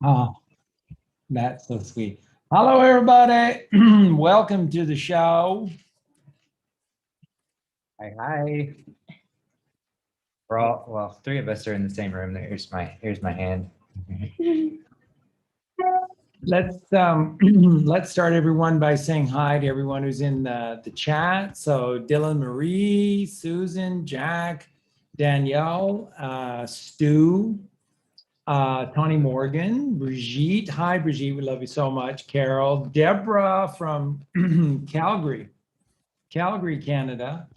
Oh, that's so sweet. Hello, everybody. Welcome to the show. Hi, hi. We're all, well, three of us are in the same room. Here's my hand. Let's let's start everyone by saying hi to everyone who's in the chat. So Dylan, Marie, Susan, Jack, Danielle, Stu, Tony Morgan, Brigitte. Hi, Brigitte. We love you so much. Carol, Deborah from Calgary, Canada.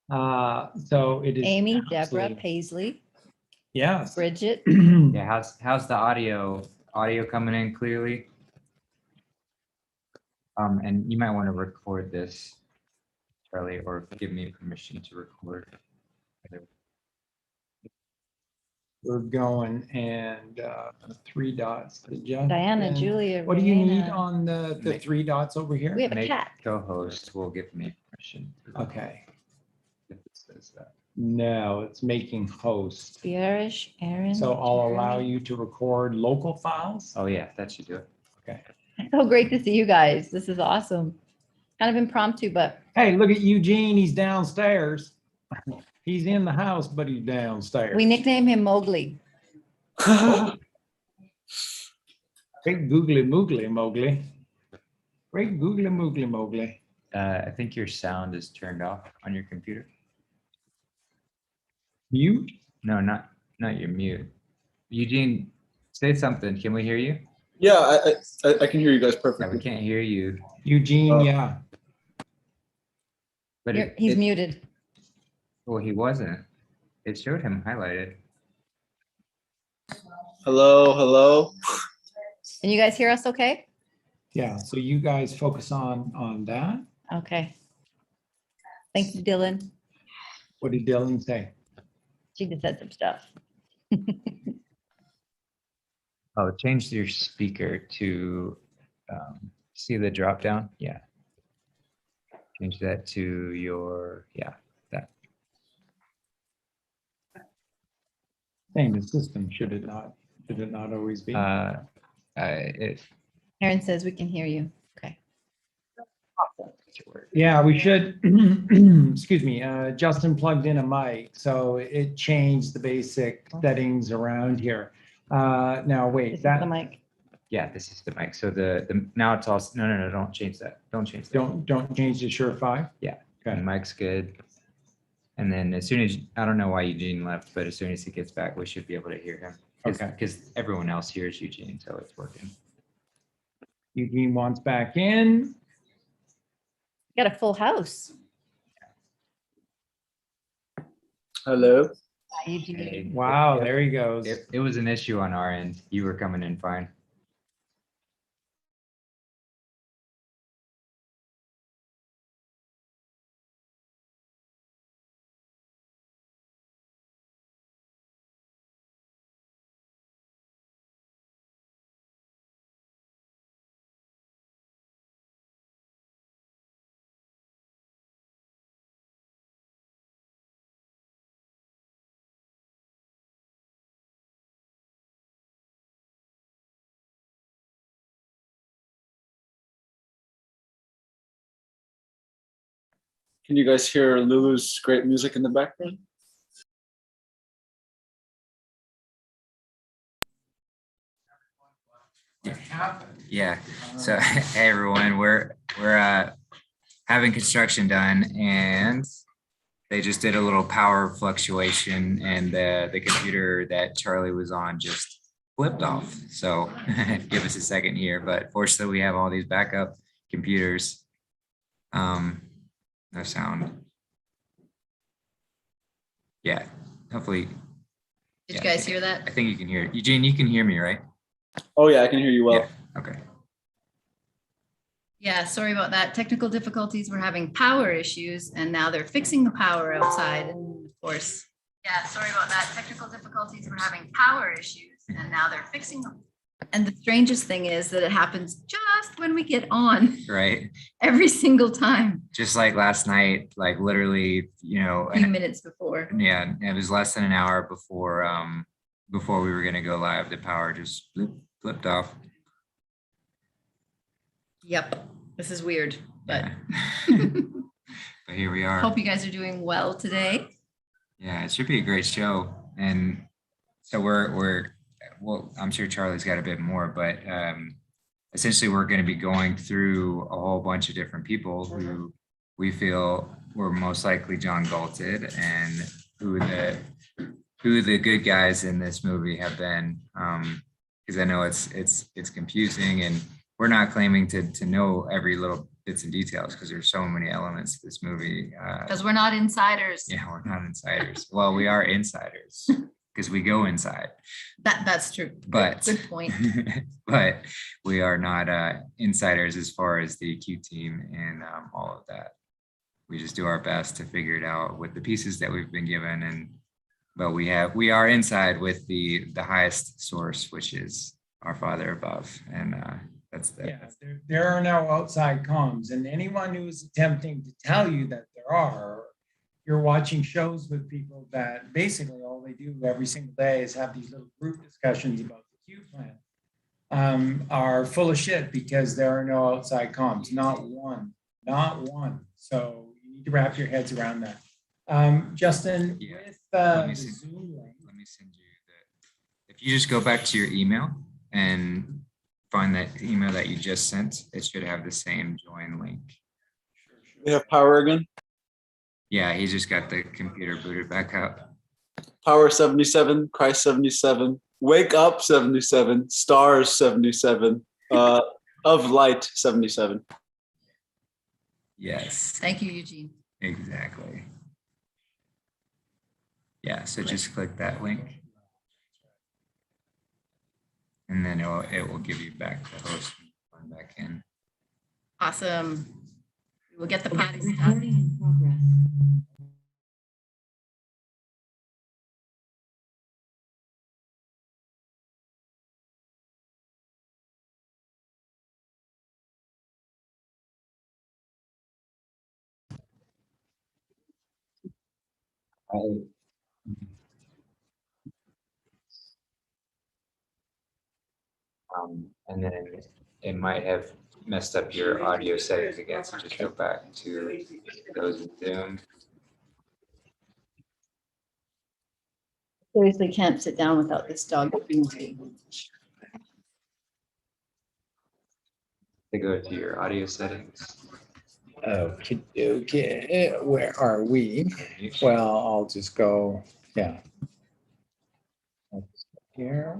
So it is Amy, Deborah, absolutely- Paisley, Yes. Bridget. Yeah, how's the audio coming in clearly? And you might want to record this, Charlie, or give me permission to record. We're going and 3 dots to Justin. Diana, Julia, What do you need Raina. on the 3 dots over here? We have a Make cat. co-host will give me permission. Okay. If it says that. No, it's making host. Bearish, Aaron. So I'll allow Jeremy. you to record local files. Oh yeah, that should do it. Okay. So great to see you guys. This is awesome. Kind of impromptu, but Hey, look at Eugene. He's downstairs. He's in the house, but he's downstairs. we nickname him Mowgli. Great googly moogly Mowgli. Great googly moogly Mowgli. I think your sound is turned off on your computer. Mute. No, not your mute. Eugene, say something. Can we hear you? Yeah, I can hear you guys Yeah, we perfectly. can't hear you. Eugene, Oh. yeah. But He's muted. Well, he wasn't. It showed him highlighted. Hello, hello. Can you guys hear us okay? Yeah, so you guys focus on that. Okay. Thank you, Dylan. What did Dylan say? She just said some stuff. Oh, change your speaker to see the drop down. Yeah. Change that to your, yeah, that. Same as system, should it not always be? It Aaron says we can hear you. Okay. should work. Yeah, we should, excuse me, Justin plugged in a mic, so it changed the basic settings around here. Now, This wait, is the that, mic. Yeah, this is the mic. So the now it's all, no, don't change that. Don't change that. don't change to Shure 5? Yeah. Okay. The mic's good. And then as soon as, I don't know why Eugene left, but as soon as he gets back, we should be able to hear him. Okay. Because everyone else hears Eugene, so it's working. Eugene wants back in. Got a full house. Hello. Hi, Eugene. Hey, Wow, there he goes. It was an issue on our end. You were coming in fine. Can you guys hear Lulu's great music in the background? Yeah. So hey everyone, we're having construction done, and they just did a little power fluctuation, and the computer that Charlie was on just flipped off. So give us a second here, but fortunately we have all these backup computers. No sound. Yeah, hopefully. Did Yeah, you guys hear that? I think you can hear it. Eugene, you can hear me, right? Oh yeah, I can hear you well. Yeah. Okay. Yeah, sorry about that. Technical difficulties. We're having power issues and now they're fixing the power outside. And of course, yeah, sorry about that. Technical difficulties. We're having power issues and now they're fixing them. And the strangest thing is that it happens just when we get on Right. every single time, Just like last night, like literally, a few minutes before. yeah, it was less than an hour before before we were going to go live, the power just flipped off. Yep, this is weird, but Yeah. But here we are. hope you guys are doing well today. Yeah, it should be a great show. And so well, I'm sure Charlie's got a bit more, but essentially we're going to be going through a whole bunch of different people who we feel were most likely John Galted, and who the good guys in this movie have been. Because I know it's confusing, and we're not claiming to know every little bits and details, because there's so many elements to this movie. Because we're not insiders. Yeah, we're not insiders. Well, we are insiders because we go inside. That's true. But Good point. but we are not insiders as far as the Q team and all of that. We just do our best to figure it out with the pieces that we've been given, but we are inside with the highest source, which is our Father above, and that's the Yes, there are no outside comms, and anyone who is attempting to tell you that there are, you're watching shows with people that basically all they do every single day is have these little group discussions about the Q plan, are full of shit, because there are no outside comms, not one. So you need to wrap your heads around that. Justin, Yeah. with Let me the see. Zoom link, Let me send you if you just go back to your email and find that email that you just sent, it should have the same join link. We have power again. Yeah, he just got the computer booted back up. Power 77, Christ 77, Wake Up 77, Stars 77, Of Light 77. Yes, Thank you, Eugene. exactly. Yeah, so just click that link. And then it will give you back the host and going back in. Awesome. We'll get the party started. And then it might have messed up your audio settings again, so just go back to those in Zoom. Seriously can't sit down without this dog. To go to your audio settings. okay, where are we? Well, I'll just go, yeah. Here.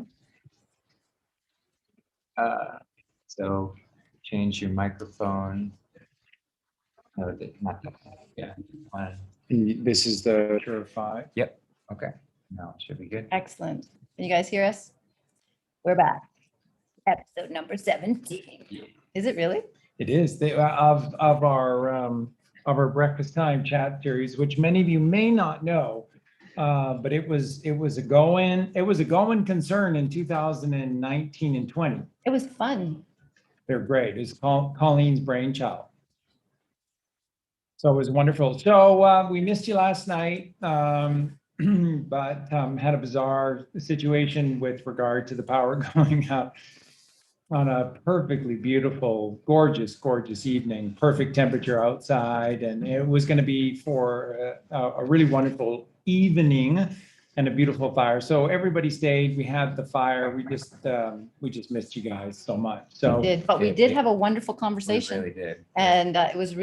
So change your microphone. No, not that. Yeah. This is the Shure 5. Yep. Okay. No, it should be good. Excellent. Can you guys hear us? We're back. Episode number 17. Is it really? It is of our breakfast time chat series, which many of you may not know, but it was a going concern in 2019 and 20. It was fun. They're great. It's Colleen's brainchild. So it was wonderful. So we missed you last night, but had a bizarre situation with regard to the power going out on a perfectly beautiful, gorgeous evening, perfect temperature outside. And it was going to be for a really wonderful evening and a beautiful fire. So everybody stayed. We had the fire. We just missed you guys so much. So We did, but we did have a wonderful conversation. We really did. And it was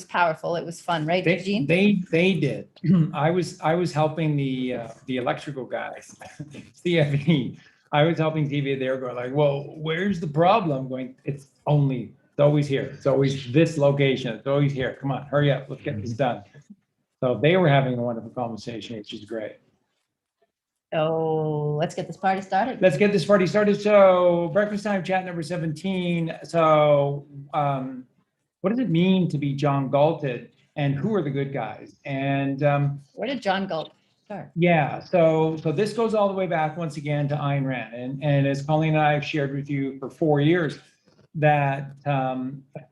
powerful. It was fun, right, Eugene? They did. I was helping the electrical guys, CFE. I was helping TV. They were going like, well, where's the problem? Going, it's always here. It's always this location. It's always here. Come on, hurry up. Let's get this done. So they were having a wonderful conversation, which is great. So let's get this party started. Let's get this party started. So breakfast time chat number 17. So what does it mean to be John Galted, and who are the good guys? And Where did John Galt start? yeah, so this goes all the way back once again to Ayn Rand. And as Colleen and I have shared with you for 4 years, that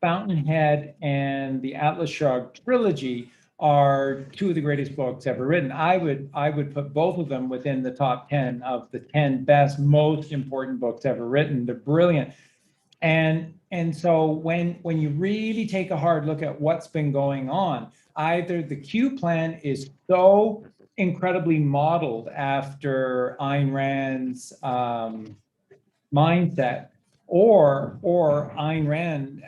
Fountainhead and the Atlas Shrugged trilogy are two of the greatest books ever written. I would put both of them within the top 10 of the 10 best, most important books ever written. They're brilliant. And so when you really take a hard look at what's been going on, either the Q plan is so incredibly modeled after Ayn Rand's mindset, or Ayn Rand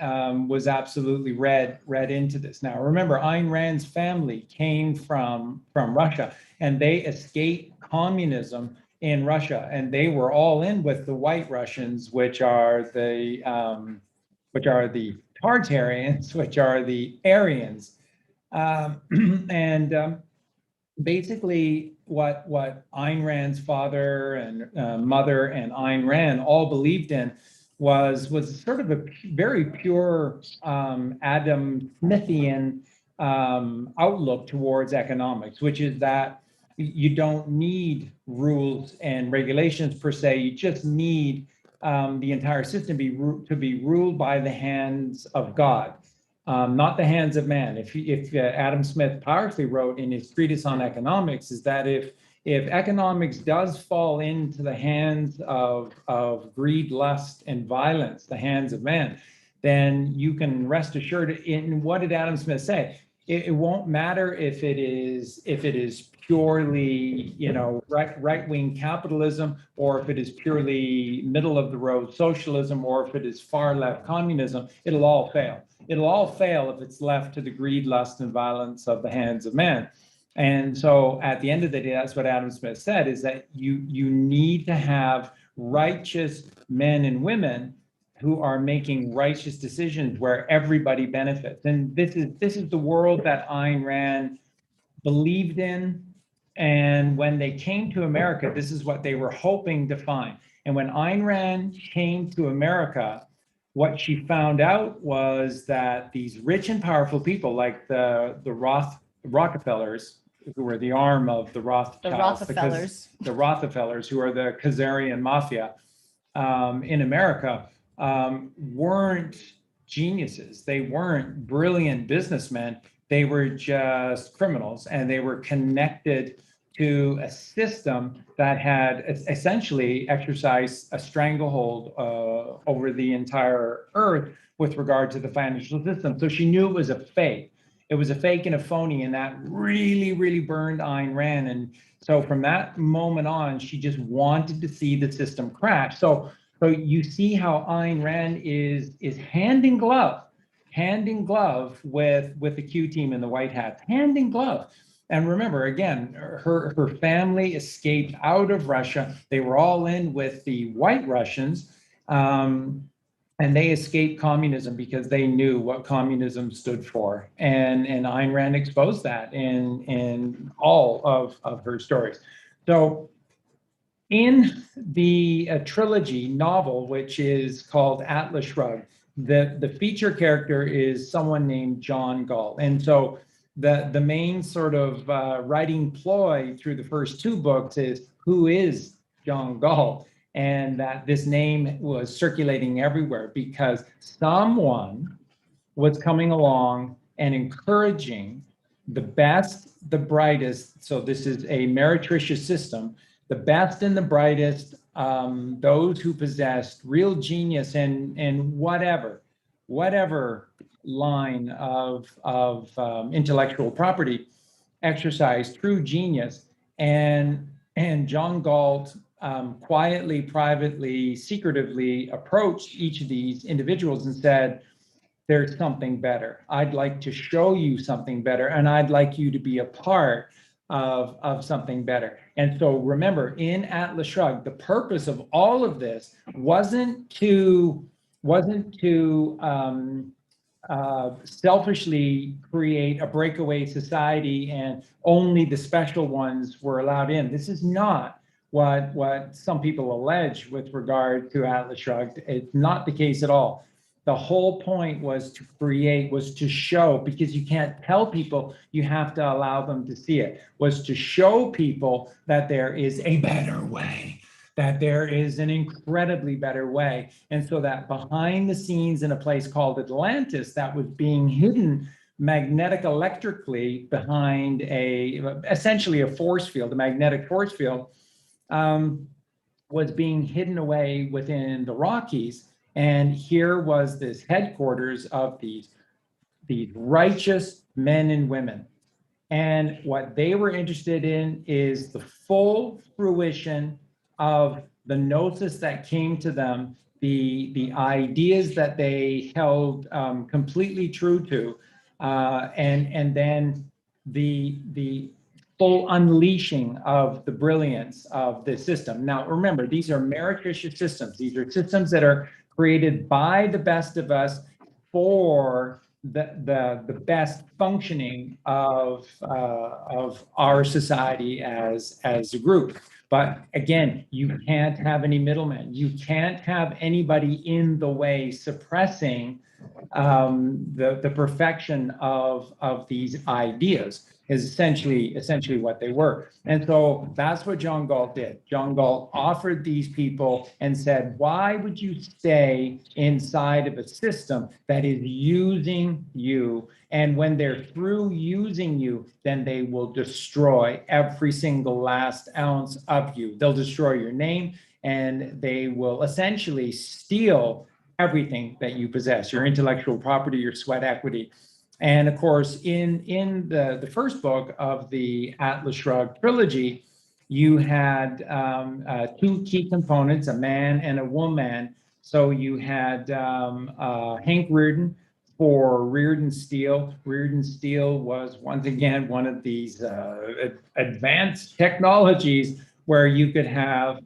was absolutely read into this. Now, remember, Ayn Rand's family came from Russia, and they escaped communism in Russia, and they were all in with the White Russians, which are the Tartarians, which are the Aryans, and basically what Ayn Rand's father and mother and Ayn Rand all believed in was sort of a very pure Adam Smithian outlook towards economics, which is that you don't need rules and regulations per se. You just need the entire system to be ruled by the hands of God, not the hands of man. If Adam Smith powerfully wrote in his treatise on economics, is that if economics does fall into the hands of greed, lust, and violence, the hands of man, then you can rest assured. In what did Adam Smith say? It won't matter if it is purely, right-wing capitalism, or if it is purely middle-of-the-road socialism, or if it is far-left communism. It'll all fail. It'll all fail if it's left to the greed, lust, and violence of the hands of man. And so at the end of the day, that's what Adam Smith said, is that you need to have righteous men and women who are making righteous decisions where everybody benefits. And this is the world that Ayn Rand believed in. And when they came to America, this is what they were hoping to find. And when Ayn Rand came to America, what she found out was that these rich and powerful people, like the Rockefellers, who were the arm of the Rothschilds, the Rockefellers, who are the Khazarian mafia in America, weren't geniuses. They weren't brilliant businessmen. They were just criminals, and they were connected to a system that had essentially exercised a stranglehold over the entire earth with regard to the financial system. So she knew it was a fake. It was a fake and a phony, and that really, really burned Ayn Rand. And so from that moment on, she just wanted to see the system crash. So you see how Ayn Rand is hand in glove with the Q team in the White Hats, hand in glove. And remember, again, her family escaped out of Russia. They were all in with the White Russians, and they escaped communism because they knew what communism stood for. And Ayn Rand exposed that in all of her stories. So in the trilogy novel, which is called Atlas Shrugged, the feature character is someone named John Galt. And so the main sort of writing ploy through the first two books is, who is John Galt? And that this name was circulating everywhere because someone was coming along and encouraging the best, the brightest. So this is a meretricious system. The best and the brightest, those who possessed real genius and whatever line of intellectual property, exercised through genius. And John Galt quietly, privately, secretively approached each of these individuals and said, there's something better. I'd like to show you something better, and I'd like you to be a part of something better. And so remember, in Atlas Shrugged, the purpose of all of this wasn't to selfishly create a breakaway society and only the special ones were allowed in. This is not what some people allege with regard to Atlas Shrugged. It's not the case at all. The whole point was to show, because you can't tell people, you have to allow them to see it, was to show people that there is a better way, that there is an incredibly better way. And so that behind the scenes in a place called Atlantis that was being hidden magnetic electrically behind essentially a force field, a magnetic force field, was being hidden away within the Rockies. And here was this headquarters of these righteous men and women. And what they were interested in is the full fruition of the gnosis that came to them, the ideas that they held completely true to, and then the full unleashing of the brilliance of the system. Now, remember, these are meretricious systems. These are systems that are created by the best of us for the best functioning of our society as a group. But again, you can't have any middlemen. You can't have anybody in the way suppressing the perfection of these ideas. Is essentially what they were. And so that's what John Galt did. John Galt offered these people and said, why would you stay inside of a system that is using you? And when they're through using you, then they will destroy every single last ounce of you. They'll destroy your name, and they will essentially steal everything that you possess, your intellectual property, your sweat equity. And of course, in the first book of the Atlas Shrugged trilogy, you had two key components, a man and a woman. So you had Hank Rearden for Rearden Steel. Rearden Steel was once again one of these advanced technologies where you could have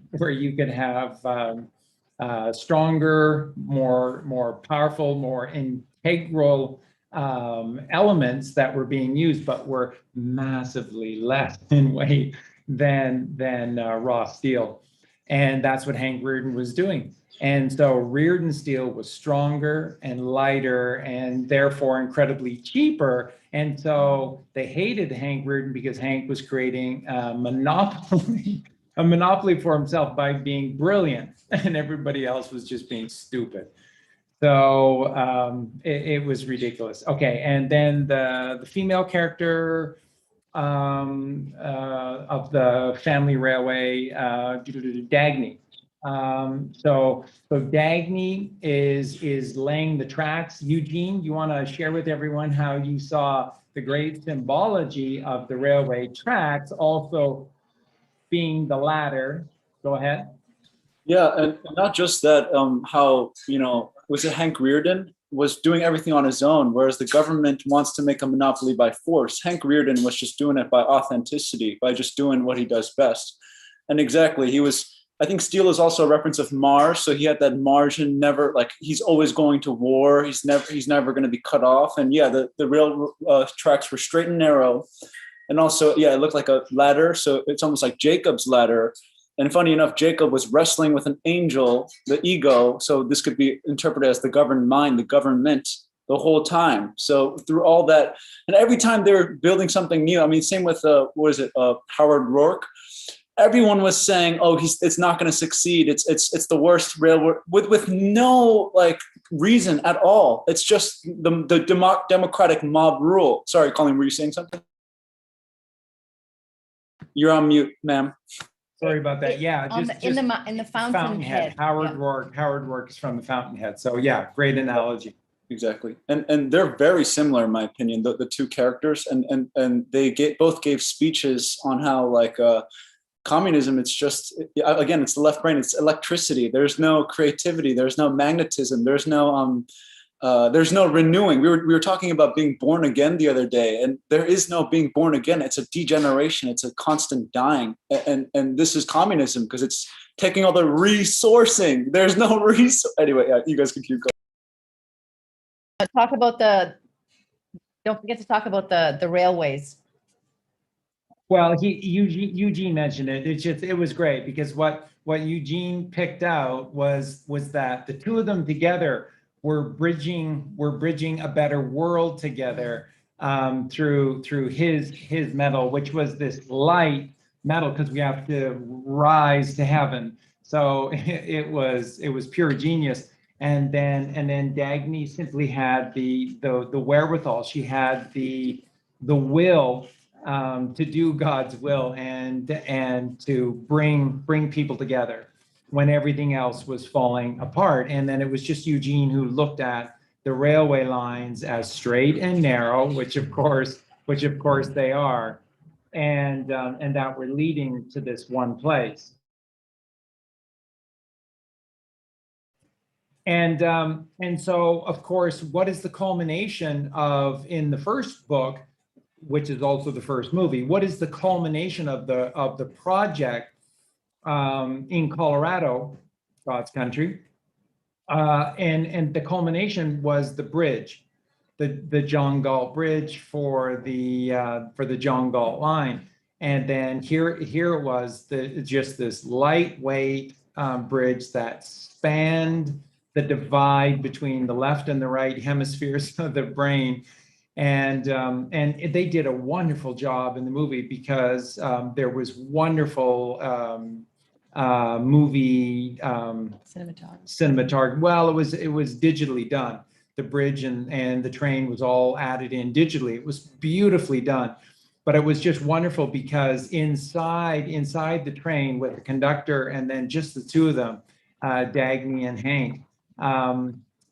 stronger, more powerful, more integral elements that were being used, but were massively less in weight than raw steel. And that's what Hank Rearden was doing. And so Rearden steel was stronger and lighter and therefore incredibly cheaper. And so they hated Hank Rearden because Hank was creating a monopoly for himself by being brilliant, and everybody else was just being stupid. So it was ridiculous. Okay, and then the female character of the family railway, Dagny. So Dagny is laying the tracks. Eugene, you want to share with everyone how you saw the great symbology of the railway tracks also being the ladder. Go ahead. Yeah, and not just that, how, was it Hank Rearden was doing everything on his own, whereas the government wants to make a monopoly by force. Hank Rearden was just doing it by authenticity, by just doing what he does best. And exactly, I think steel is also a reference of Mars. So he had that margin, never, like, he's always going to war. He's never going to be cut off. And yeah, the rail tracks were straight and narrow. And also, yeah, it looked like a ladder. So it's almost like Jacob's ladder. And funny enough, Jacob was wrestling with an angel, the ego. So this could be interpreted as the governed mind, the government, the whole time. So through all that, and every time they were building something new, I mean, same with, Howard Rourke. Everyone was saying, oh, it's not going to succeed. It's the worst railroad with no reason at all. It's just the democratic mob rule. Sorry, Colleen, were you saying something? You're on mute, ma'am. Sorry about that. Yeah, in the Fountainhead. Howard Rourke is from the Fountainhead. So yeah, great analogy. Exactly, and they're very similar in my opinion. The two characters, and they both gave speeches on how communism. It's just, again, it's the left brain. It's electricity. There's no creativity. There's no magnetism. There's no renewing. We were talking about being born again the other day, and there is no being born again. It's a degeneration. It's a constant dying. And this is communism because it's taking all the resourcing. There's no resource. Anyway, yeah, you guys can keep going. Don't forget to talk about the railways. Well, Eugene mentioned it. It was great because what Eugene picked out was that the two of them together were bridging a better world together through his metal, which was this light metal, because we have to rise to heaven. So it was pure genius. And then Dagny simply had the wherewithal. She had the will to do God's will and to bring people together when everything else was falling apart. And then it was just Eugene who looked at the railway lines as straight and narrow, which of course they are, and that were leading to this one place. And so, of course, what is the culmination of, in the first book, which is also the first movie, what is the culmination of the project in Colorado, God's country? And the culmination was the bridge, the John Galt Bridge for the John Galt line. And then here it was, just this lightweight bridge that spanned the divide between the left and the right hemispheres of the brain. And they did a wonderful job in the movie because there was wonderful movie cinematography. Well, it was digitally done. The bridge and the train was all added in digitally. It was beautifully done. But it was just wonderful because inside the train with the conductor and then just the two of them, Dagny and Hank,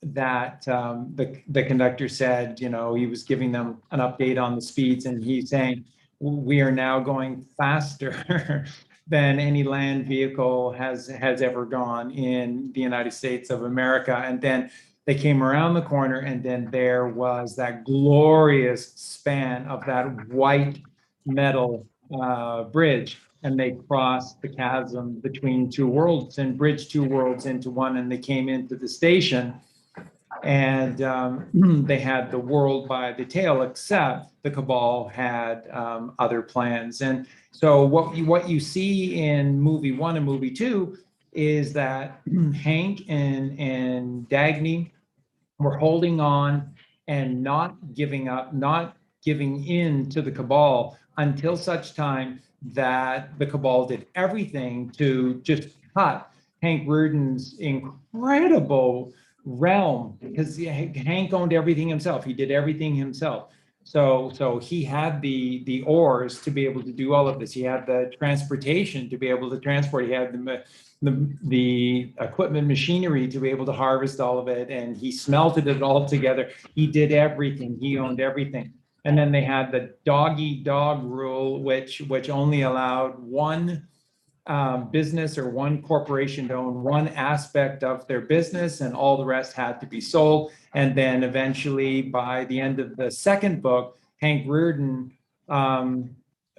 the conductor said, you know, he was giving them an update on the speeds, and he's saying, we are now going faster than any land vehicle has ever gone in the United States of America. And then they came around the corner, and then there was that glorious span of that white metal bridge, and they crossed the chasm between two worlds and bridged two worlds into one, and they came into the station, and they had the world by the tail, except the cabal had other plans. And so what you see in movie 1 and movie 2 is that Hank and Dagny were holding on and not giving up, not giving in to the cabal until such time that the cabal did everything to just cut Hank Reardon's incredible realm, because Hank owned everything himself. He did everything himself. So he had the oars to be able to do all of this. He had the transportation to be able to transport. He had the equipment, machinery to be able to harvest all of it, and he smelted it all together. He did everything. He owned everything. And then they had the dog-eat-dog rule, which only allowed one business or one corporation to own one aspect of their business, and all the rest had to be sold. And then eventually, by the end of the second book, Hank Reardon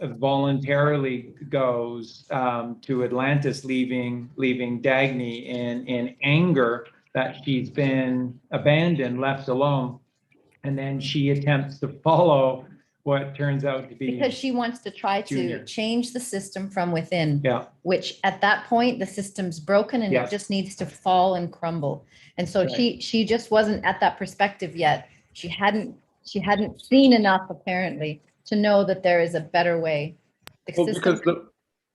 voluntarily goes to Atlantis, leaving Dagny in anger that she's been abandoned, left alone. And then she attempts to follow what turns out to be, because she wants to try Junior. to change the system from within. Yeah. Which at that point, the system's broken and Yeah. it just needs to fall and crumble. And so Right. she just wasn't at that perspective yet. She hadn't seen enough, apparently, to know that there is a better way. The Well, system-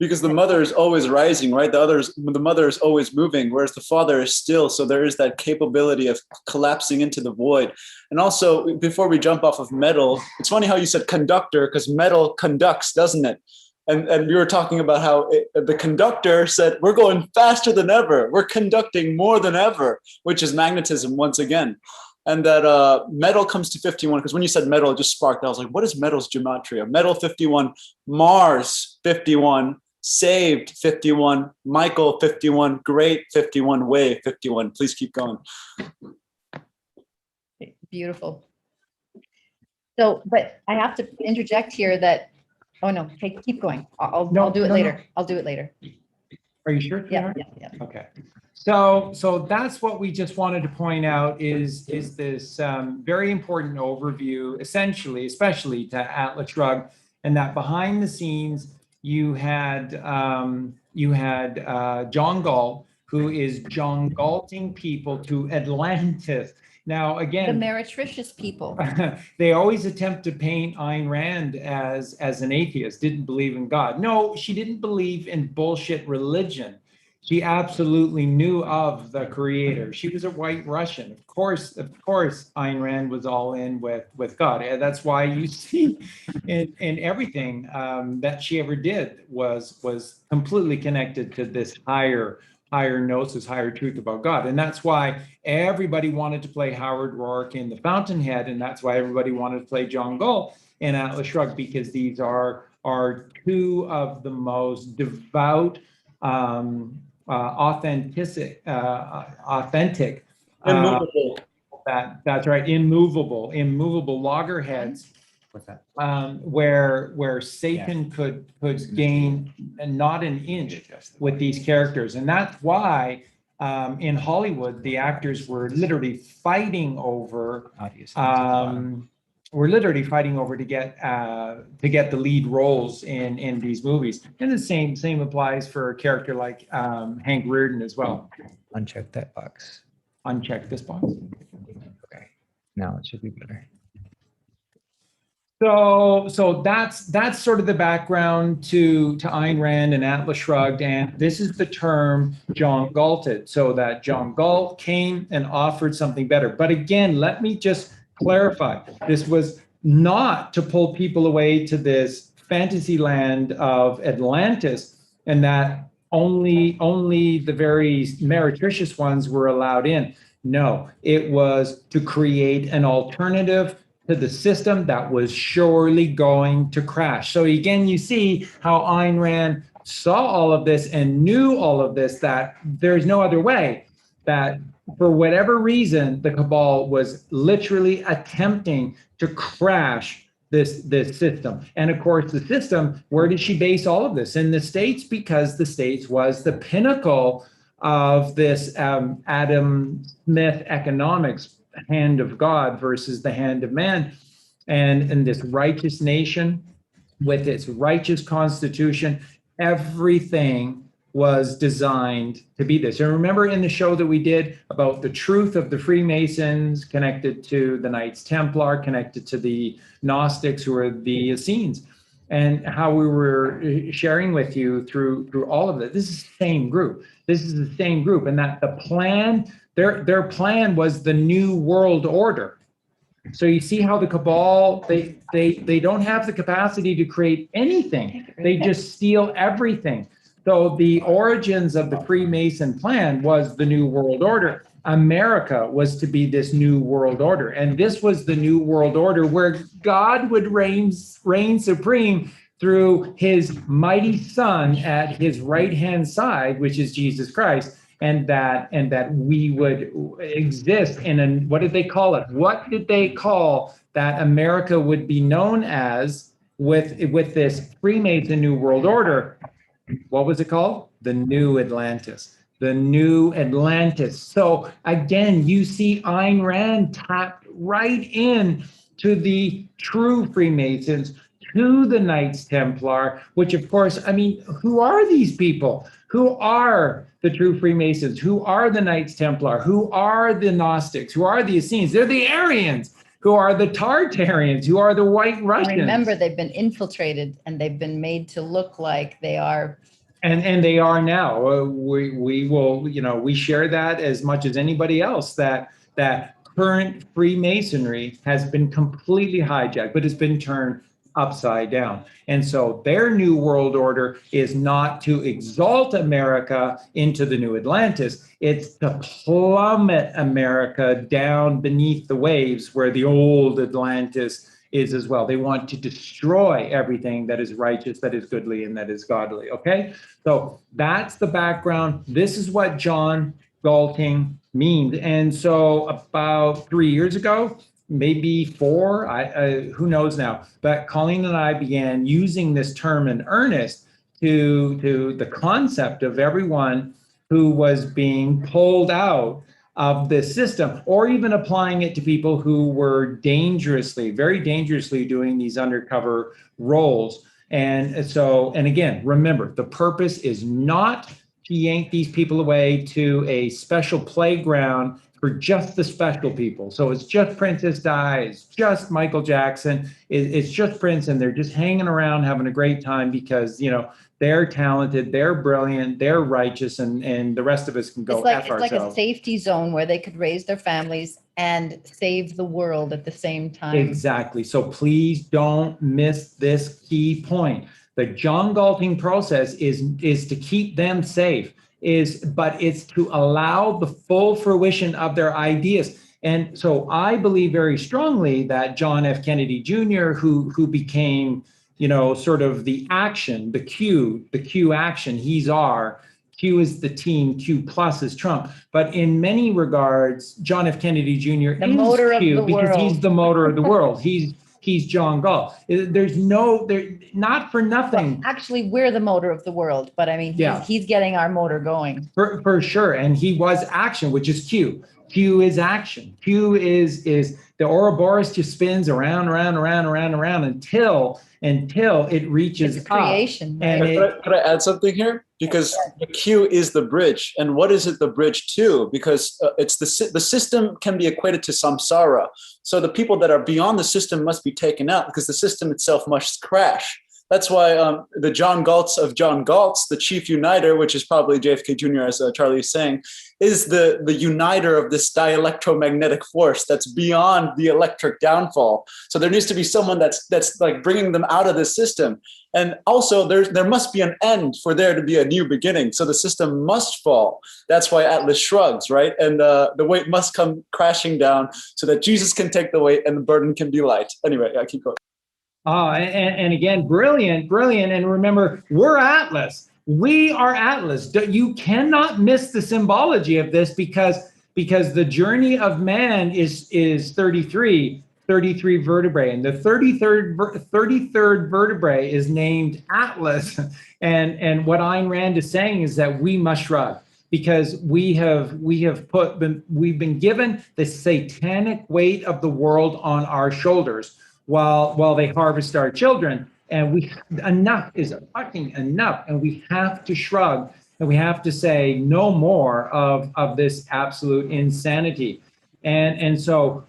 because the mother is always rising, right? The mother is always moving, whereas the father is still. So there is that capability of collapsing into the void. And also, before we jump off of metal, it's funny how you said conductor, because metal conducts, doesn't it? And we were talking about how the conductor said, we're going faster than ever. We're conducting more than ever, which is magnetism once again. And that metal comes to 51, because when you said metal, it just sparked. I was like, what is metal's gematria? Metal 51, Mars 51, saved 51, Michael 51, great 51, wave 51. Please keep going. Beautiful. So, but I have to interject here that, oh no, okay, keep going. I'll do it No. later. I'll do it later. Are you sure? Yeah, Kiara? yeah. Okay. So that's what we just wanted to point out is this very important overview, essentially, especially to Atlas Shrugged, and that behind the scenes you had John Galt, who is John Galting people to Atlantis. Now, The again, meretricious people. they always attempt to paint Ayn Rand as an atheist, didn't believe in God. No, she didn't believe in bullshit religion. She absolutely knew of the creator. She was a white Russian. Of course, Ayn Rand was all in with God. And that's why you see in everything that she ever did was completely connected to this higher gnosis, higher truth about God. And that's why everybody wanted to play Howard Rourke in The Fountainhead. And that's why everybody wanted to play John Galt in Atlas Shrugged, because these are two of the most devout, authentic, Immovable. that's right, immovable loggerheads, What's that? where Satan could gain not an inch with these characters. And that's why in Hollywood the actors were literally fighting over to get the lead roles in these movies. And the same applies for a character like Hank Reardon as well. Uncheck that box. Uncheck this box. Okay. Now it should be better. So that's sort of the background to Ayn Rand and Atlas Shrugged, and this is the term John Galted. So that John Galt came and offered something better. But again, let me just clarify, this was not to pull people away to this fantasy land of Atlantis, and that only the very meretricious ones were allowed in. No, it was to create an alternative to the system that was surely going to crash. So again, you see how Ayn Rand saw all of this and knew all of this, that there's no other way, that for whatever reason, the cabal was literally attempting to crash this system. And of course, the system, where did she base all of this? In the States, because the States was the pinnacle of this Adam Smith economics, hand of God versus the hand of man. And in this righteous nation with its righteous constitution, everything was designed to be this. And remember in the show that we did about the truth of the Freemasons connected to the Knights Templar, connected to the Gnostics, who are the Essenes, and how we were sharing with you through all of it. This is the same group. This is the same group. And that the plan, their plan was the New World Order. So you see how the cabal, they don't have the capacity to create anything. They just steal everything. So the origins of the Freemason plan was the New World Order. America was to be this New World Order. And this was the New World Order where God would reign supreme through his mighty son at his right-hand side, which is Jesus Christ. And that we would exist in what did they call it? What did they call that America would be known as with this Freemason New World Order? What was it called? The New Atlantis. The New Atlantis. So again, you see Ayn Rand tapped right in to the true Freemasons, to the Knights Templar, which of course, I mean, who are these people? Who are the true Freemasons? Who are the Knights Templar? Who are the Gnostics? Who are the Essenes? They're the Aryans. Who are the Tartarians? Who are the White Russians? Remember, they've been infiltrated and they've been made to look like they are. And they are now. We will, we share that as much as anybody else, that current Freemasonry has been completely hijacked, but it's been turned upside down. And so their New World Order is not to exalt America into the New Atlantis. It's to plummet America down beneath the waves where the old Atlantis is as well. They want to destroy everything that is righteous, that is goodly, and that is godly. Okay, so that's the background. This is what John Galting means. And so about 3 years ago, maybe 4, who knows now, but Colleen and I began using this term in earnest to the concept of everyone who was being pulled out of the system, or even applying it to people who were very dangerously doing these undercover roles. And so, and again, remember, the purpose is not to yank these people away to a special playground for just the special people. So it's just Princess Di, it's just Michael Jackson, it's just Prince, and they're just hanging around having a great time because, They're talented, they're brilliant, they're righteous, and the rest of us can go F It's like a ourselves. safety zone where they could raise their families and save the world at the same time. Exactly. So please don't miss this key point. The John Galting process is to keep them safe, but it's to allow the full fruition of their ideas. And so I believe very strongly that John F. Kennedy Jr., who became, sort of the action, the Q action, he's R. Q is the team, Q plus is Trump. But in many regards, John F. Kennedy Jr. The is motor of Q the because world. he's the motor of the world. He's John Galt. There's not for nothing. Well, actually, we're the motor of the world, but I mean, he's getting our motor going. For sure. And he was action, which is Q. Q is action. Q is the Ouroboros just spins around until it reaches It's creation. up. And could I add something here? Because the Q is the bridge. And what is it the bridge to? Because it's the system can be equated to samsara. So the people that are beyond the system must be taken out because the system itself must crash. That's why the John Galts of John Galts, the chief uniter, which is probably JFK Jr., as Charlie is saying, is the uniter of this dielectromagnetic force that's beyond the electric downfall. So there needs to be someone that's like bringing them out of the system. And also there must be an end for there to be a new beginning. So the system must fall. That's why Atlas shrugs, right? And the weight must come crashing down so that Jesus can take the weight and the burden can be light. Anyway, I keep going. Oh, and again, brilliant. And remember, we're Atlas. We are Atlas. You cannot miss the symbology of this because the journey of man is 33 vertebrae, and the 33rd vertebrae is named Atlas. And what Ayn Rand is saying is that we must shrug because we've been given the satanic weight of the world on our shoulders while they harvest our children. And enough is fucking enough. And we have to shrug and we have to say no more of this absolute insanity. And so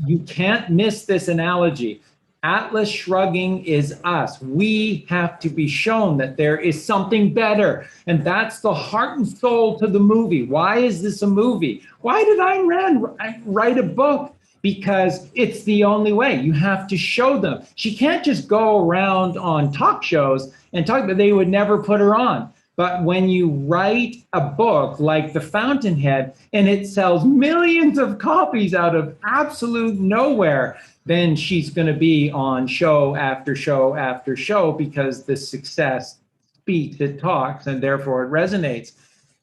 you can't miss this analogy. Atlas shrugging is us. We have to be shown that there is something better. And that's the heart and soul to the movie. Why is this a movie? Why did Ayn Rand write a book? Because it's the only way. You have to show them. She can't just go around on talk shows and talk, but they would never put her on. But when you write a book like The Fountainhead and it sells millions of copies out of absolute nowhere, then she's going to be on show after show after show because the success speaks, it talks, and therefore it resonates.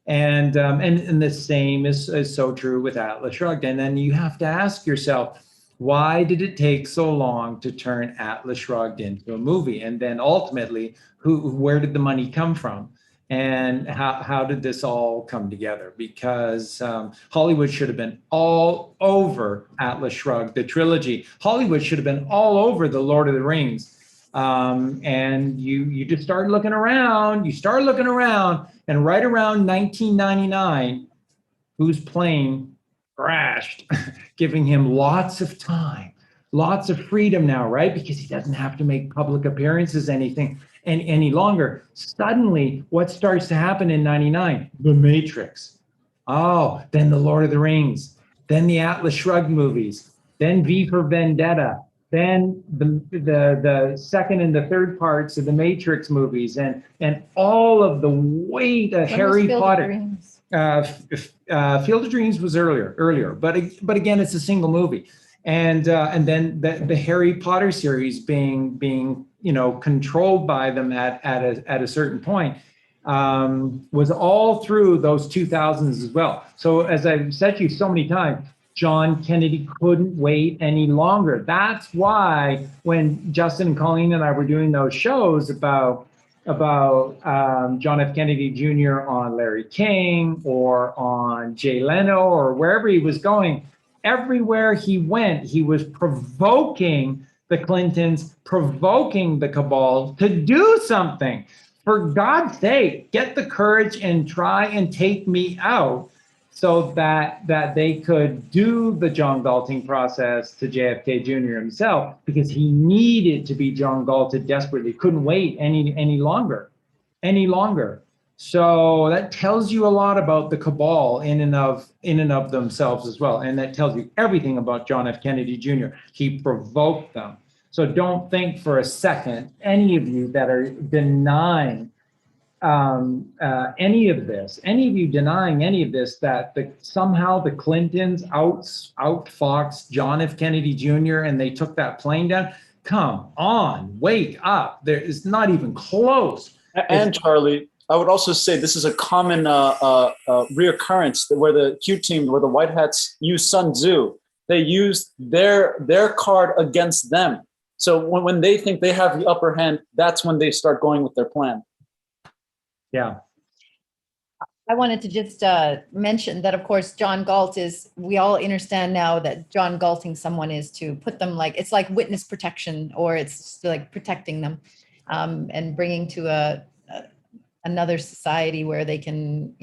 And the same is so true with Atlas Shrugged. And then you have to ask yourself, why did it take so long to turn Atlas Shrugged into a movie? And then ultimately, where did the money come from? And how did this all come together? Because Hollywood should have been all over Atlas Shrugged, the trilogy. Hollywood should have been all over The Lord of the Rings. And you just start looking around, and right around 1999, whose plane crashed, giving him lots of time, lots of freedom now, right? Because he doesn't have to make public appearances any longer. Suddenly, what starts to happen in 99? The Matrix. Oh, then The Lord of the Rings, then the Atlas Shrugged movies, then V for Vendetta, then the second and the third parts of the Matrix movies, and all of the weight of Harry Potter. Field of Dreams was earlier, but again, it's a single movie, and then the Harry Potter series being controlled by them at a certain point was all through those 2000s as well. So as I've said to you so many times, John Kennedy couldn't wait any longer. That's why when Justin and Colleen and I were doing those shows about John F. Kennedy Jr. on Larry King or on Jay Leno or wherever he was going, everywhere he went, he was provoking the Clintons, provoking the cabal to do something. For God's sake, get the courage and try and take me out, so that they could do the John Galting process to JFK Jr. himself, because he needed to be John Galted desperately, couldn't wait any longer. any longer. So that tells you a lot about the cabal in and of themselves as well. And that tells you everything about John F. Kennedy Jr. He provoked them. So don't think for a second, any of you that are denying any of this, any of you denying any of this, that somehow the Clintons outfoxed John F. Kennedy Jr. and they took that plane down. Come on, wake up. There is not even close. And Charlie, I would also say this is a common reoccurrence where the Q team, where the White Hats use Sun Tzu. They use their card against them. So when they think they have the upper hand, that's when they start going with their plan. Yeah. I wanted to just mention that, of course, John Galt is, we all understand now that John Galting someone is to put them like, it's like witness protection, or it's like protecting them and bringing to another society where they can,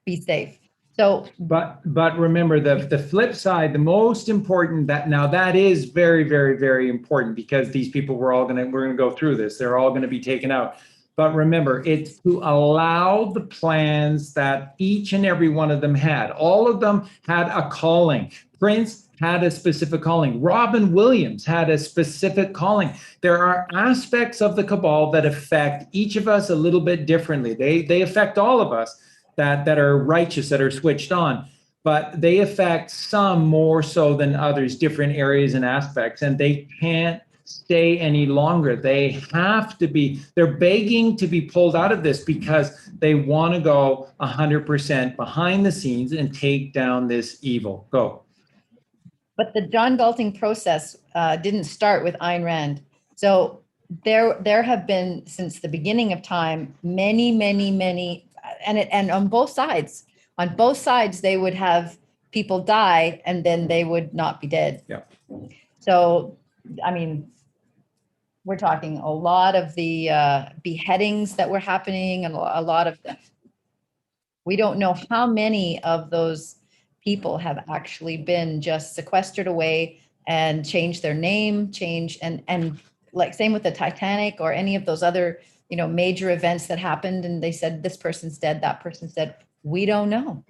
be safe. So, but remember the flip side, the most important, that is very, very, very important, because these people we're going to go through this. They're all going to be taken out. But remember, it's to allow the plans that each and every one of them had. All of them had a calling. Prince had a specific calling. Robin Williams had a specific calling. There are aspects of the cabal that affect each of us a little bit differently. They affect all of us that are righteous, that are switched on, but they affect some more so than others, different areas and aspects, and they can't stay any longer. They have to be, they're begging to be pulled out of this because they want to go 100% behind the scenes and take down this evil. Go. but the John Galting process didn't start with Ayn Rand. So there have been, since the beginning of time, many, and on both sides, they would have people die and then they would not be dead. Yeah. So, I mean, we're talking a lot of the beheadings that were happening, and a lot of them. We don't know how many of those people have actually been just sequestered away and changed their name, and like same with the Titanic or any of those other, major events that happened. And they said, this person's dead, that person's dead. We don't know.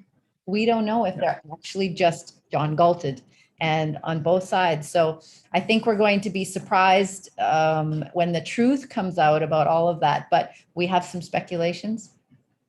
We don't know if they're actually just John Galted, and on both sides. So I think we're going to be surprised when the truth comes out about all of that, but we have some speculations.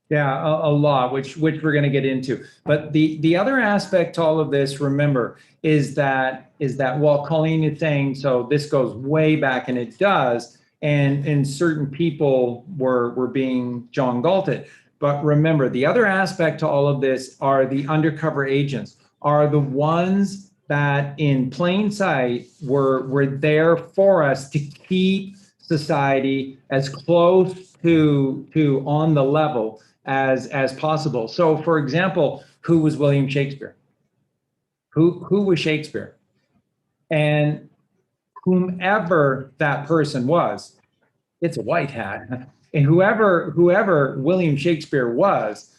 Yeah, a lot, which we're going to get into. But the other aspect to all of this, remember, is that while Colleen is saying, so this goes way back, and it does, and certain people were being John Galted. But remember, the other aspect to all of this are the undercover agents, are the ones that in plain sight were there for us to keep society as close to on the level as possible. So for example, who was William Shakespeare? Who was Shakespeare? And whomever that person was, it's a white hat. And whoever William Shakespeare was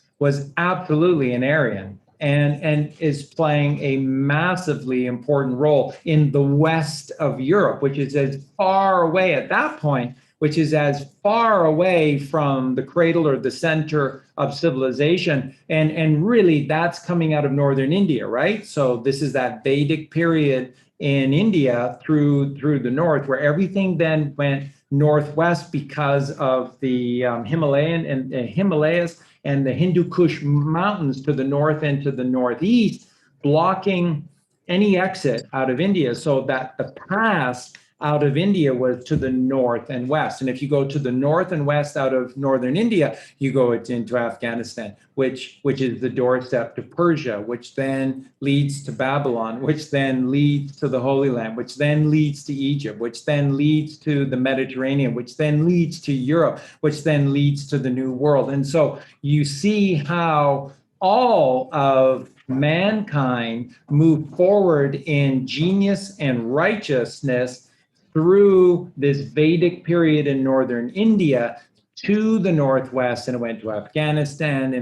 absolutely an Aryan, and is playing a massively important role in the west of Europe, which is as far away at that point, which is as far away from the cradle or the center of civilization. And really that's coming out of northern India, right? So this is that Vedic period in India through the north, where everything then went northwest because of the Himalayas and the Hindu Kush mountains to the north and to the northeast, blocking any exit out of India, so that the pass out of India was to the north and west. And if you go to the north and west out of northern India, you go into Afghanistan, which is the doorstep to Persia, which then leads to Babylon, which then leads to the Holy Land, which then leads to Egypt, which then leads to the Mediterranean, which then leads to Europe, which then leads to the New World. And so you see how all of mankind moved forward in genius and righteousness through this Vedic period in northern India to the northwest, and it went to Afghanistan,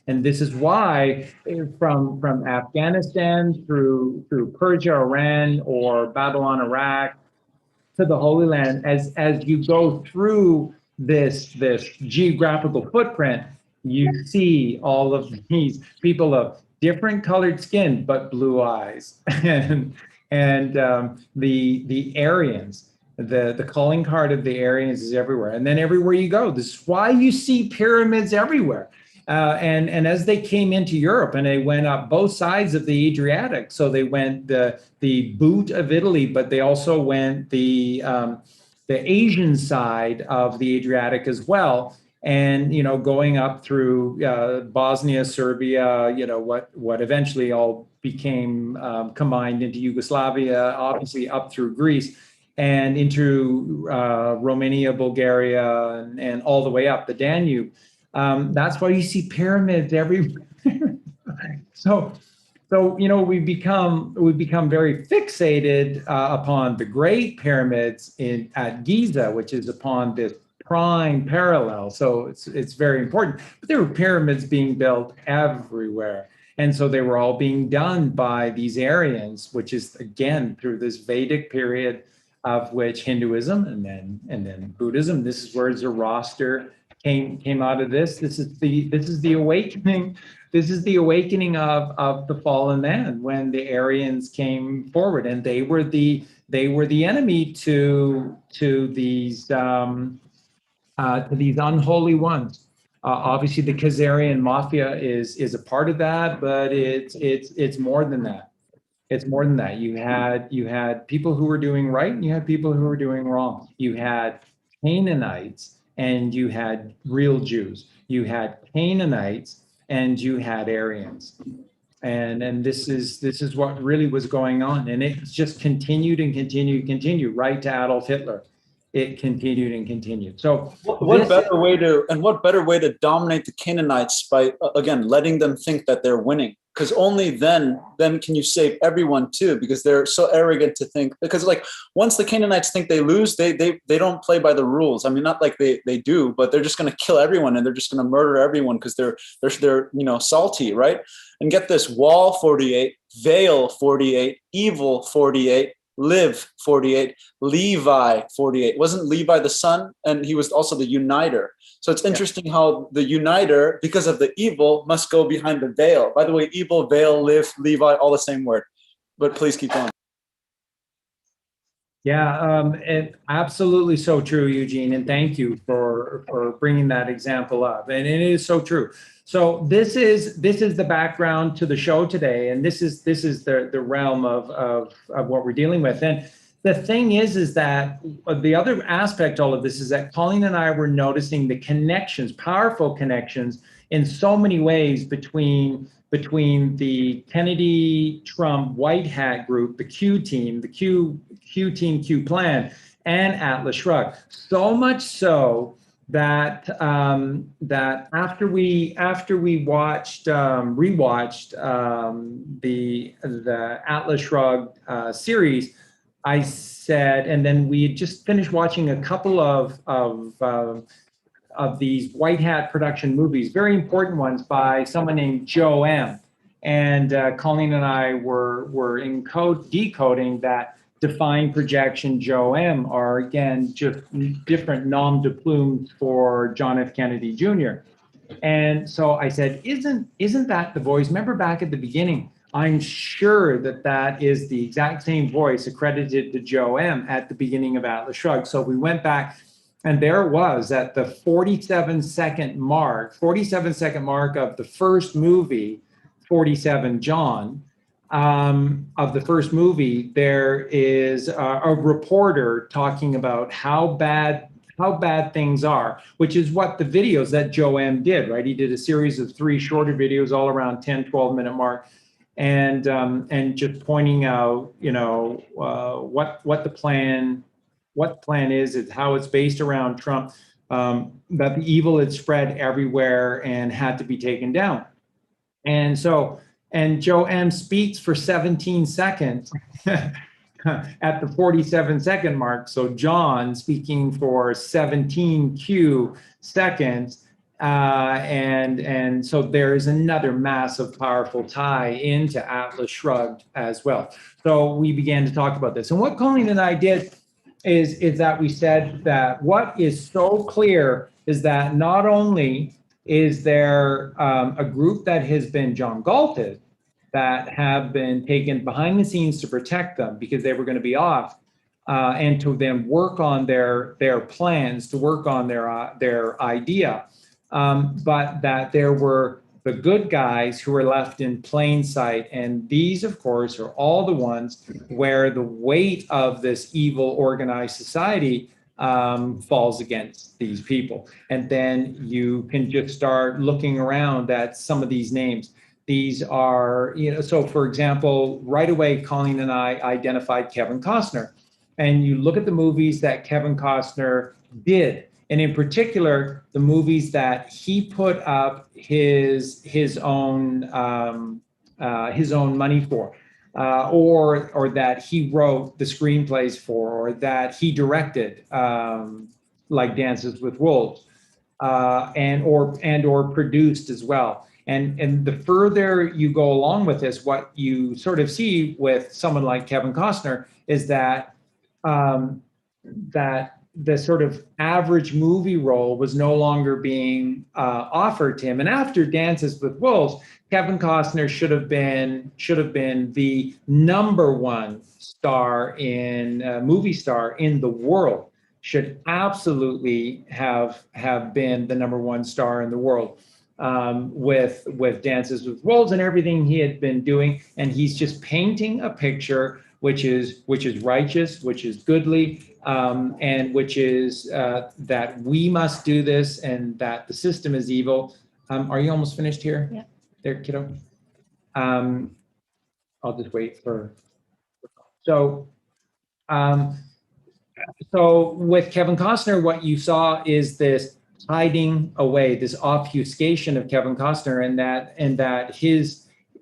and this is why from Afghanistan through Persia, Iran, or Babylon, Iraq, to the Holy Land, as you go through this geographical footprint, you see all of these people of different colored skin but blue eyes, and the Aryans. The calling card of the Aryans is everywhere, and then everywhere you go, this is why you see pyramids everywhere. And as they came into Europe, and they went up both sides of the Adriatic, so they went the boot of Italy, but they also went the Asian side of the Adriatic as well. And going up through Bosnia, Serbia, what eventually all became combined into Yugoslavia, obviously up through Greece, and into Romania, Bulgaria, and all the way up the Danube. That's why you see pyramids everywhere. So we become very fixated upon the Great Pyramids at Giza, which is upon this prime parallel. So it's very important. But there were pyramids being built everywhere. And so they were all being done by these Aryans, which is again through this Vedic period of which Hinduism and then Buddhism. This is where Zoroaster came out of this. This is the awakening. This is the awakening of the fallen man when the Aryans came forward, and they were the enemy to these unholy ones. Obviously, the Khazarian mafia is a part of that, but it's more than that. It's more than that. You had people who were doing right, and you had people who were doing wrong. You had Canaanites, and you had real Jews. You had Canaanites, and you had Aryans. And this is what really was going on, and it just continued and continued right to Adolf Hitler. It continued and continued. So what better way to dominate the Canaanites by again letting them think that they're winning? Because only then can you save everyone too, because they're so arrogant to think, because like once the Canaanites think they lose, they don't play by the rules. I mean, not like they do, but they're just going to kill everyone, and they're just going to murder everyone because they're salty, right? And get this: wall 48, veil 48, evil 48, live 48, Levi 48. Wasn't Levi the son? And he was also the uniter. So it's interesting how the uniter, because of the evil, must go behind the veil. By the way, evil, veil, live, Levi, all the same word. But please keep going. Yeah, absolutely so true, Eugene, and thank you for bringing that example up. And it is so true. So this is the background to the show today, and this is the realm of what we're dealing with. And the thing is that the other aspect of all of this is that Colleen and I were noticing the connections, powerful connections, in so many ways between the Kennedy-Trump White Hat group, the Q team, the Q team, Q plan, and Atlas Shrugged. So much so that that after we rewatched the Atlas Shrugged series, I said, and then we had just finished watching a couple of these white hat production movies, very important ones by someone named Joe M. And Colleen and I were decoding that defying projection Joe M are again just different nom de plumes for John F. Kennedy Jr. And so I said, isn't that the voice? Remember back at the beginning, I'm sure that is the exact same voice accredited to Joe M at the beginning of Atlas Shrugged. So we went back, and there it was at the 47-second mark of the first movie, 47 John, of the first movie. There is a reporter talking about how bad things are, which is what the videos that Joe M did, right? He did a series of 3 shorter videos all around 10, 12-minute mark, and just pointing out, what the plan is how it's based around Trump, that the evil had spread everywhere and had to be taken down. And Joe M speaks for 17 seconds at the 47-second mark. So John speaking for 17 Q seconds. And so there is another massive, powerful tie into Atlas Shrugged as well. So we began to talk about this. And what Colleen and I did is that we said that what is so clear is that not only is there a group that has been John Galted that have been taken behind the scenes to protect them because they were going to be off, and to then work on their plans, to work on their idea, but that there were the good guys who were left in plain sight. And these, of course, are all the ones where the weight of this evil organized society falls against these people. And then you can just start looking around at some of these names. These are, so for example, right away, Colleen and I identified Kevin Costner. And you look at the movies that Kevin Costner did, and in particular, the movies that he put up his own money for, or that he wrote the screenplays for, or that he directed, like Dances with Wolves, and or produced as well. And the further you go along with this, what you sort of see with someone like Kevin Costner is that that the sort of average movie role was no longer being offered to him. And after Dances with Wolves, Kevin Costner should have been the number one movie star in the world. Should absolutely have been the number one star in the world, with Dances with Wolves and everything he had been doing. And he's just painting a picture which is righteous, which is goodly, and which is that we must do this, and that the system is evil. Are you almost finished here? Yeah. There, kiddo. I'll just wait for. So with Kevin Costner, what you saw is this hiding away, this obfuscation of Kevin Costner, and that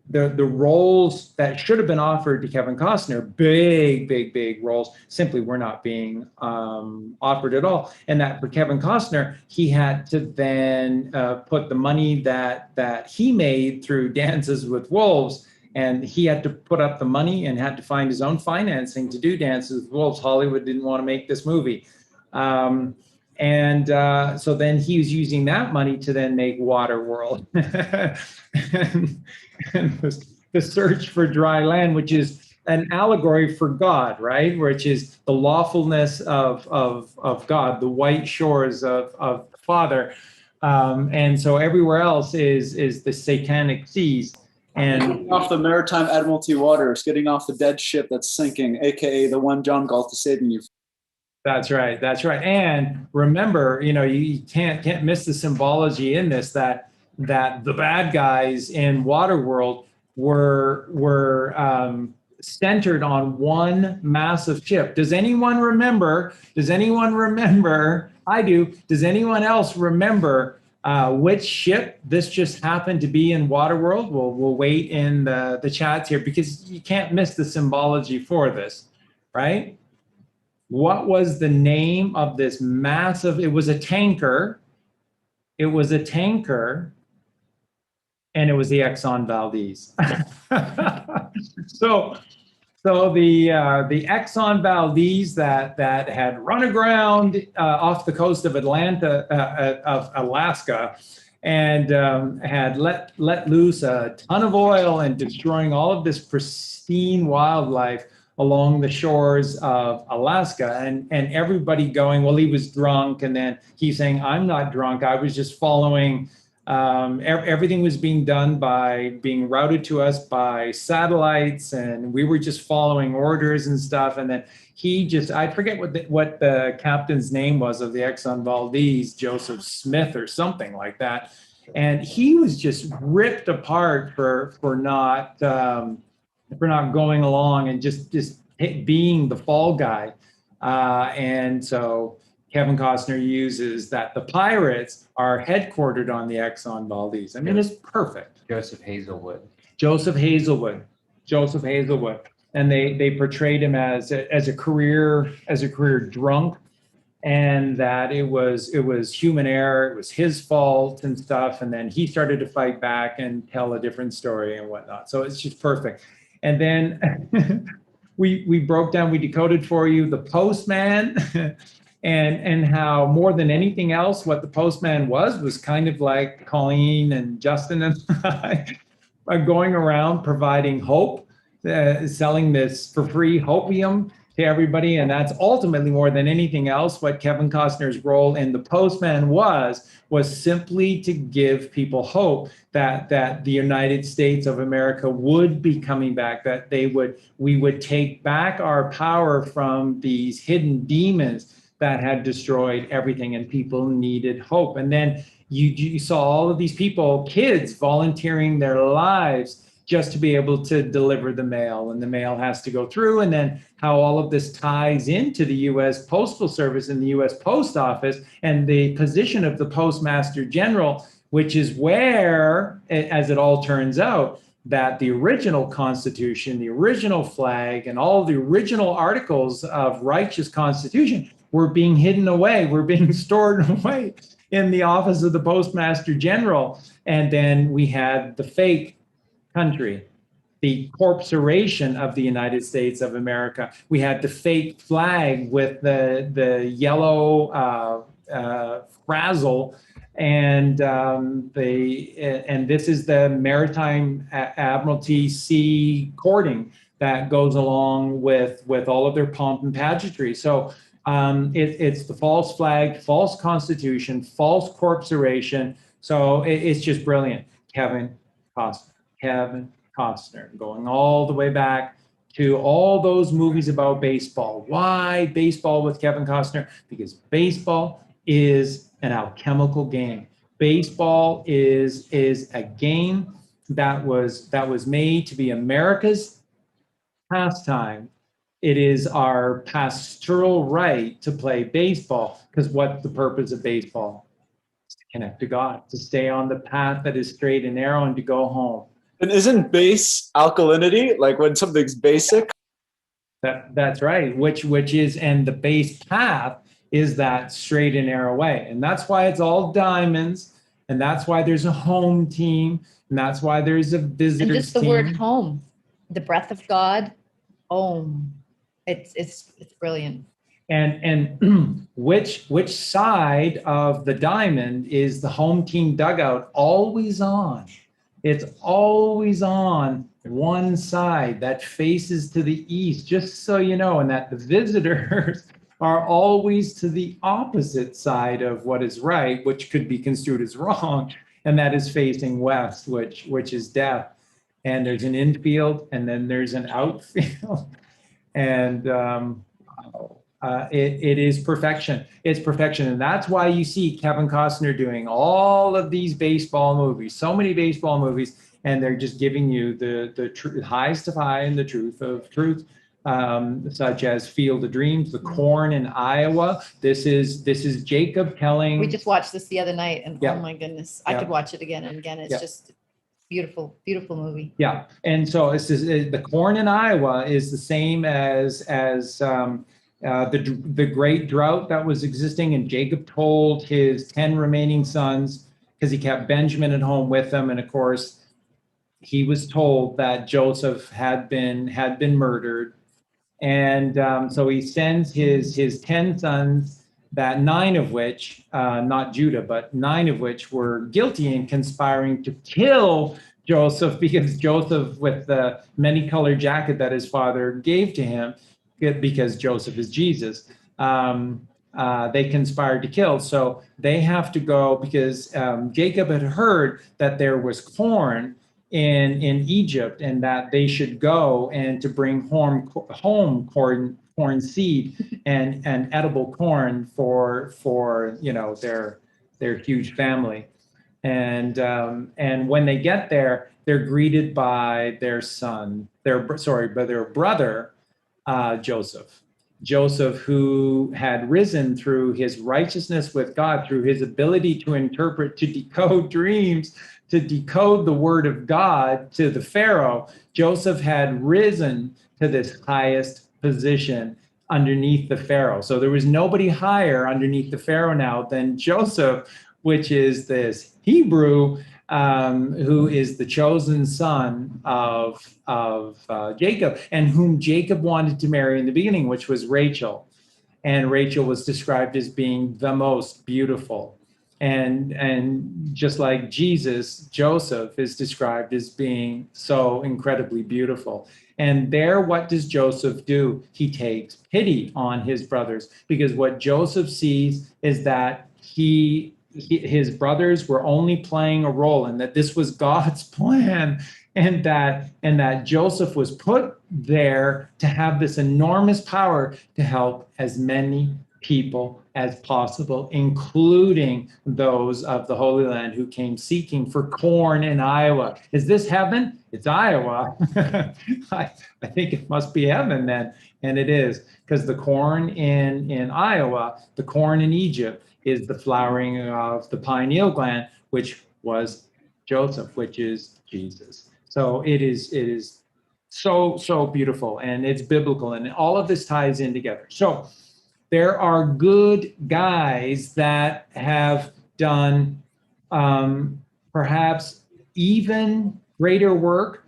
the roles that should have been offered to Kevin Costner, big roles, simply were not being offered at all. And that for Kevin Costner, he had to then put the money that he made through Dances with Wolves, and he had to put up the money and had to find his own financing to do Dances with Wolves. Hollywood didn't want to make this movie. So then he was using that money to then make Waterworld. and the Search for Dry Land, which is an allegory for God, right? Which is the lawfulness of God, the white shores of the Father. And so everywhere else is the satanic seas. And getting off the maritime admiralty waters, getting off the dead ship that's sinking, aka the one John Galt is saving you. That's right. And remember, you can't miss the symbology in this, that the bad guys in Waterworld were centered on one massive ship. Does anyone remember? I do. Does anyone else remember which ship this just happened to be in Waterworld? We'll wait in the chats here, because you can't miss the symbology for this, right? What was the name of this massive? It was a tanker. And it was the Exxon Valdez. So the Exxon Valdez that had run aground off the coast of Alaska, and had let loose a ton of oil and destroying all of this pristine wildlife along the shores of Alaska, and everybody going, well, he was drunk, and then he's saying, I'm not drunk, I was just following. Everything was being done being routed to us by satellites, and we were just following orders and stuff. And then I forget what the captain's name was of the Exxon Valdez, Joseph Smith or something like that. And he was just ripped apart for not going along and just being the fall guy. And so Kevin Costner uses that the pirates are headquartered on the Exxon Valdez. I mean, it's perfect. Joseph Hazelwood. And they portrayed him as a career drunk, and that it was human error, it was his fault and stuff. And then he started to fight back and tell a different story and whatnot. So it's just perfect. And then we broke down, we decoded for you the postman and how more than anything else, what the postman was kind of like Colleen and Justin and I are going around providing hope, selling this for free hopium to everybody. And that's ultimately more than anything else what Kevin Costner's role in The Postman was simply to give people hope that the United States of America would be coming back, that we would take back our power from these hidden demons that had destroyed everything, and people needed hope. And then you saw all of these people, kids, volunteering their lives just to be able to deliver the mail, and the mail has to go through, and then how all of this ties into the U.S. Postal Service and the U.S. Post Office and the position of the Postmaster General, which is where, as it all turns out, that the original Constitution, the original flag, and all the original articles of righteous Constitution were being hidden away, were being stored away in the office of the Postmaster General. And then we had the fake country, the corporation of the United States of America. We had the fake flag with the yellow frazzle, and this is the Maritime Admiralty Sea courting that goes along with all of their pomp and pageantry. So it's the false flag, false constitution, false corporation. So it's just brilliant. Kevin Costner, going all the way back to all those movies about baseball. Why baseball with Kevin Costner? Because baseball is an alchemical game. Baseball is a game that was made to be America's pastime. It is our pastoral right to play baseball, because what's the purpose of baseball? It's to connect to God, to stay on the path that is straight and narrow, and to go home. And isn't base alkalinity, like when something's basic? That's right, which is, and the base path is that straight and narrow way. And that's why it's all diamonds, and that's why there's a home team, and that's why there's a visitor team. And just the word home, the breath of God, Om. It's brilliant. And which side of the diamond is the home team dugout always on? It's always on one side that faces to the east, just so you know, and that the visitors are always to the opposite side of what is right, which could be construed as wrong, and that is facing west, which is death. And there's an infield, and then there's an outfield, and it is perfection. It's perfection, and that's why you see Kevin Costner doing all of these baseball movies, so many baseball movies, and they're just giving you the highest of high and the truth of truth. Such as Field of Dreams, The Corn in Iowa. This is Jacob telling. We just watched this the other night, and Yeah. oh my goodness, I Yeah. could watch it again and again. It's Yeah. just beautiful, beautiful movie. Yeah, and so The Corn in Iowa is the same as the great drought that was existing, and Jacob told his 10 remaining sons, because he kept Benjamin at home with him, and of course he was told that Joseph had been murdered. And so he sends his 10 sons, that 9 of which, not Judah, but 9 of which were guilty in conspiring to kill Joseph, because Joseph, with the many-colored jacket that his father gave to him, because Joseph is Jesus, they conspired to kill. So they have to go, because Jacob had heard that there was corn in Egypt, and that they should go and to bring home corn seed and edible corn for their huge family. And when they get there, they're greeted by their brother, Joseph, who had risen through his righteousness with God, through his ability to interpret, to decode dreams, to decode the word of God to the Pharaoh. Joseph had risen to this highest position underneath the Pharaoh. So there was nobody higher underneath the Pharaoh now than Joseph, which is this Hebrew who is the chosen son of Jacob, and whom Jacob wanted to marry in the beginning, which was Rachel. And Rachel was described as being the most beautiful. And just like Jesus, Joseph is described as being so incredibly beautiful. And there, what does Joseph do? He takes pity on his brothers, because what Joseph sees is that his brothers were only playing a role, and that this was God's plan, and that Joseph was put there to have this enormous power to help as many people as possible, including those of the Holy Land who came seeking for corn in Iowa. Is this heaven? It's Iowa. I think it must be heaven then, and it is, because the corn in Iowa, the corn in Egypt, is the flowering of the pineal gland, which was Joseph, which is Jesus. So it is so beautiful, and it's biblical, and all of this ties in together. So there are good guys that have done perhaps even greater work,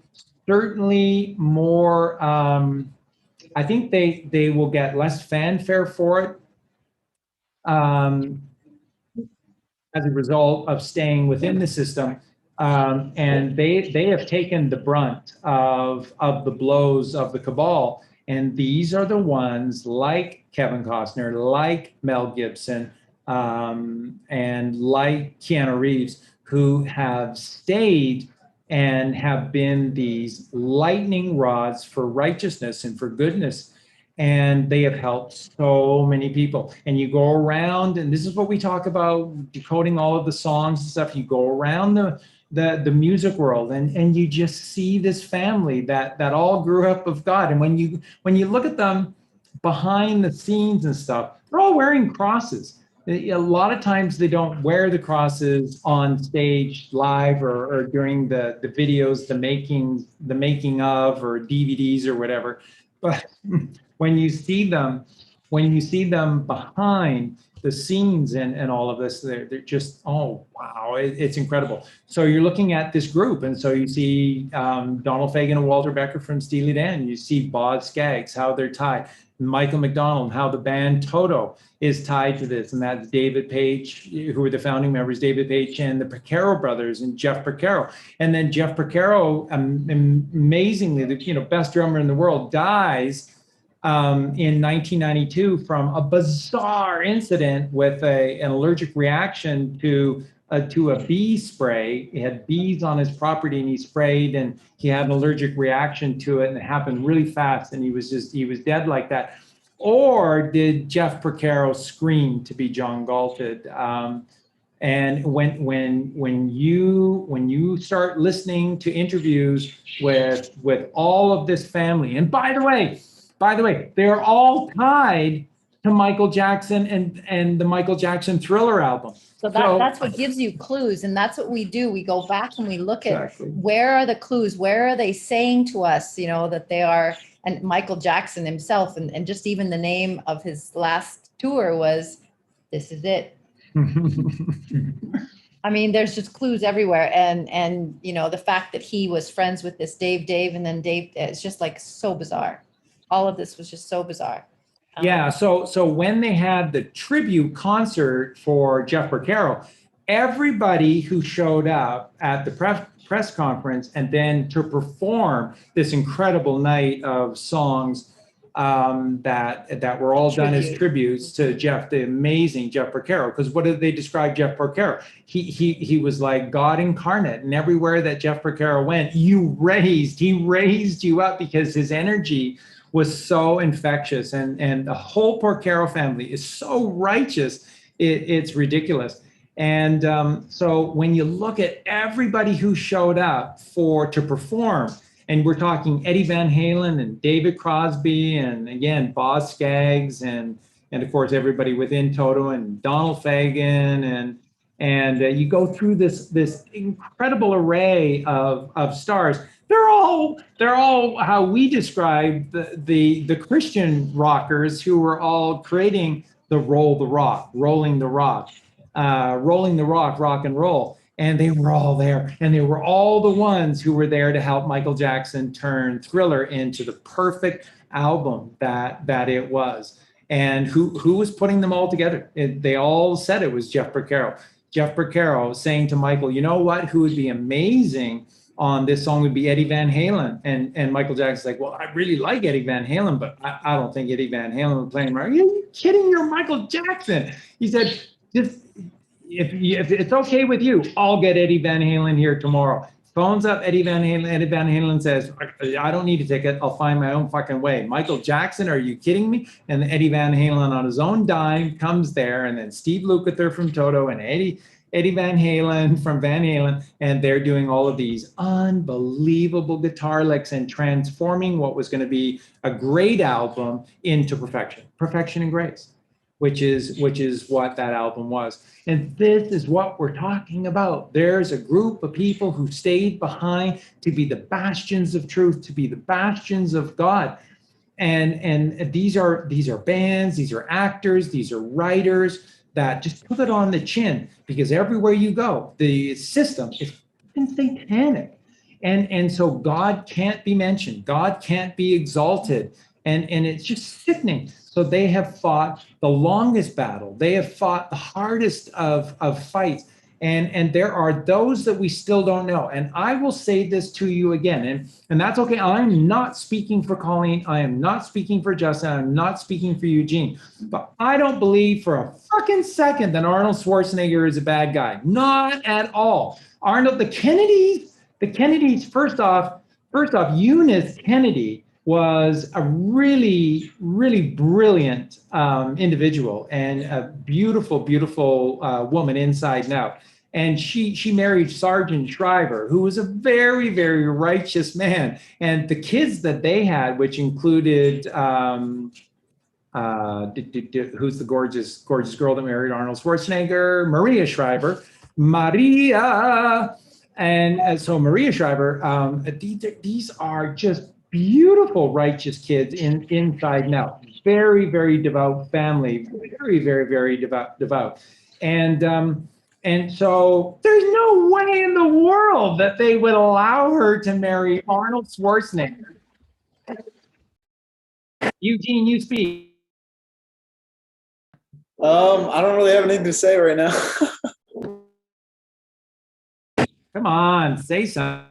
certainly more. I think they will get less fanfare for it as a result of staying within the system. And they have taken the brunt of the blows of the cabal. And these are the ones like Kevin Costner, like Mel Gibson, and like Keanu Reeves, who have stayed and have been these lightning rods for righteousness and for goodness. And they have helped so many people. And you go around, and this is what we talk about, decoding all of the songs and stuff. You go around the music world, and you just see this family that all grew up of God. And when you look at them behind the scenes and stuff, they're all wearing crosses. A lot of times they don't wear the crosses on stage live or during the videos, the making of, or DVDs or whatever. But when you see them behind the scenes and all of this, they're just, oh, wow, it's incredible. So you're looking at this group, and so you see Donald Fagen and Walter Becker from Steely Dan. You see Boz Scaggs, how they're tied. Michael McDonald, how the band Toto is tied to this, and that's David Page, who were the founding members, David Page and the Porcaro brothers, and Jeff Porcaro. And then Jeff Porcaro, amazingly, the best drummer in the world, dies in 1992 from a bizarre incident with an allergic reaction to a bee spray. He had bees on his property, and he sprayed, and he had an allergic reaction to it, and it happened really fast, and he was dead like that. Or did Jeff Porcaro scream to be John Galted? And when you start listening to interviews with all of this family, and by the way, they're all tied to Michael Jackson and the Michael Jackson Thriller album. So that's what gives you clues, and that's what we do. We go back and we look at Exactly. where are the clues, where are they saying to us, that they are, and Michael Jackson himself, and just even the name of his last tour was, This Is It. I mean, there's just clues everywhere, and the fact that he was friends with this Dave, and then Dave, it's just like so bizarre. All of this was just so bizarre. Yeah, so when they had the tribute concert for Jeff Porcaro, everybody who showed up at the press conference and then to perform this incredible night of songs that were all done as tributes to Jeff, the amazing Jeff Porcaro. Because what did they describe Jeff Porcaro? He was like God incarnate, and everywhere that Jeff Porcaro went, he raised you up, because his energy was so infectious, and the whole Porcaro family is so righteous, it's ridiculous. And so when you look at everybody who showed up to perform, and we're talking Eddie Van Halen and David Crosby, and again Boz Scaggs, and of course everybody within Toto, and Donald Fagen, and you go through this incredible array of stars. They're all how we describe the Christian rockers, who were all creating the rolling the rock, rock and roll. And they were all there. And they were all the ones who were there to help Michael Jackson turn Thriller into the perfect album that it was. And who was putting them all together? They all said it was Jeff Porcaro. Jeff Porcaro saying to Michael, you know what, who would be amazing on this song would be Eddie Van Halen. And Michael Jackson's like, well, I really like Eddie Van Halen, but I don't think Eddie Van Halen would play him. Are you kidding? You're Michael Jackson. He said, just if it's okay with you, I'll get Eddie Van Halen here tomorrow. Phones up Eddie Van Halen. Eddie Van Halen says, I don't need a ticket. I'll find my own fucking way. Michael Jackson, are you kidding me? And Eddie Van Halen on his own dime comes there, and then Steve Lukather from Toto and Eddie Van Halen from Van Halen, and they're doing all of these unbelievable guitar licks and transforming what was going to be a great album into perfection and grace, which is what that album was. And this is what we're talking about. There's a group of people who stayed behind to be the bastions of truth, to be the bastions of God. And these are bands, these are actors, these are writers that just put it on the chin, because everywhere you go, the system is satanic. And so God can't be mentioned. God can't be exalted. And it's just sickening. So they have fought the longest battle. They have fought the hardest of fights. And there are those that we still don't know. And I will say this to you again, and that's okay. I'm not speaking for Colleen. I am not speaking for Justin. I'm not speaking for Eugene. But I don't believe for a fucking second that Arnold Schwarzenegger is a bad guy. Not at all. Arnold, the Kennedys, first off, Eunice Kennedy was a really, really brilliant individual and a beautiful, beautiful woman inside and out. And she married Sergeant Shriver, who was a very, very righteous man. And the kids that they had, which included, who's the gorgeous girl that married Arnold Schwarzenegger? Maria Shriver. And so Maria Shriver, these are just beautiful, righteous kids inside and out. Very, very devout family. Very, very, very devout. And so there's no way in the world that they would allow her to marry Arnold Schwarzenegger. Eugene, you speak. I don't really have anything to say right now. Come on, say something.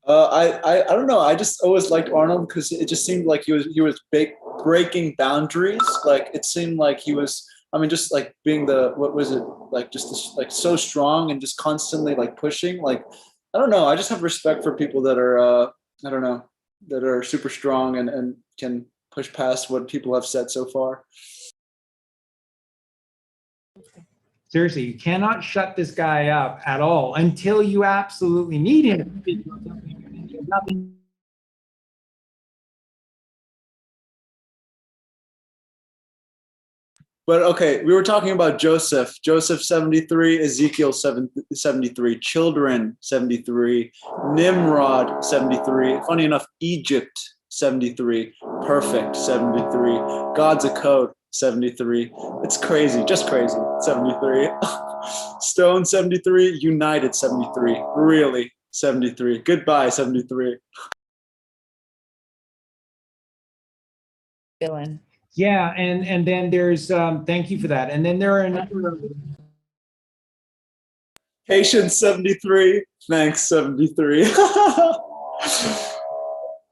I don't know. I just always liked Arnold because it just seemed like he was breaking boundaries. Like it seemed like he was. I mean, just like being like so strong and just constantly like pushing. Like I don't know. I just have respect for people that are that are super strong and can push past what people have said so far. Seriously, you cannot shut this guy up at all until you absolutely need him. But okay, we were talking about Joseph 73, Ezekiel 73, children 73, Nimrod 73, funny enough, Egypt 73, perfect 73, God's a code 73. It's crazy, just crazy. 73. Stone 73, United 73. Really 73. Goodbye 73. Villain. Yeah, and then there's thank you for that. And then there are another. Patience 73. Thanks 73.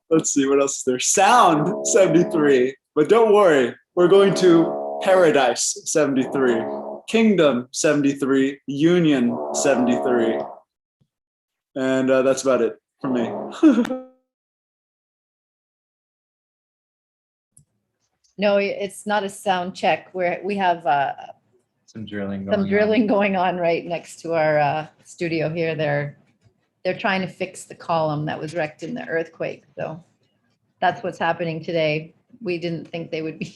Let's see what else is there. Sound 73. But don't worry, we're going to Paradise 73. Kingdom 73. Union 73. And that's about it for me. No, it's not a sound check. We have Some drilling going on right next to our studio here. They're trying to fix the column that was wrecked in the earthquake. So that's what's happening today. We didn't think they would be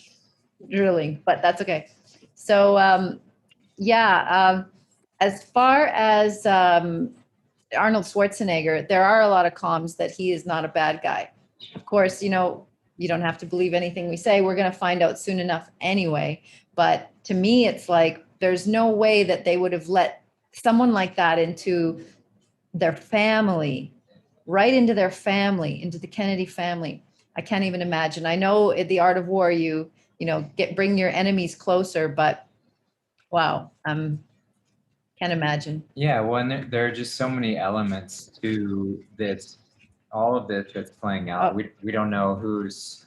drilling, but that's okay. So as far as Arnold Schwarzenegger, there are a lot of comms that he is not a bad guy. Of course, you don't have to believe anything we say. We're going to find out soon enough anyway. But to me, it's like, there's no way that they would have let someone like that into their family, right into their family, into the Kennedy family. I can't even imagine. I know in The Art of War, you know, bring your enemies closer, but wow, can't imagine. Yeah, well, and there are just so many elements to this, all of this that's playing out. Oh. We don't know who's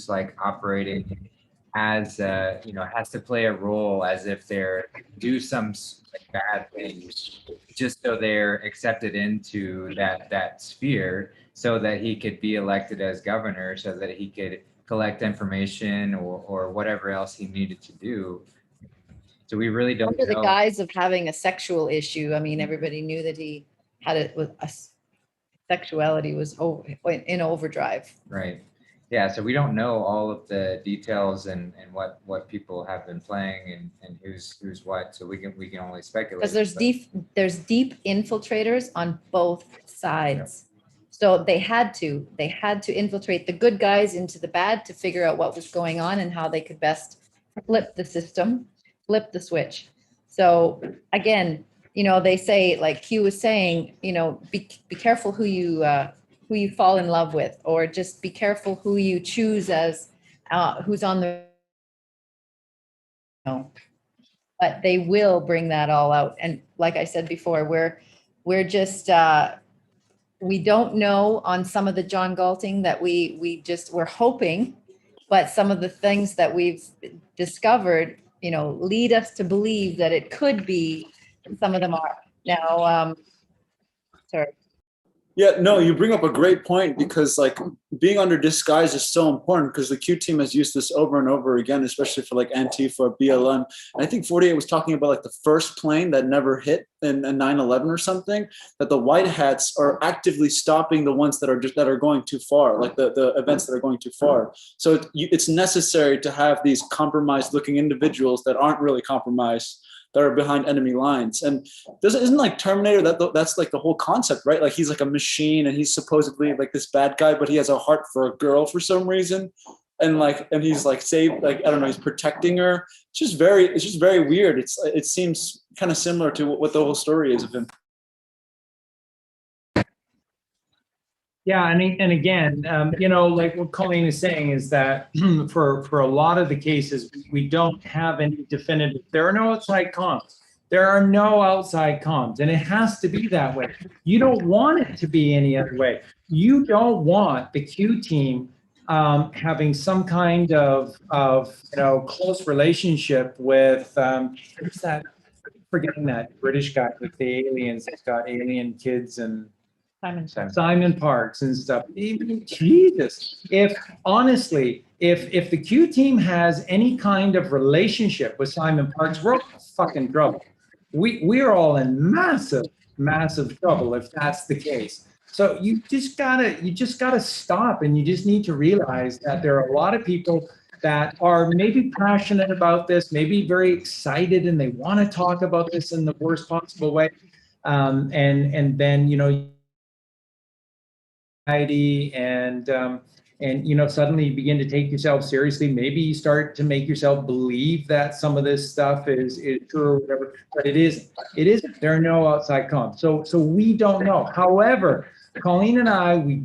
like operating as you know, has to play a role as if they're do some like bad things just so they're accepted into that sphere, so that he could be elected as governor, so that he could collect information or whatever else he needed to do. So we really don't Under the know. guise of having a sexual issue, I mean, everybody knew that he had it with sexuality was in overdrive. Right. Yeah. So we don't know all of the details and what people have been playing and who's what. So we can only speculate. Because there's deep infiltrators on both sides. So they had to infiltrate the good guys into the bad to figure out what was going on and how they could best flip the system, flip the switch. So again, you know, they say, like Hugh was saying, you know, be careful who you fall in love with, or just be careful who you choose as who's on the, you know, but they will bring that all out. And like I said before, we're just we don't know on some of the John Galting that we're hoping, but some of the things that we've discovered, you know, lead us to believe that it could be, some of them are. Now, sorry. Yeah, no, you bring up a great point, because like being under disguise is so important, because the Q team has used this over and over again, especially for like Antifa, BLM. And I think 48 was talking about like the first plane that never hit in 9/11 or something, that the white hats are actively stopping the ones that are going too far, like the events that are going too far. So it's necessary to have these compromised looking individuals that aren't really compromised, that are behind enemy lines. And isn't like Terminator, that's like the whole concept, right? Like he's like a machine and he's supposedly like this bad guy, but he has a heart for a girl for some reason. And he's like saved, like, I don't know, he's protecting her. It's just very weird. It seems kind of similar to what the whole story is of him. Yeah, and again, you know, like what Colleen is saying is that for a lot of the cases, we don't have any definitive. There are no outside comms. There are no outside comms, and it has to be that way. You don't want it to be any other way. You don't want the Q team having some kind of you know, close relationship with who's that? Forgetting that British guy with the aliens that's got alien kids and Simon Parks and stuff. Even Jesus, if honestly, if the Q team has any kind of relationship with Simon Parks, we're all fucking trouble. We're all in massive trouble if that's the case. So you just gotta stop, and you just need to realize that there are a lot of people that are maybe passionate about this, maybe very excited, and they want to talk about this in the worst possible way. And then, you know, and you know, suddenly you begin to take yourself seriously. Maybe you start to make yourself believe that some of this stuff is true or whatever, but it isn't. There are no outside comms, so we don't know. However, Colleen and I, we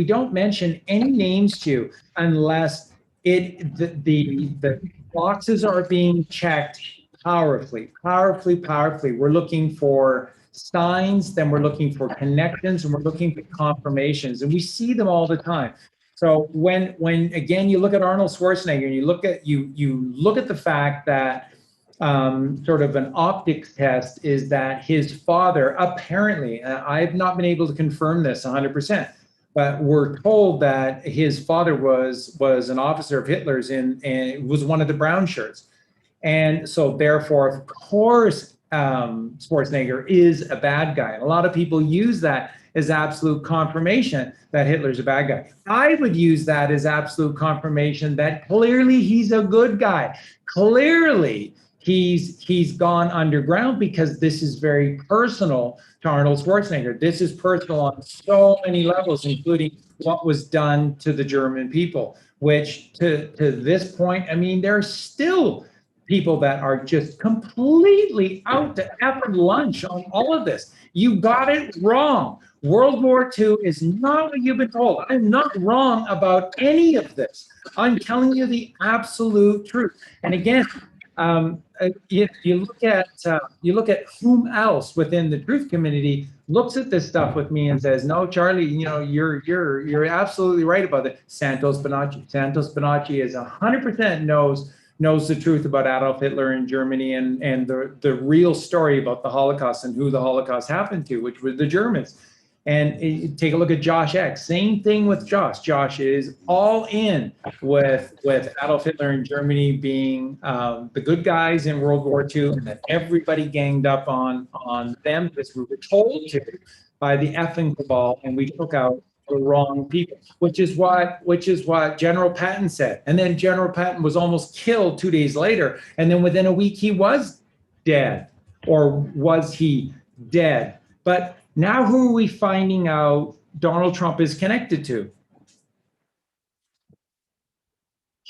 don't mention any names to you unless the boxes are being checked powerfully. We're looking for signs, then we're looking for connections, and we're looking for confirmations, and we see them all the time. So when again you look at Arnold Schwarzenegger, and you look at the fact that sort of an optics test is that his father apparently, I've not been able to confirm this 100%, but we're told that his father was an officer of Hitler's and was one of the brown shirts, and so therefore, of course, Schwarzenegger is a bad guy. And a lot of people use that as absolute confirmation that Hitler's a bad guy. I would use that as absolute confirmation that clearly he's a good guy. Clearly he's gone underground, because this is very personal to Arnold Schwarzenegger. This is personal on so many levels, including what was done to the German people, which to this point, I mean, they're still people that are just completely out to effing lunch on all of this. You got it wrong. World War II is not what you've been told. I'm not wrong about any of this. I'm telling you the absolute truth. And again, if you look at whom else within the truth community looks at this stuff with me and says, "No, Charlie, you're absolutely right about that." Santos Bonacci is 100% knows the truth about Adolf Hitler in Germany and the real story about the Holocaust and who the Holocaust happened to, which were the Germans. And take a look at Josh X. Same thing with Josh. Josh is all in with Adolf Hitler in Germany being the good guys in World War II, and that everybody ganged up on them because we were told to by the effing cabal, and we took out the wrong people, which is what General Patton said. And then General Patton was almost killed 2 days later, and then within a week he was dead, or was he dead? But now who are we finding out Donald Trump is connected to?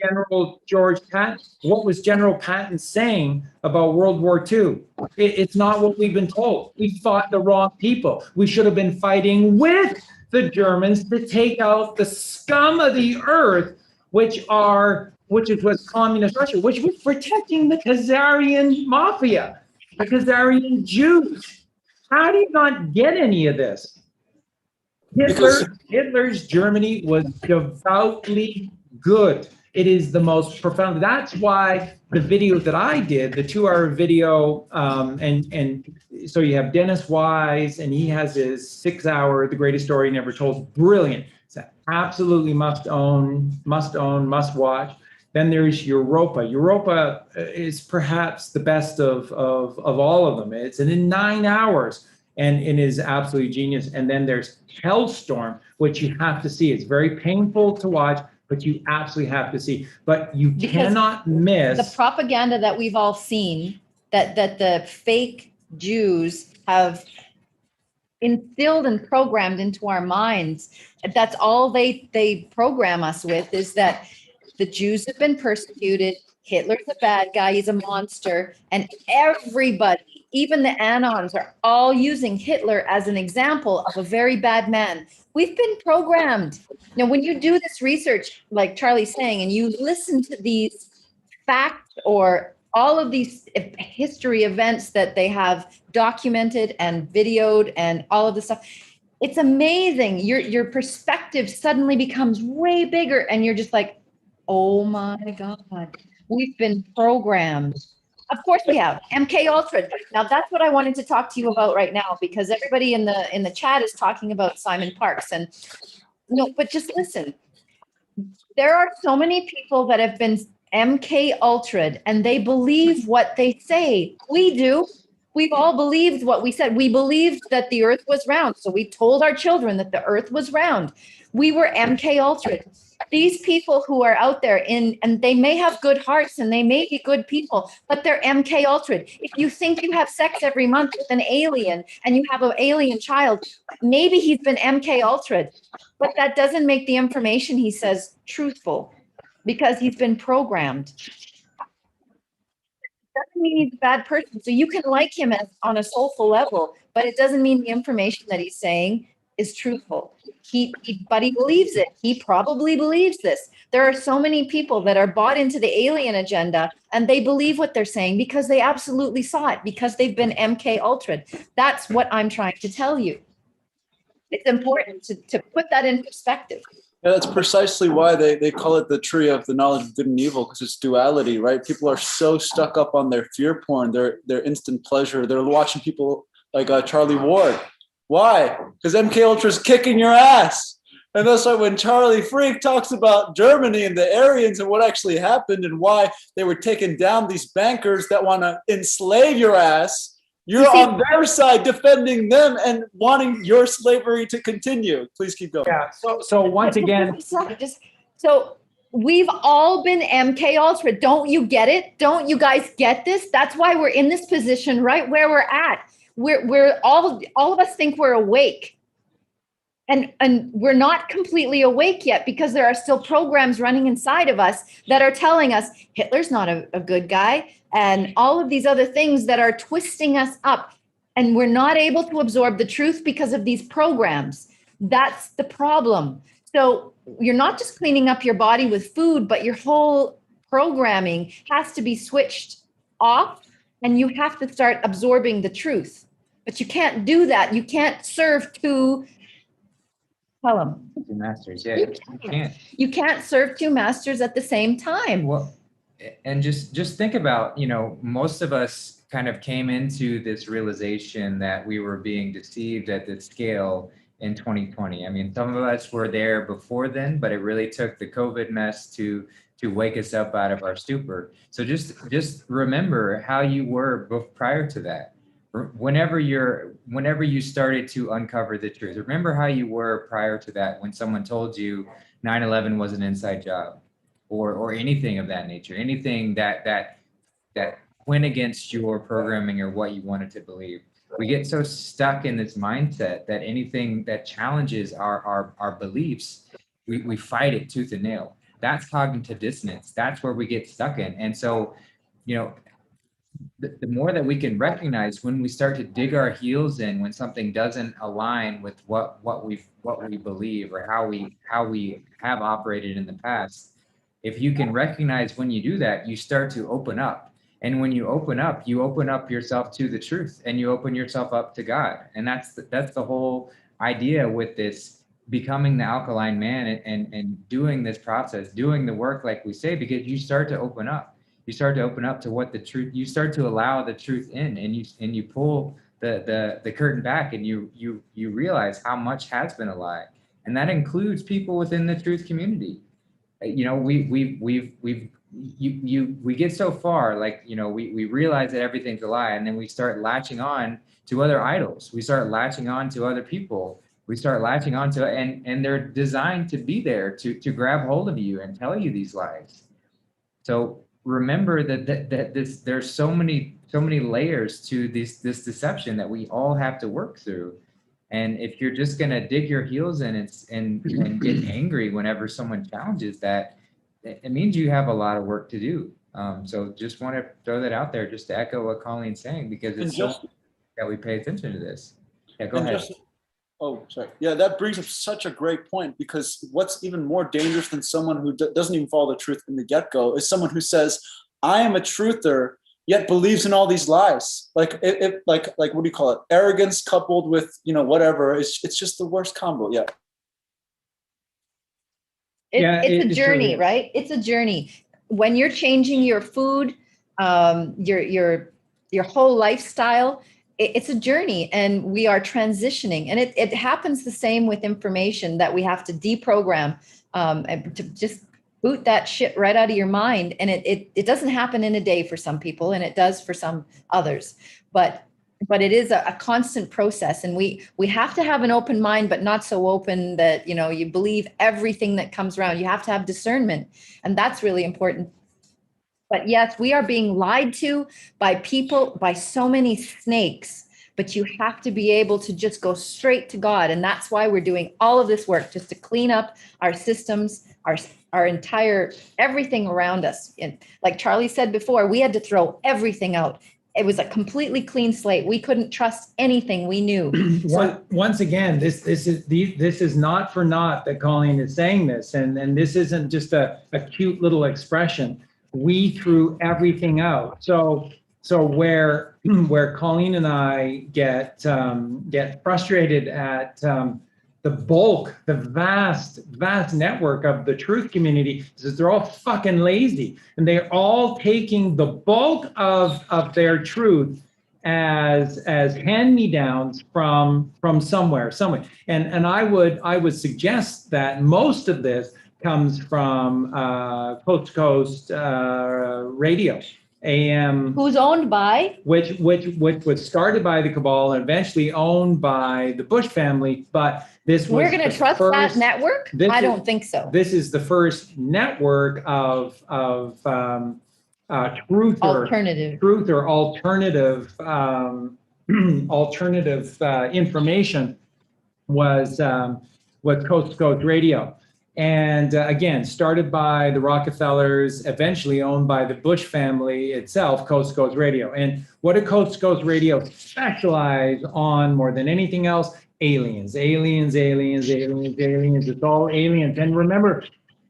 General George Patton. What was General Patton saying about World War II? It's not what we've been told. We fought the wrong people. We should have been fighting with the Germans to take out the scum of the earth, which was communist Russia, which was protecting the Khazarian mafia, the Khazarian Jews. How do you not get any of this? Hitler's Germany was devoutly good. It is the most profound. That's why the video that I did, the 2-hour video, and so you have Dennis Wise, and he has his 6-hour, The Greatest Story Never Told. Brilliant. It's absolutely must watch. Then there's Europa. Europa is perhaps the best of all of them. It's in 9 hours, and it is absolutely genius. And then there's Hellstorm, which you have to see. It's very painful to watch, but you absolutely have to see. But you cannot miss the propaganda that we've all seen, that the fake Jews have instilled and programmed into our minds. That's all they program us with, is that the Jews have been persecuted. Hitler's a bad guy. He's a monster. And everybody, even the Anons, are all using Hitler as an example of a very bad man. We've been programmed. Now, when you do this research, like Charlie's saying, and you listen to these facts or all of these history events that they have documented and videoed and all of this stuff, it's amazing. Your perspective suddenly becomes way bigger, and you're just like, oh my God, we've been programmed. Of course we have. MK Ultra. Now that's what I wanted to talk to you about right now, because everybody in the chat is talking about Simon Parks, and no, but just listen. There are so many people that have been MK Ultra'd, and they believe what they say. We do. We've all believed what we said. We believed that the earth was round. So we told our children that the earth was round. We were MK Ultra'd. These people who are out there and they may have good hearts and they may be good people, but they're MK Ultra'd. If you think you have sex every month with an alien and you have an alien child, maybe he's been MK Ultra'd, but that doesn't make the information he says truthful, because he's been programmed. Doesn't mean he's a bad person. So you can like him on a soulful level, but it doesn't mean the information that he's saying is truthful. But he believes it. He probably believes this. There are so many people that are bought into the alien agenda, and they believe what they're saying because they absolutely saw it, because they've been MK Ultra'd. That's what I'm trying to tell you. It's important to put that in perspective. Yeah, that's precisely why they call it the tree of the knowledge of good and evil, because it's duality, right? People are so stuck up on their fear porn, their instant pleasure. They're watching people like Charlie Ward. Why? Because MK Ultra is kicking your ass. And that's why when Charlie Freak talks about Germany and the Aryans and what actually happened and why they were taking down these bankers that want to enslave your ass, you're on their side defending them and wanting your slavery to continue. Please keep going. Yeah. So once again, so we've all been MK Ultra. Don't you get it? Don't you guys get this? That's why we're in this position right where we're at. We're all of us think we're awake. And we're not completely awake yet because there are still programs running inside of us that are telling us Hitler's not a good guy and all of these other things that are twisting us up. And we're not able to absorb the truth because of these programs. That's the problem. So you're not just cleaning up your body with food, but your whole programming has to be switched off and you have to start absorbing the truth. But you can't do that. You can't serve two. Tell them. Two masters, yeah, you can't. You can't serve two masters at the same time. Well, and just think about, most of us kind of came into this realization that we were being deceived at this scale in 2020. I mean, some of us were there before then, but it really took the COVID mess to wake us up out of our stupor. So just remember how you were prior to that. Whenever you started to uncover the truth, remember how you were prior to that when someone told you 9/11 was an inside job or anything of that nature, anything that went against your programming or what you wanted to believe. We get so stuck in this mindset that anything that challenges our beliefs, we fight it tooth and nail. That's cognitive dissonance. That's where we get stuck in. And so, the more that we can recognize when we start to dig our heels in, when something doesn't align with what we believe or how we have operated in the past, if you can recognize when you do that, you start to open up. And when you open up yourself to the truth and you open yourself up to God. And that's the whole idea with this becoming the alkaline man and doing this process, doing the work like we say, because you start to open up. You start to open up to what the truth, you start to allow the truth in and you pull the curtain back and you realize how much has been a lie. And that includes people within the truth community. We get so far, like, we realize that everything's a lie, and then we start latching on to other idols. We start latching on to other people. We start latching on to, and they're designed to be there to grab hold of you and tell you these lies. So remember that there's so many layers to this deception that we all have to work through. And if you're just going to dig your heels in and get angry whenever someone challenges that, it means you have a lot of work to do. So just want to throw that out there just to echo what Colleen's saying, because it's so that we pay attention to this. Yeah, go ahead. Sorry. Yeah, that brings up such a great point, because what's even more dangerous than someone who doesn't even follow the truth in the get-go is someone who says, I am a truther, yet believes in all these lies. Like what do you call it? Arrogance coupled with, whatever. It's just the worst combo. Yeah. It's a journey, right? It's a journey. When you're changing your food, your whole lifestyle, it's a journey, and we are transitioning. And it happens the same with information that we have to deprogram, and to just boot that shit right out of your mind. And it doesn't happen in a day for some people, and it does for some others. But it is a constant process, and we have to have an open mind, but not so open that, you believe everything that comes around. You have to have discernment, and that's really important. But yes, we are being lied to by people, by so many snakes, but you have to be able to just go straight to God. And that's why we're doing all of this work, just to clean up our systems, our entire, everything around us. And like Charlie said before, we had to throw everything out. It was a completely clean slate. We couldn't trust anything we knew. Once again, this is not for naught that Colleen is saying this, and this isn't just a cute little expression. We threw everything out. So where Colleen and I get frustrated at the vast network of the truth community is they're all fucking lazy, and they're all taking the bulk of their truth as hand-me-downs from somewhere. And I would suggest that most of this comes from Coast to Coast radio, AM, Who's owned by? which was started by the cabal and eventually owned by the Bush family. But this was We're going to trust that network? I don't think so. This is the first network of truth or alternative alternative information was was Coast to Coast Radio. And again, started by the Rockefellers, eventually owned by the Bush family itself, Coast to Coast Radio. And what did Coast to Coast Radio specialize on more than anything else? Aliens, aliens, aliens, aliens, aliens. It's all aliens. And remember,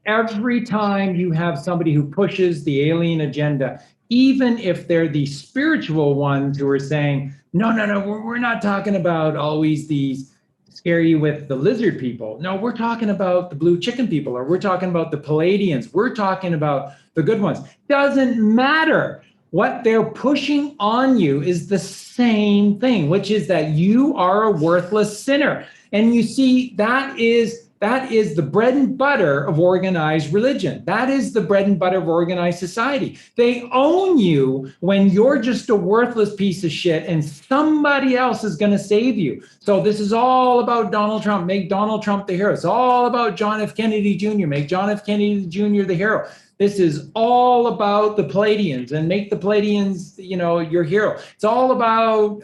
every time you have somebody who pushes the alien agenda, even if they're the spiritual ones who are saying, no, we're not talking about always these scare you with the lizard people. No, we're talking about the blue chicken people, or we're talking about the Palladians. We're talking about the good ones. Doesn't matter. What they're pushing on you is the same thing, which is that you are a worthless sinner. And you see, that is the bread and butter of organized religion. That is the bread and butter of organized society. They own you when you're just a worthless piece of shit and somebody else is going to save you. So this is all about Donald Trump. Make Donald Trump the hero. It's all about John F. Kennedy Jr. Make John F. Kennedy Jr. the hero. This is all about the Palladians and make the Palladians, your hero. It's all about,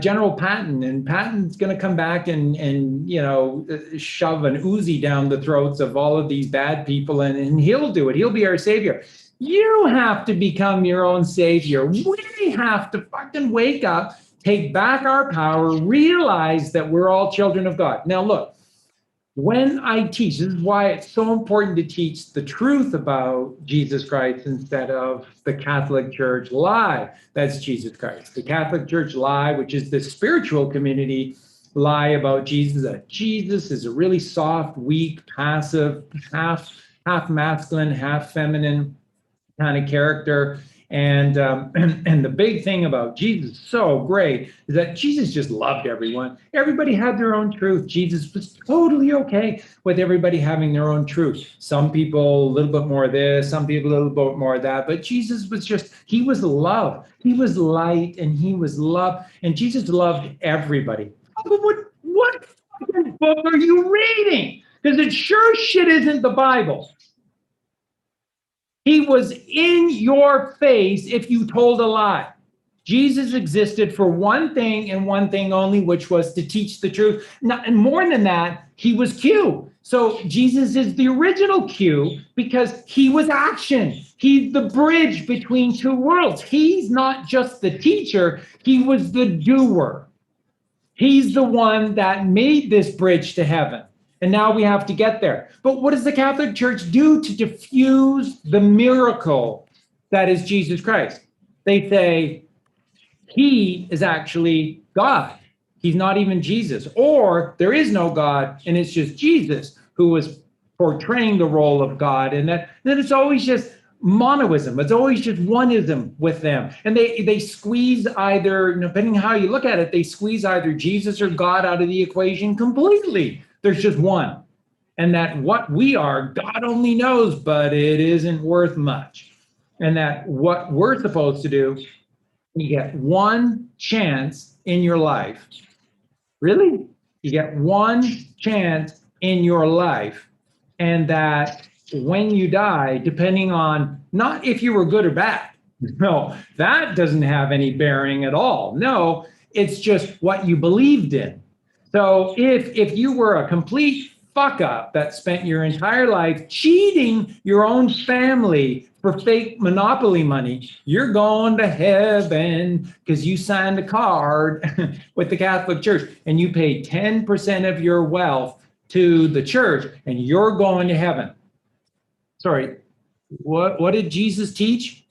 General Patton, and Patton's going to come back and shove an Uzi down the throats of all of these bad people, and he'll do it. He'll be our savior. You have to become your own savior. We have to fucking wake up, take back our power, realize that we're all children of God. Now, look, when I teach, this is why it's so important to teach the truth about Jesus Christ instead of the Catholic Church lie. That's Jesus Christ. The Catholic Church lie, which is the spiritual community lie about Jesus, that Jesus is a really soft, weak, passive, half masculine, half feminine kind of character. And the big thing about Jesus, so great, is that Jesus just loved everyone. Everybody had their own truth. Jesus was totally okay with everybody having their own truth. Some people a little bit more of this, some people a little bit more of that. But Jesus was he was love. He was light and he was love. And Jesus loved everybody. What fucking book are you reading? Because it sure shit isn't the Bible. He was in your face if you told a lie. Jesus existed for one thing and one thing only, which was to teach the truth. And more than that, he was Q. So Jesus is the original Q because he was action. He's the bridge between two worlds. He's not just the teacher, he was the doer. He's the one that made this bridge to heaven. And now we have to get there. But what does the Catholic Church do to diffuse the miracle that is Jesus Christ? They say, he is actually God. He's not even Jesus. Or there is no God, and it's just Jesus who was portraying the role of God. And then it's always just monoism. It's always just oneism with them. And they squeeze either, depending on how you look at it, they squeeze either Jesus or God out of the equation completely. There's just one. And that what we are, God only knows, but it isn't worth much. And that what we're supposed to do, you get one chance in your life. Really? You get one chance in your life. And that when you die, depending on not if you were good or bad. No, that doesn't have any bearing at all. No, it's just what you believed in. So if you were a complete fuck up that spent your entire life cheating your own family for fake monopoly money, you're going to heaven because you signed a card with the Catholic Church and you paid 10% of your wealth to the church and you're going to heaven. Sorry, what did Jesus teach?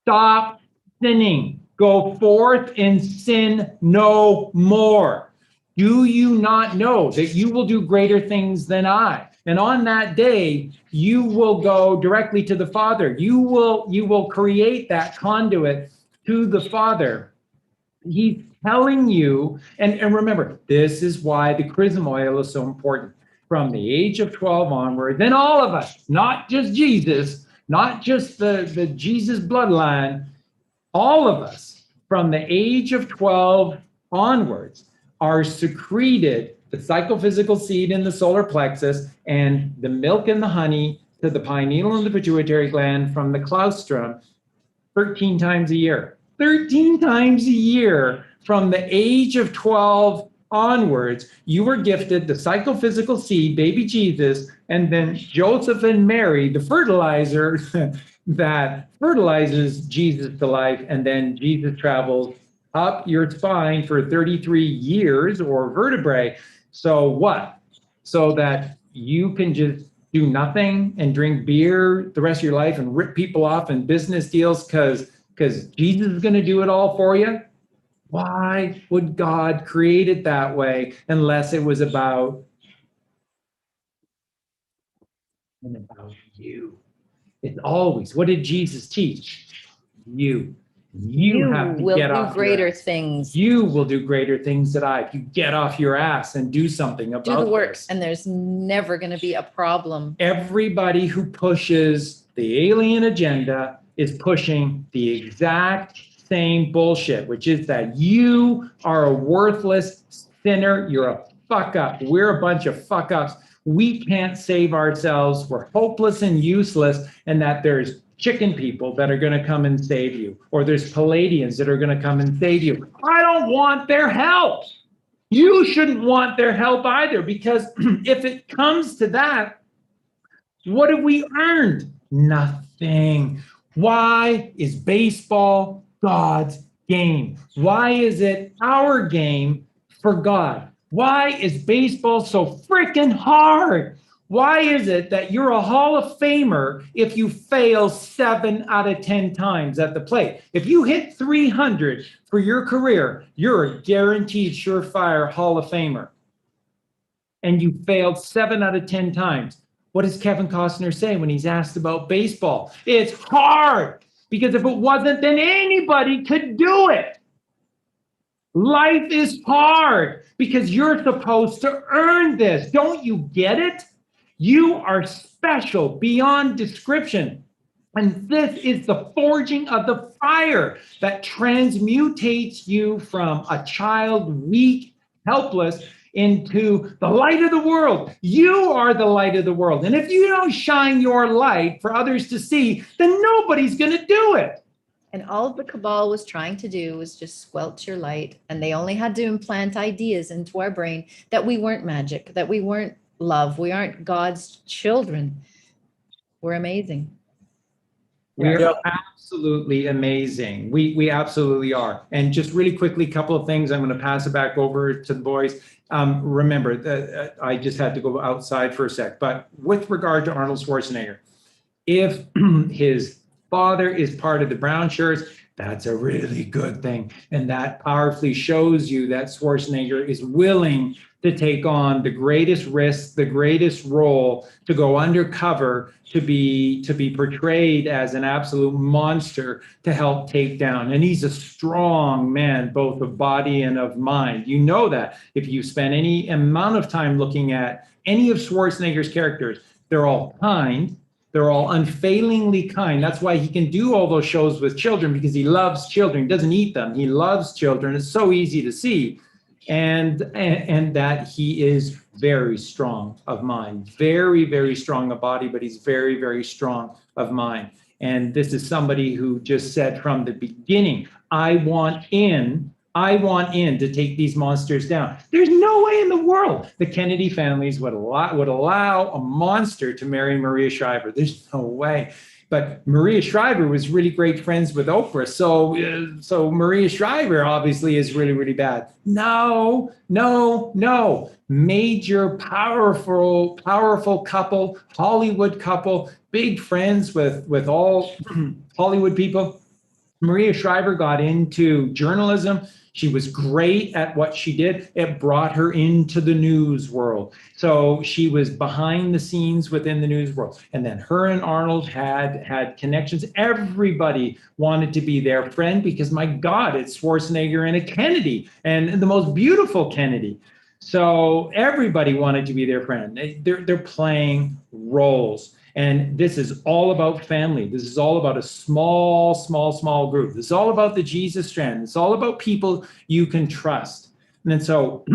Stop sinning. Go forth and sin no more. Do you not know that you will do greater things than I? And on that day, you will go directly to the Father. You will create that conduit to the Father. He's telling you, and remember, this is why the chrism oil is so important. From the age of 12 onward, then all of us, not just Jesus, not just the Jesus bloodline, all of us from the age of 12 onwards are secreted the psychophysical seed in the solar plexus and the milk and the honey to the pineal and the pituitary gland from the claustrum 13 times a year. 13 times a year from the age of 12 onwards, you were gifted the psychophysical seed, baby Jesus, and then Joseph and Mary, the fertilizer that fertilizes Jesus to life, and then Jesus travels up your spine for 33 years or vertebrae. So what? So that you can just do nothing and drink beer the rest of your life and rip people off in business deals because Jesus is going to do it all for you? Why would God create it that way unless it was about you? It's always, what did Jesus teach? You. You have to will get do off greater your ass. things. You will do greater things than I. If you get off your ass and do something about Do the work, this. and there's never going to be a problem. Everybody who pushes the alien agenda is pushing the exact same bullshit, which is that you are a worthless sinner. You're a fuck up. We're a bunch of fuck ups. We can't save ourselves. We're hopeless and useless, and that there's chicken people that are going to come and save you, or there's Palladians that are going to come and save you. I don't want their help. You shouldn't want their help either, because if it comes to that, what have we earned? Nothing. Why is baseball God's game? Why is it our game for God? Why is baseball so freaking hard? Why is it that you're a Hall of Famer if you fail 7 out of 10 times at the plate? If you hit 300 for your career, you're a guaranteed surefire Hall of Famer. And you failed 7 out of 10 times. What does Kevin Costner say when he's asked about baseball? It's hard, because if it wasn't, then anybody could do it. Life is hard because you're supposed to earn this. Don't you get it? You are special beyond description. And this is the forging of the fire that transmutates you from a child, weak, helpless, into the light of the world. You are the light of the world. And if you don't shine your light for others to see, then nobody's going to do it. And all the cabal was trying to do was just squelch your light. And they only had to implant ideas into our brain that we weren't magic, that we weren't love. We aren't God's children. We're amazing. We're absolutely amazing. We absolutely are. And just really quickly, a couple of things. I'm going to pass it back over to the boys. Remember that I just had to go outside for a sec. But with regard to Arnold Schwarzenegger, if his father is part of the brown shirts, that's a really good thing. And that powerfully shows you that Schwarzenegger is willing to take on the greatest risk, the greatest role, to go undercover, to be portrayed as an absolute monster to help take down. And he's a strong man, both of body and of mind. You know that if you spend any amount of time looking at any of Schwarzenegger's characters, they're all kind. They're all unfailingly kind. That's why he can do all those shows with children, because he loves children. He doesn't eat them. He loves children. It's so easy to see. And that he is very strong of mind, very, very strong of body, but he's very, very strong of mind. And this is somebody who just said from the beginning, I want in to take these monsters down. There's no way in the world the Kennedy families would allow a monster to marry Maria Shriver. There's no way. But Maria Shriver was really great friends with Oprah. So Maria Shriver obviously is really, really bad. No. Major, powerful couple, Hollywood couple, big friends with all Hollywood people. Maria Shriver got into journalism. She was great at what she did. It brought her into the news world. So she was behind the scenes within the news world. And then her and Arnold had connections. Everybody wanted to be their friend because, my God, it's Schwarzenegger and a Kennedy, and the most beautiful Kennedy. So everybody wanted to be their friend. They're playing roles. And this is all about family. This is all about a small group. This is all about the Jesus strand. It's all about people you can trust. And then so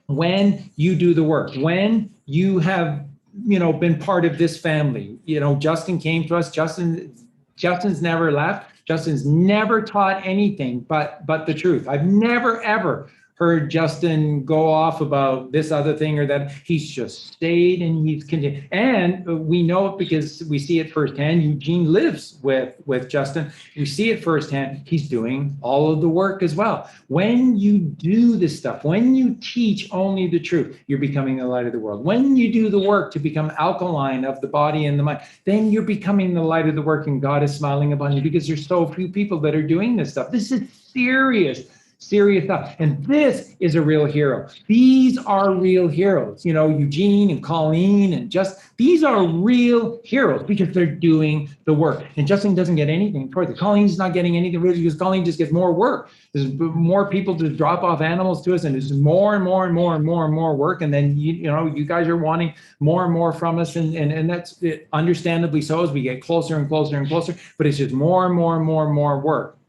when you do the work, when you have, been part of this family, Justin came to us. Justin's never left. Justin's never taught anything but the truth. I've never, ever heard Justin go off about this other thing or that. He's just stayed and he's continued. And we know it because we see it firsthand. Eugene lives with Justin. We see it firsthand. He's doing all of the work as well. When you do this stuff, when you teach only the truth, you're becoming the light of the world. When you do the work to become alkaline of the body and the mind, then you're becoming the light of the work, and God is smiling upon you, because there's so few people that are doing this stuff. This is serious stuff. And this is a real hero. These are real heroes. You know, Eugene and Colleen and these are real heroes because they're doing the work. And Justin doesn't get anything for it. Colleen's not getting anything really because Colleen just gets more work. There's more people to drop off animals to us, and there's more and more and more and more and more work. And then, you guys are wanting more and more from us. And that's it, understandably so, as we get closer and closer and closer, but it's just more and more and more and more work.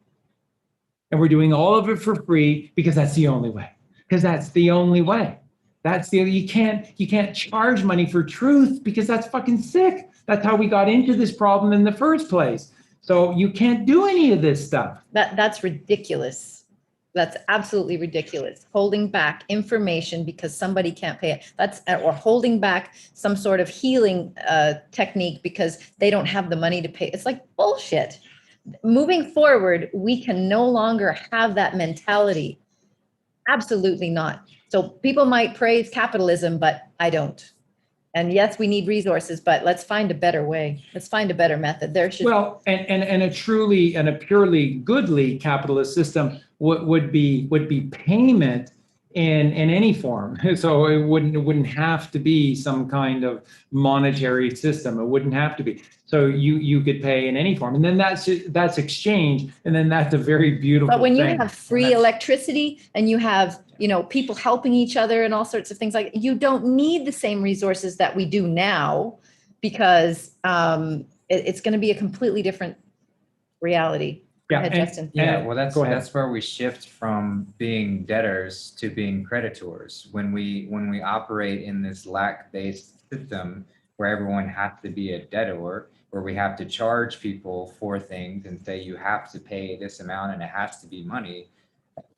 And we're doing all of it for free because that's the only way. Because that's the only way. You can't charge money for truth because that's fucking sick. That's how we got into this problem in the first place. So you can't do any of this stuff. That's ridiculous. That's absolutely ridiculous. Holding back information because somebody can't pay it. Or holding back some sort of healing technique because they don't have the money to pay. It's like bullshit. Moving forward, we can no longer have that mentality. Absolutely not. So people might praise capitalism, but I don't. And yes, we need resources, but let's find a better way. Let's find a better method. And a purely goodly capitalist system would be payment in any form. So it wouldn't have to be some kind of monetary system. It wouldn't have to be. So you could pay in any form, and then that's exchange, and then that's a very beautiful thing. But when you have free electricity and you have people helping each other and all sorts of things, like, you don't need the same resources that we do now, because it's going to be a completely different reality. Go ahead, Justin. Yeah, well, that's where we shift from being debtors to being creditors. When we operate in this lack-based system where everyone has to be a debtor, where we have to charge people for things and say you have to pay this amount and it has to be money,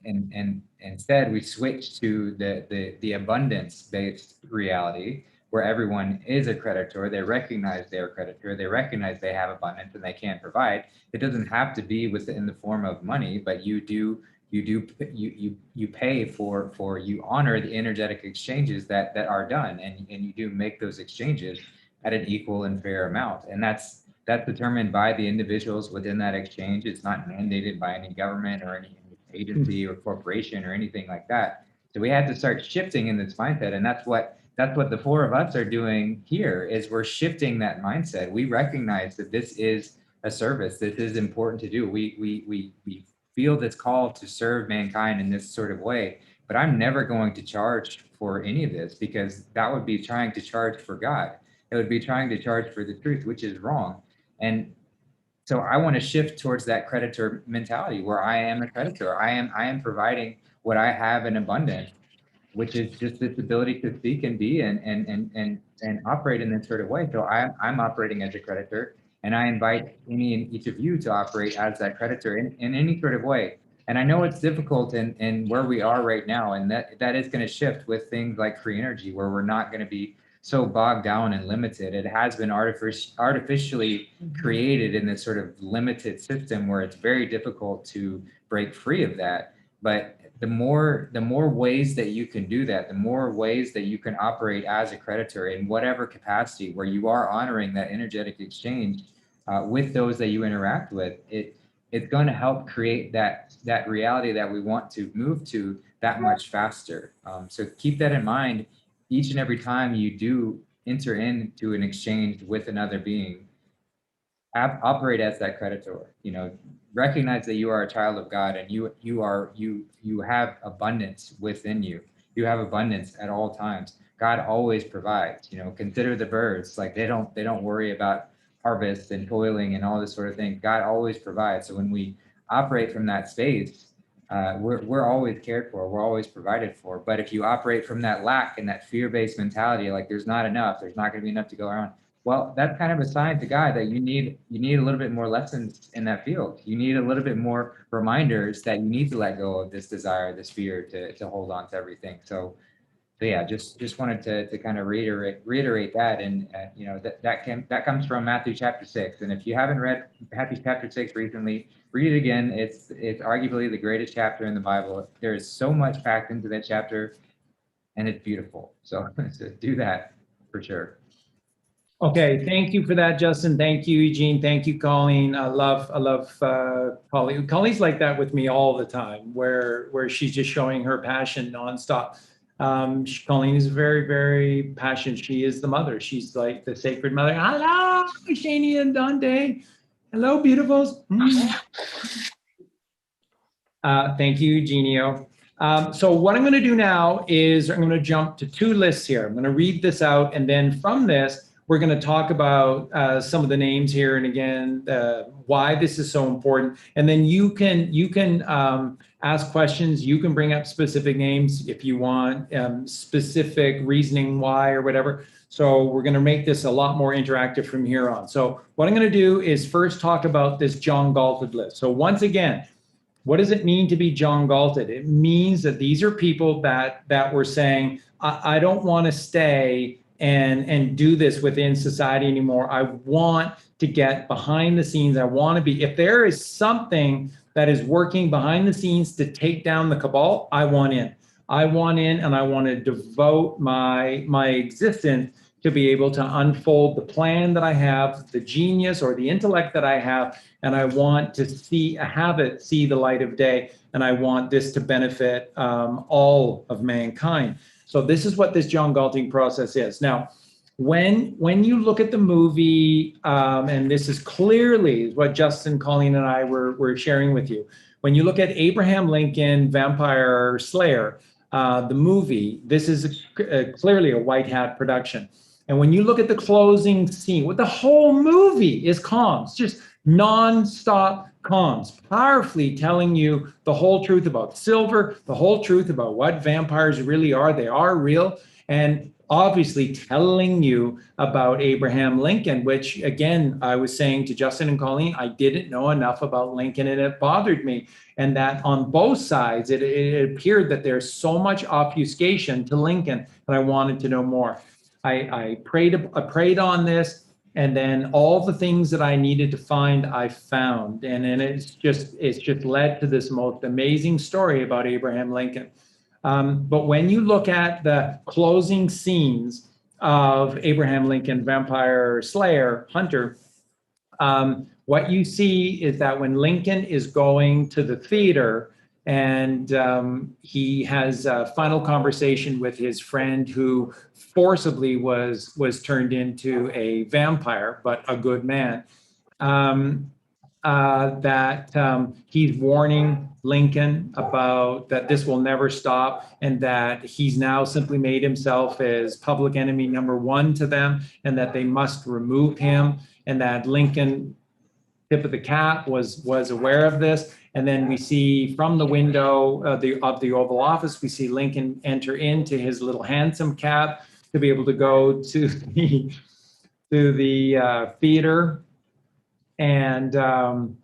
and instead we switch to the abundance-based reality where everyone is a creditor. They recognize they're a creditor. They recognize they have abundance and they can provide. It doesn't have to be in the form of money, but you pay for you honor the energetic exchanges that are done, and you do make those exchanges at an equal and fair amount. And that's determined by the individuals within that exchange. It's not mandated by any government or any agency or corporation or anything like that. So we had to start shifting in this mindset, and that's what the four of us are doing here. Is we're shifting that mindset. We recognize that this is a service. This is important to do. We feel this call to serve mankind in this sort of way. But I'm never going to charge for any of this, because that would be trying to charge for God. It would be trying to charge for the truth, which is wrong. And so I want to shift towards that creditor mentality, where I am a creditor. I am providing what I have in abundance, which is just this ability to speak and be and operate in this sort of way. So I'm operating as a creditor, and I invite any and each of you to operate as that creditor in any sort of way. And I know it's difficult in where we are right now, and that is going to shift with things like free energy, where we're not going to be so bogged down and limited. It has been artificially created in this sort of limited system where it's very difficult to break free of that. But the more ways that you can do that, the more ways that you can operate as a creditor in whatever capacity, where you are honoring that energetic exchange with those that you interact with, it's going to help create that reality that we want to move to that much faster. So keep that in mind each and every time you do enter into an exchange with another being. Operate as that creditor. Recognize that you are a child of God, and you have abundance within you. You have abundance at all times. God always provides. Consider the birds. Like they don't worry about harvest and toiling and all this sort of thing. God always provides. So when we operate from that space, we're always cared for. We're always provided for. But if you operate from that lack and that fear-based mentality, like there's not enough, there's not going to be enough to go around, Well, that's kind of a sign to God that you need a little bit more lessons in that field. You need a little bit more reminders that you need to let go of this desire, this fear to hold on to everything. So yeah, just wanted to kind of reiterate that, and that comes from Matthew chapter 6. And if you haven't read Matthew chapter 6 recently, read it again. It's arguably the greatest chapter in the Bible. There is so much packed into that chapter, and it's beautiful. So do that for sure. Okay, thank you for that, Justin. Thank you, Eugene. Thank you, Colleen. I love Colleen. Colleen's like that with me all the time, where she's just showing her passion nonstop. Colleen is very, very passionate. She is the mother. She's like the sacred mother. Hello, Shani and Dante. Hello, beautifuls. Thank you, Eugenio. So what I'm going to do now is I'm going to jump to two lists here. I'm going to read this out, and then from this, we're going to talk about some of the names here, and again, why this is so important. And then you can ask questions. You can bring up specific names if you want, specific reasoning why or whatever. So we're going to make this a lot more interactive from here on. So what I'm going to do is first talk about this John Galted list. So once again, what does it mean to be John Galted? It means that these are people that were saying, I don't want to stay and do this within society anymore. I want to get behind the scenes. I want to be, if there is something that is working behind the scenes to take down the cabal, I want in. I want in, and I want to devote my existence to be able to unfold the plan that I have, the genius or the intellect that I have, and I want to have it see the light of day, and I want this to benefit all of mankind. So this is what this John Galting process is. Now, when you look at the movie, and this is clearly what Justin, Colleen, and I were sharing with you. When you look at Abraham Lincoln, Vampire Slayer, the movie, this is clearly a white hat production. And when you look at the closing scene, what the whole movie is comms, just nonstop comms, powerfully telling you the whole truth about silver, the whole truth about what vampires really are. They are real. And obviously telling you about Abraham Lincoln, which again, I was saying to Justin and Colleen, I didn't know enough about Lincoln, and it bothered me. And that on both sides, it appeared that there's so much obfuscation to Lincoln that I wanted to know more. I prayed on this, and then all the things that I needed to find, I found. And it's just led to this most amazing story about Abraham Lincoln. But when you look at the closing scenes of Abraham Lincoln, Vampire Slayer, Hunter, what you see is that when Lincoln is going to the theater, and he has a final conversation with his friend who forcibly was turned into a vampire, but a good man, he's warning Lincoln about that this will never stop, and that he's now simply made himself as public enemy number one to them, and that they must remove him, and that Lincoln, tip of the cap, was aware of this. And then we see from the window of the Oval Office, we see Lincoln enter into his little hansom cab to be able to go to the theater. And so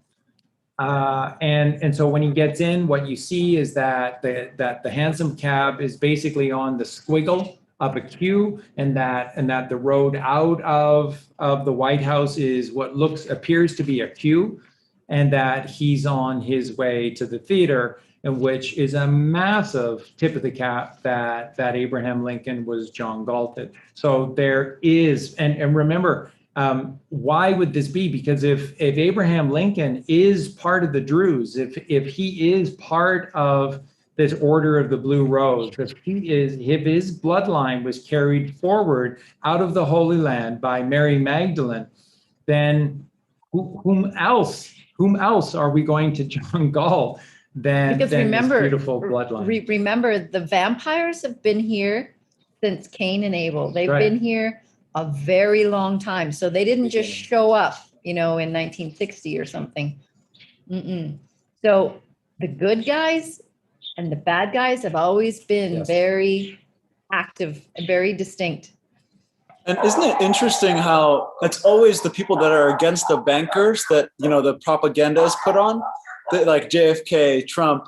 when he gets in, what you see is that the hansom cab is basically on the squiggle of a Q, and that the road out of the White House is what appears to be a Q, and that he's on his way to the theater, and which is a massive tip of the cap that Abraham Lincoln was John Galted. So there is, and remember, why would this be? Because if Abraham Lincoln is part of the Druze, if he is part of this Order of the Blue Rose, if his bloodline was carried forward out of the Holy Land by Mary Magdalene, then whom else are we going to John Galt than this beautiful bloodline? Remember, the vampires have been here since Cain and Abel. They've been here a very long time. So they didn't just show up, in 1960 or something. So the good guys and the bad guys have always been very active and very distinct. And isn't it interesting how it's always the people that are against the bankers that, you know, the propaganda is put on? Like JFK, Trump,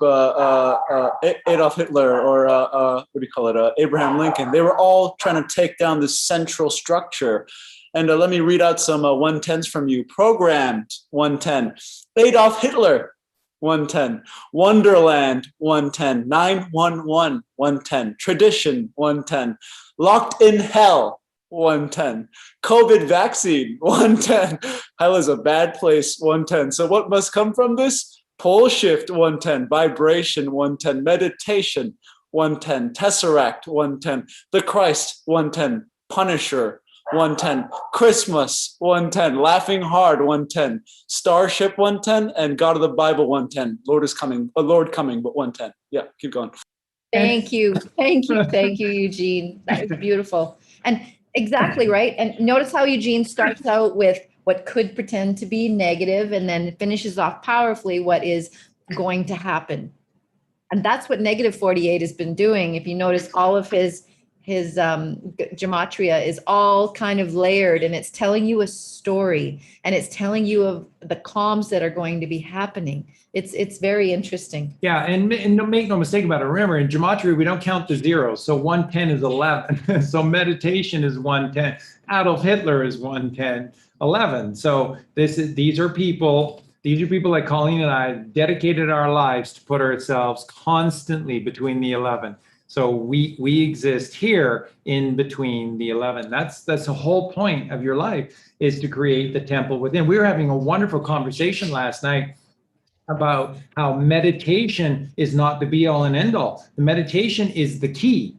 Adolf Hitler, or what do you call it, Abraham Lincoln. They were all trying to take down this central structure. And let me read out some 110s from you. Programmed, 110. Adolf Hitler, 110. Wonderland, 110. 911, 110. Tradition, 110. Locked in hell, 110. COVID vaccine, 110. Hell is a bad place, 110. So what must come from this? Pole shift, 110. Vibration, 110. Meditation, 110. Tesseract, 110. The Christ, 110. Punisher, 110. Christmas, 110. Laughing hard, 110. Starship, 110. And God of the Bible, 110. Lord is coming, a Lord coming, but 110. Yeah, keep going. Thank you. Thank you. Thank you, Eugene. That was beautiful. And exactly right. And notice how Eugene starts out with what could pretend to be negative and then finishes off powerfully what is going to happen. And that's what negative 48 has been doing. If you notice, all of his gematria is all kind of layered, and it's telling you a story, and it's telling you of the calms that are going to be happening. It's very interesting. Yeah, and make no mistake about it. Remember, in gematria, we don't count the zeros. So 110 is 11. So meditation is 110. Adolf Hitler is 110, 11. So these are people like Colleen and I dedicated our lives to put ourselves constantly between the 11. So we exist here in between the 11. That's the whole point of your life, is to create the temple within. We were having a wonderful conversation last night about how meditation is not the be all and end all. The meditation is the key.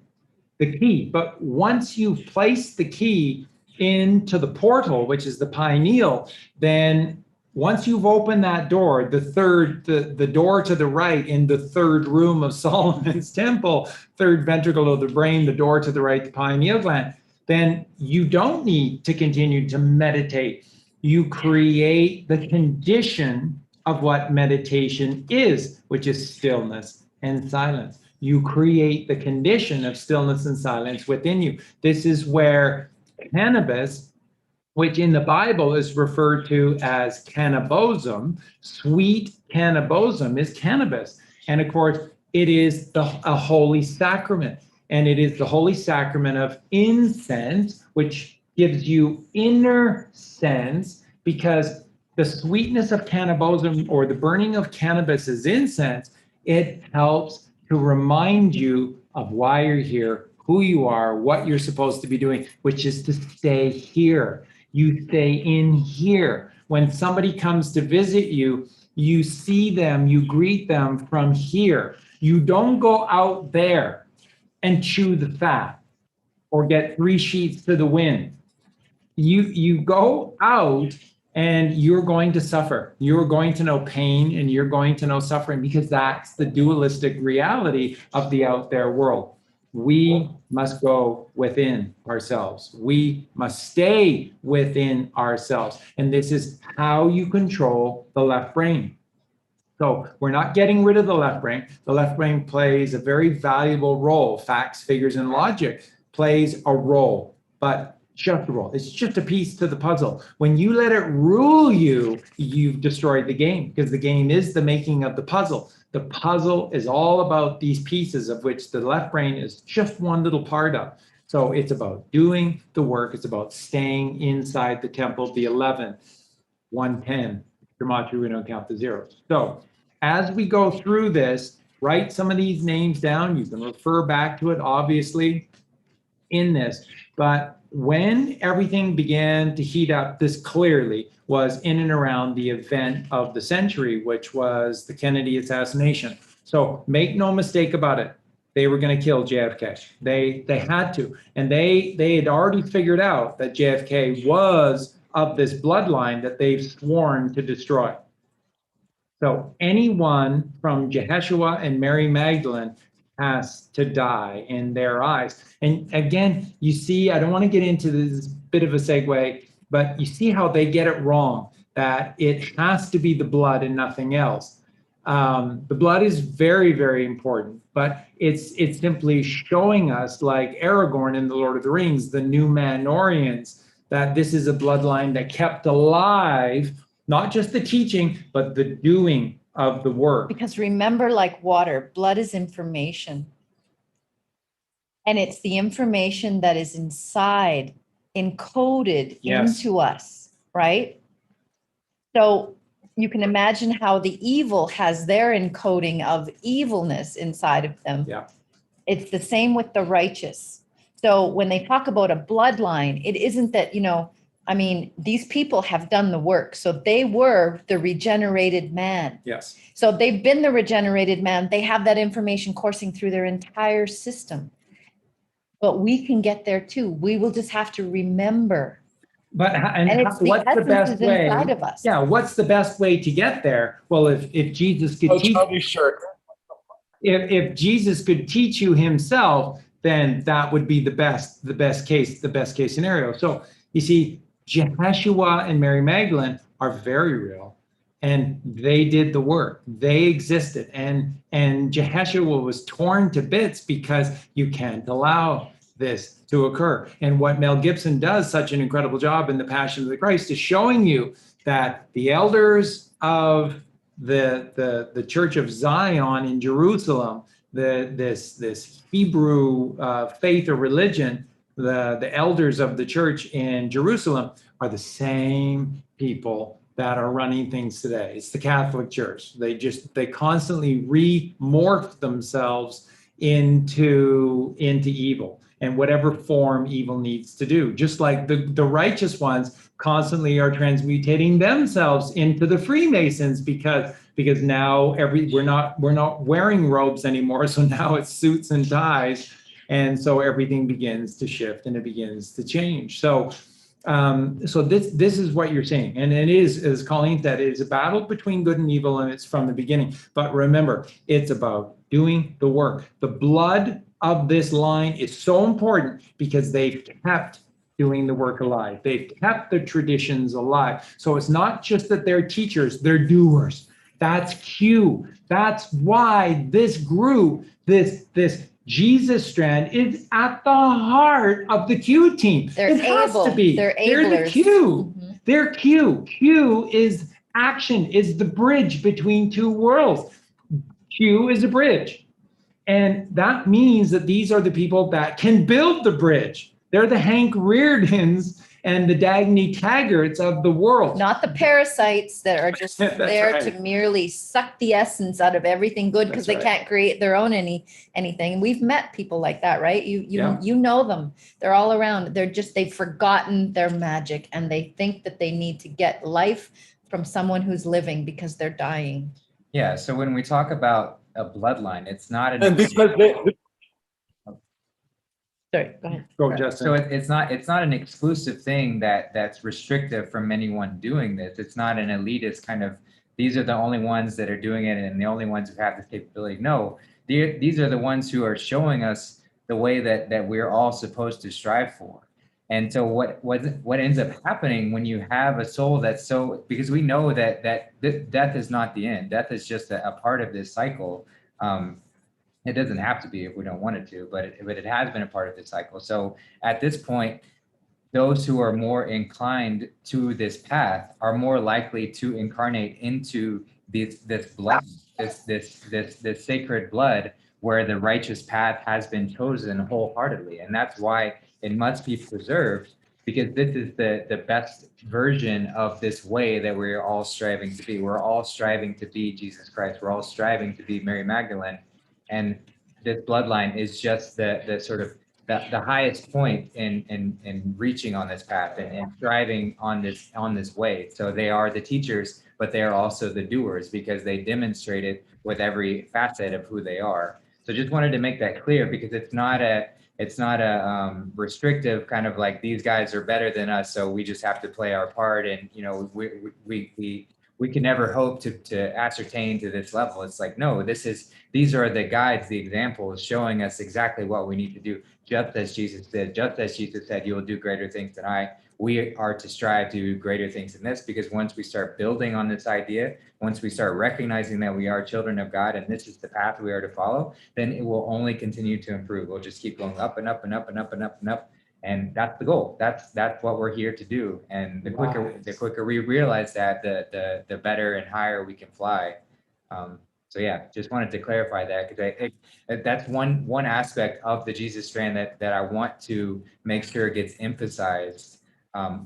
But once you've placed the key into the portal, which is the pineal, then once you've opened that door, the door to the right in the third room of Solomon's temple, third ventricle of the brain, the door to the right, the pineal gland, then you don't need to continue to meditate. You create the condition of what meditation is, which is stillness and silence. You create the condition of stillness and silence within you. This is where cannabis, which in the Bible is referred to as cannabosum, sweet cannabosum is cannabis. And of course, it is a holy sacrament. And it is the holy sacrament of incense, which gives you inner sense, because the sweetness of cannabosum, or the burning of cannabis as incense, it helps to remind you of why you're here, who you are, what you're supposed to be doing, which is to stay here. You stay in here. When somebody comes to visit you, you see them, you greet them from here. You don't go out there and chew the fat or get 3 sheets to the wind. You go out and you're going to suffer. You're going to know pain and you're going to know suffering, because that's the dualistic reality of the out there world. We must go within ourselves. We must stay within ourselves. And this is how you control the left brain. So we're not getting rid of the left brain. The left brain plays a very valuable role. Facts, figures, and logic plays a role, but just a role. It's just a piece to the puzzle. When you let it rule you, you've destroyed the game, because the game is the making of the puzzle. The puzzle is all about these pieces, of which the left brain is just one little part of. So it's about doing the work. It's about staying inside the temple, the 11, 110. Gematria, we don't count the zeros. So as we go through this, write some of these names down. You can refer back to it, obviously, in this. But when everything began to heat up, this clearly was in and around the event of the century, which was the Kennedy assassination. So make no mistake about it. They were going to kill JFK. They had to. And they had already figured out that JFK was of this bloodline that they've sworn to destroy. So anyone from Jehoshua and Mary Magdalene has to die in their eyes. And again, you see, I don't want to get into this bit of a segue, but you see how they get it wrong, that it has to be the blood and nothing else. The blood is very, very important, but it's simply showing us, like Aragorn in The Lord of the Rings, the Númenóreans, that this is a bloodline that kept alive, not just the teaching, but the doing of the work. Because remember, like water, blood is information. And it's the information that is inside, encoded Yes. into us, right? So you can imagine how the evil has their encoding of evilness inside of them. Yeah. It's the same with the righteous. So when they talk about a bloodline, it isn't that, I mean, these people have done the work. So they were the regenerated man. Yes. So they've been the regenerated man. They have that information coursing through their entire system. But we can get there too. We will just have to remember. But And it's the what's the essence best is way? inside of us. Yeah, what's the best way to get there? Well, if Jesus could teach, if Jesus could teach you himself, then that would be the best case scenario. So you see, Jeshua and Mary Magdalene are very real, and they did the work. They existed, and Jeshua was torn to bits because you can't allow this to occur. And what Mel Gibson does such an incredible job in The Passion of the Christ is showing you that the elders of the Church of Zion in Jerusalem, this Hebrew faith or religion, the elders of the church in Jerusalem are the same people that are running things today. It's the Catholic Church. They constantly remorph themselves into evil, and whatever form evil needs to do. Just like the righteous ones constantly are transmutating themselves into the Freemasons because now we're not wearing robes anymore. So now it's suits and ties. And so everything begins to shift and it begins to change. So this is what you're saying. And it is, as Colleen said, it is a battle between good and evil, and it's from the beginning. But remember, it's about doing the work. The blood of this line is so important because they've kept doing the work alive. They've kept the traditions alive. So it's not just that they're teachers, they're doers. That's Q. That's why this group, this Jesus strand is at the heart of the Q team. They're It has able. to be. They're They're the ablers. Q. Mhm. They're Q. Q is action, is the bridge between two worlds. Q is a bridge. And that means that these are the people that can build the bridge. They're the Hank Reardons and the Dagny Taggarts of the world. Not the parasites that are just That's there right. to merely suck the essence out of everything good because That's they right. can't create their own anything. And we've met people like that, right? Yeah. You know them. They're all around. They've forgotten their magic and they think that they need to get life from someone who's living because they're dying. Yeah, so when we talk about a bloodline, it's not And because Sorry, go ahead. Go, Justin. so it's not an exclusive thing that's restrictive from anyone doing this. It's not an elitist kind of, these are the only ones that are doing it and the only ones who have this capability. No, these are the ones who are showing us the way that we're all supposed to strive for. And so what ends up happening when you have a soul that's so, because we know that death is not the end. Death is just a part of this cycle. It doesn't have to be if we don't want it to, but it has been a part of this cycle. So at this point, those who are more inclined to this path are more likely to incarnate into this blood, this sacred blood, where the righteous path has been chosen wholeheartedly. And that's why it must be preserved, because this is the best version of this way that we're all striving to be. We're all striving to be Jesus Christ. We're all striving to be Mary Magdalene. And this bloodline is just the sort of the highest point in reaching on this path and striving on this way. So they are the teachers, but they are also the doers because they demonstrate it with every facet of who they are. So just wanted to make that clear, because it's not a restrictive kind we these guys are better than us, so we just have to play our part, and we we can never hope to ascertain to this level. It's like, no, these are the guides, the examples showing us exactly what we need to do. Just as Jesus did, just as Jesus said, you will do greater things than I. We are to strive to do greater things than this, because once we start building on this idea, once we start recognizing that we are children of God and this is the path we are to follow, then it will only continue to improve. We'll just keep going up and up and up and up and up and up. And that's the goal. That's what we're here to do. And the quicker we realize that, the better and higher we can fly. So yeah, just wanted to clarify that, because that's one aspect of the Jesus strand that I want to make sure gets emphasized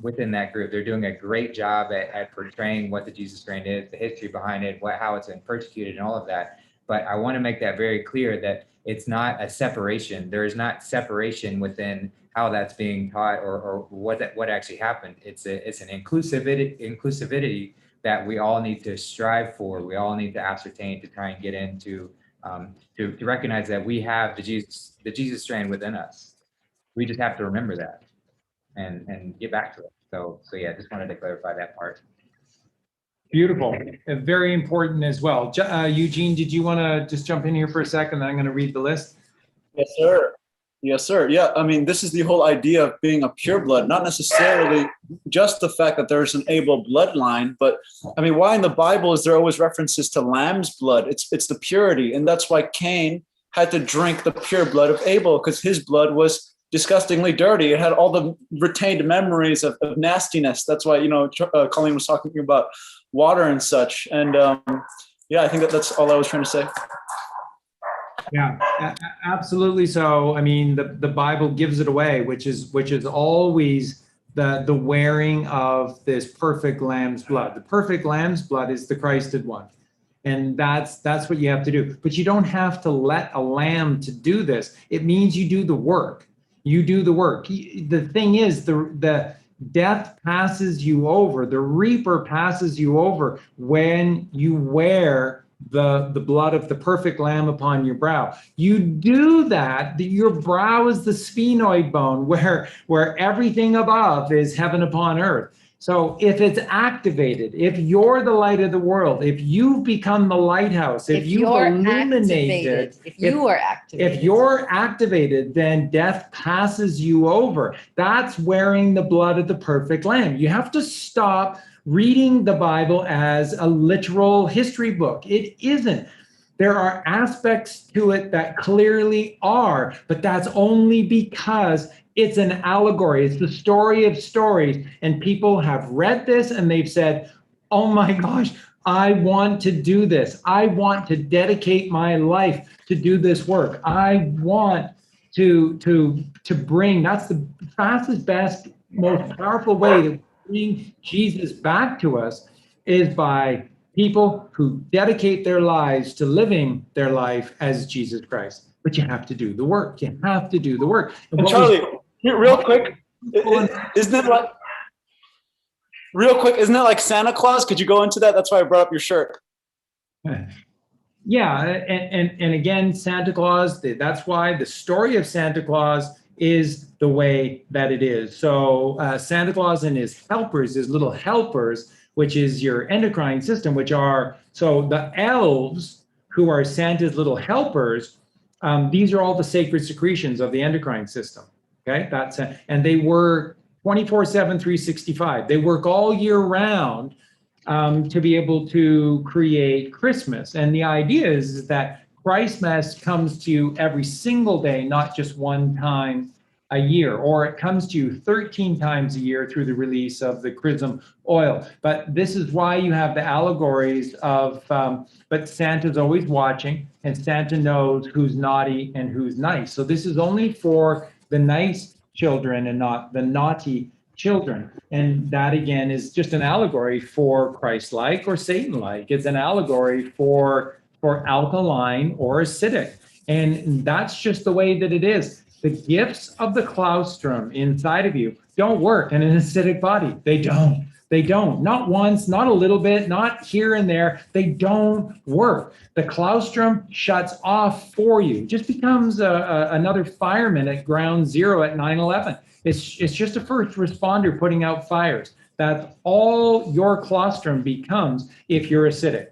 within that group. They're doing a great job at portraying what the Jesus strand is, the history behind it, how it's been persecuted and all of that. But I want to make that very clear that it's not a separation. There is not separation within how that's being taught or what actually happened. It's an inclusivity that we all need to strive for. We all need to ascertain to try and get into to recognize that we have the Jesus strand within us. We just have to remember that and get back to it. So yeah, just wanted to clarify that part. Beautiful. Very important as well. Eugene, did you want to just jump in here for a second? Then I'm going to read the list. Yes, sir. Yes, sir. Yeah, I mean, this is the whole idea of being a pureblood, not necessarily just the fact that there's an Abel bloodline, but I mean, why in the Bible is there always references to lamb's blood? It's the purity. And that's why Cain had to drink the pure blood of Abel, because his blood was disgustingly dirty. It had all the retained memories of nastiness. That's why, Colleen was talking about water and such. And yeah, I think that's all I was trying to say. Yeah, absolutely. So, I mean, the Bible gives it away, which is always the wearing of this perfect lamb's blood. The perfect lamb's blood is the Christed one. And that's what you have to do. But you don't have to let a lamb to do this. It means you do the work. You do the work. The thing is, the death passes you over. The reaper passes you over when you wear the blood of the perfect lamb upon your brow. You do that, your brow is the sphenoid bone where everything above is heaven upon earth. So if it's activated, if you're the light of the world, if you've become the lighthouse, if you've illuminated, if you are activated, if you're activated, then death passes you over. That's wearing the blood of the perfect lamb. You have to stop reading the Bible as a literal history book. It isn't. There are aspects to it that clearly are, but that's only because it's an allegory. It's the story of stories. And people have read this and they've said, oh my gosh, I want to do this. I want to dedicate my life to do this work. I want to bring, that's the fastest, best, most powerful way to bring Jesus back to us is by people who dedicate their lives to living their life as Jesus Christ. But you have to do the work. You have to do the work. And Charlie, real quick, isn't it like Santa Claus? Could you go into that? That's why I brought up your shirt. Yeah, and again, Santa Claus, that's why the story of Santa Claus is the way that it is. So Santa Claus and his helpers, his little helpers, which is your endocrine system, which are, so the elves who are Santa's little helpers, these are all the sacred secretions of the endocrine system. Okay, and they work 24/7, 365. They work all year round to be able to create Christmas. And the idea is that Christmas comes to you every single day, not just one time a year, or it comes to you 13 times a year through the release of the chrism oil. But this is why you have the allegories of, but Santa's always watching, and Santa knows who's naughty and who's nice. So this is only for the nice children and not the naughty children. And that again is just an allegory for Christ-like or Satan-like. It's an allegory for alkaline or acidic. And that's just the way that it is. The gifts of the claustrum inside of you don't work in an acidic body. They don't. They don't. Not once, not a little bit, not here and there. They don't work. The claustrum shuts off for you. It just becomes another fireman at ground zero at 9/11. It's just a first responder putting out fires. That's all your colostrum becomes if you're acidic.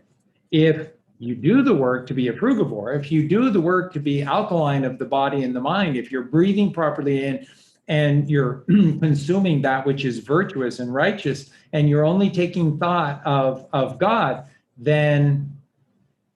If you do the work to be a frugivore, if you do the work to be alkaline of the body and the mind, if you're breathing properly in and you're consuming that which is virtuous and righteous, and you're only taking thought of God, then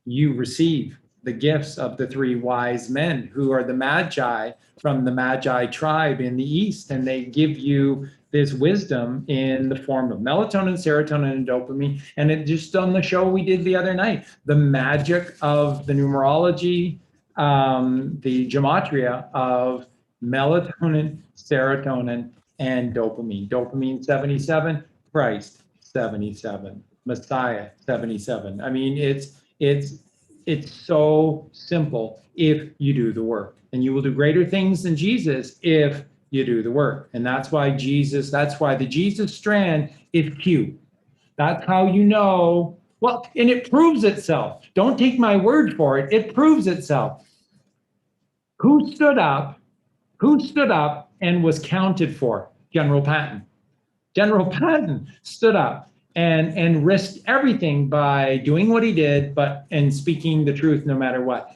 you receive the gifts of the three wise men who are the magi from the Magi tribe in the East. And they give you this wisdom in the form of melatonin, serotonin, and dopamine. And it just on the show we did the other night, the magic of the numerology, the gematria of melatonin, serotonin, and dopamine. Dopamine 77, Christ 77, Messiah 77. I mean, it's so simple if you do the work, and you will do greater things than Jesus if you do the work. And that's why the Jesus strand is Q. That's how you know, well, and it proves itself. Don't take my word for it. It proves itself. Who stood up and was counted for? General Patton. General Patton stood up and risked everything by doing what he did, and speaking the truth no matter what.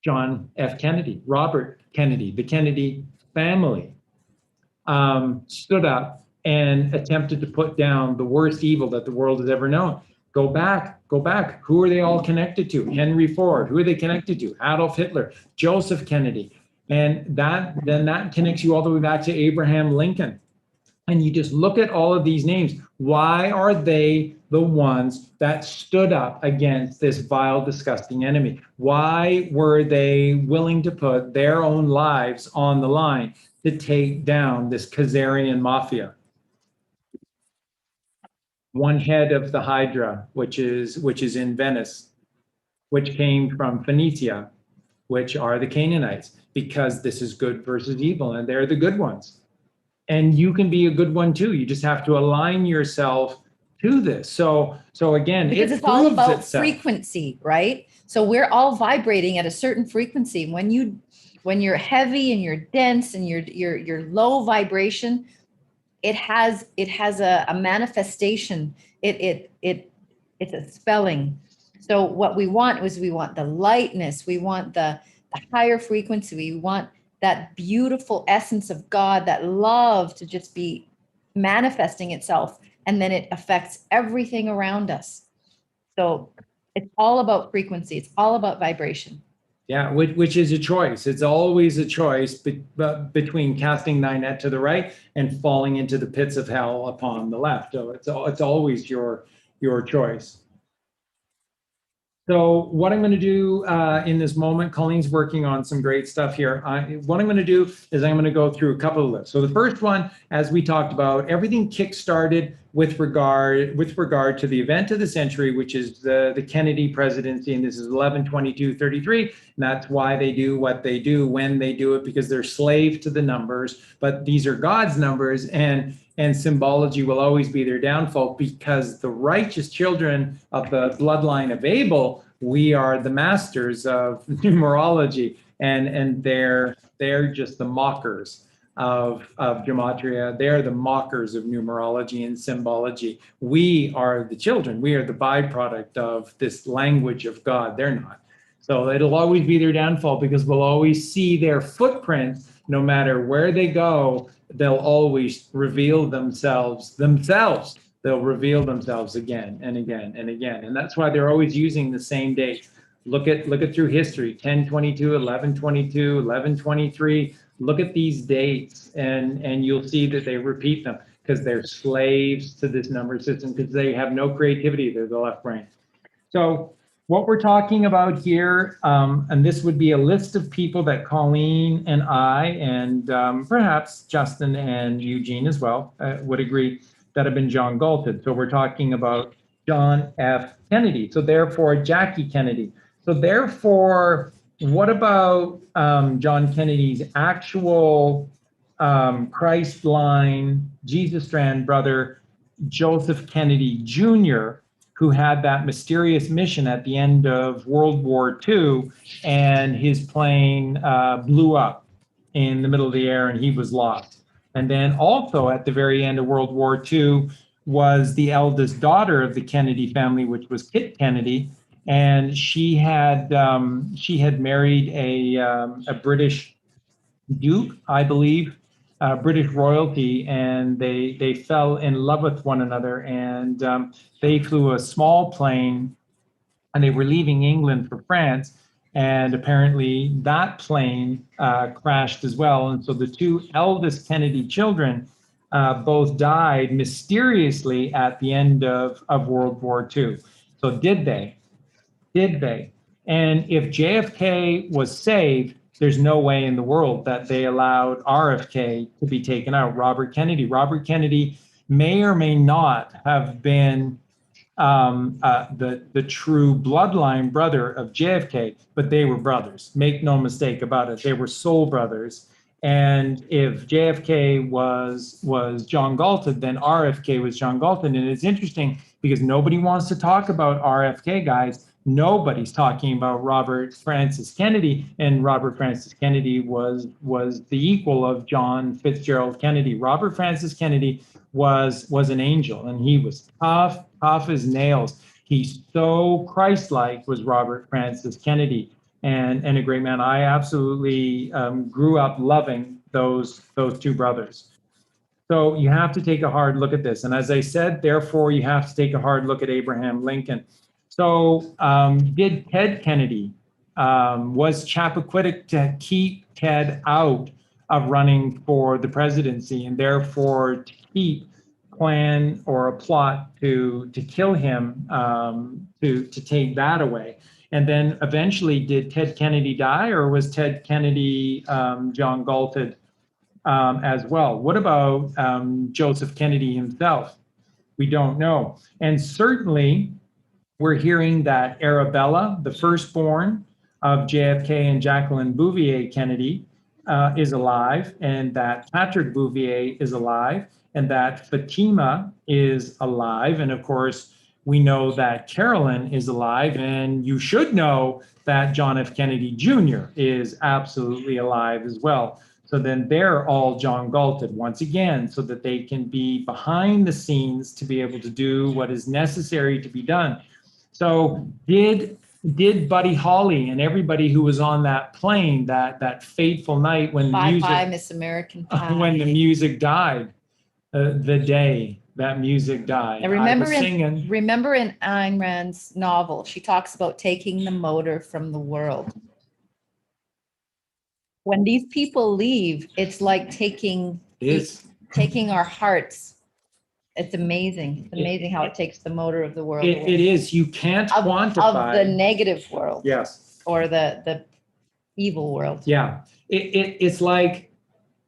John F. Kennedy, Robert Kennedy, the Kennedy family, stood up and attempted to put down the worst evil that the world has ever known. Go back. Who are they all connected to? Henry Ford. Who are they connected to? Adolf Hitler, Joseph Kennedy. And that connects you all the way back to Abraham Lincoln. And you just look at all of these names. Why are they the ones that stood up against this vile, disgusting enemy? Why were they willing to put their own lives on the line to take down this Khazarian mafia? One head of the Hydra, which is in Venice, which came from Phoenicia, which are the Canaanites, because this is good versus evil, and they're the good ones. And you can be a good one too. You just have to align yourself to this. So again, because it's all about frequency, right? So we're all vibrating at a certain frequency. When you're heavy and you're dense and you're low vibration, it has a manifestation. It's a spelling. So what we want the lightness, we want the higher frequency, we want that beautiful essence of God, that love to just be manifesting itself, and then it affects everything around us. So it's all about frequency. It's all about vibration. Yeah, which is a choice. It's always a choice between casting thy net to the right and falling into the pits of hell upon the left. So it's always your choice. So what I'm going to do in this moment, Colleen's working on some great stuff here. What I'm going to do is I'm going to go through a couple of lists. So the first one, as we talked about, everything kick-started with regard to the event of the century, which is the Kennedy presidency, and this is 11/22/33. And that's why they do what they do when they do it, because they're slave to the numbers. But these are God's numbers, and symbology will always be their downfall, because the righteous children of the bloodline of Abel, we are the masters of numerology, and they're just the mockers of gematria. They're the mockers of numerology and symbology. We are the children. We are the byproduct of this language of God. They're not. So it'll always be their downfall, because we'll always see their footprint no matter where they go. They'll always reveal themselves. They'll reveal themselves again and again and again. And that's why they're always using the same date. Look at through history, 10/22, 11/22, 11/23. Look at these dates, and you'll see that they repeat them, because they're slaves to this number system, because they have no creativity. They're the left brain. So what we're talking about here, and this would be a list of people that Colleen and I, and perhaps Justin and Eugene as well, would agree that have been John Galted. So we're talking about John F. Kennedy. So therefore, Jackie Kennedy. So therefore, what about John Kennedy's actual Christ line, Jesus strand brother, Joseph Kennedy Jr., who had that mysterious mission at the end of World War II, and his plane blew up in the middle of the air and he was lost. And then also at the very end of World War II was the eldest daughter of the Kennedy family, which was Kit Kennedy. And she had married a British Duke, I believe, British royalty, and they fell in love with one another. And they flew a small plane, and they were leaving England for France. And apparently that plane crashed as well. And so the two eldest Kennedy children both died mysteriously at the end of World War II. So did they? Did they? And if JFK was saved, there's no way in the world that they allowed RFK to be taken out. Robert Kennedy may or may not have been the true bloodline brother of JFK, but they were brothers. Make no mistake about it. They were soul brothers. And if JFK was John Galted, then RFK was John Galton. And it's interesting because nobody wants to talk about RFK, guys. Nobody's talking about Robert Francis Kennedy, and Robert Francis Kennedy was the equal of John Fitzgerald Kennedy. Robert Francis Kennedy was an angel, and he was tough as nails. He's so Christ-like, was Robert Francis Kennedy, and a great man. I absolutely grew up loving those two brothers. So you have to take a hard look at this. And as I said, therefore, you have to take a hard look at Abraham Lincoln. So did Ted Kennedy, was Chappaquiddick to keep Ted out of running for the presidency, and therefore to keep plan or a plot to kill him, to take that away? And then eventually, did Ted Kennedy die, or was Ted Kennedy John Galted as well? What about Joseph Kennedy himself? We don't know. And certainly, we're hearing that Arabella, the firstborn of JFK and Jacqueline Bouvier Kennedy, is alive, and that Patrick Bouvier is alive, and that Fatima is alive. And of course, we know that Carolyn is alive, and you should know that John F. Kennedy Jr. is absolutely alive as well. So then they're all John Galted once again, so that they can be behind the scenes to be able to do what is necessary to be done. So did Buddy Holly and everybody who was on that plane that fateful night when the music, Bye, Miss American Pie. when the music died, the day that music died, And I was singing. remember in Ayn Rand's novel, she talks about taking the motor from the world. When these people leave, it's like taking our hearts. It's amazing. It's amazing how it takes the motor of the world away. It is. You can't quantify. Of the negative world. Yes. Or the evil world. Yeah. It's like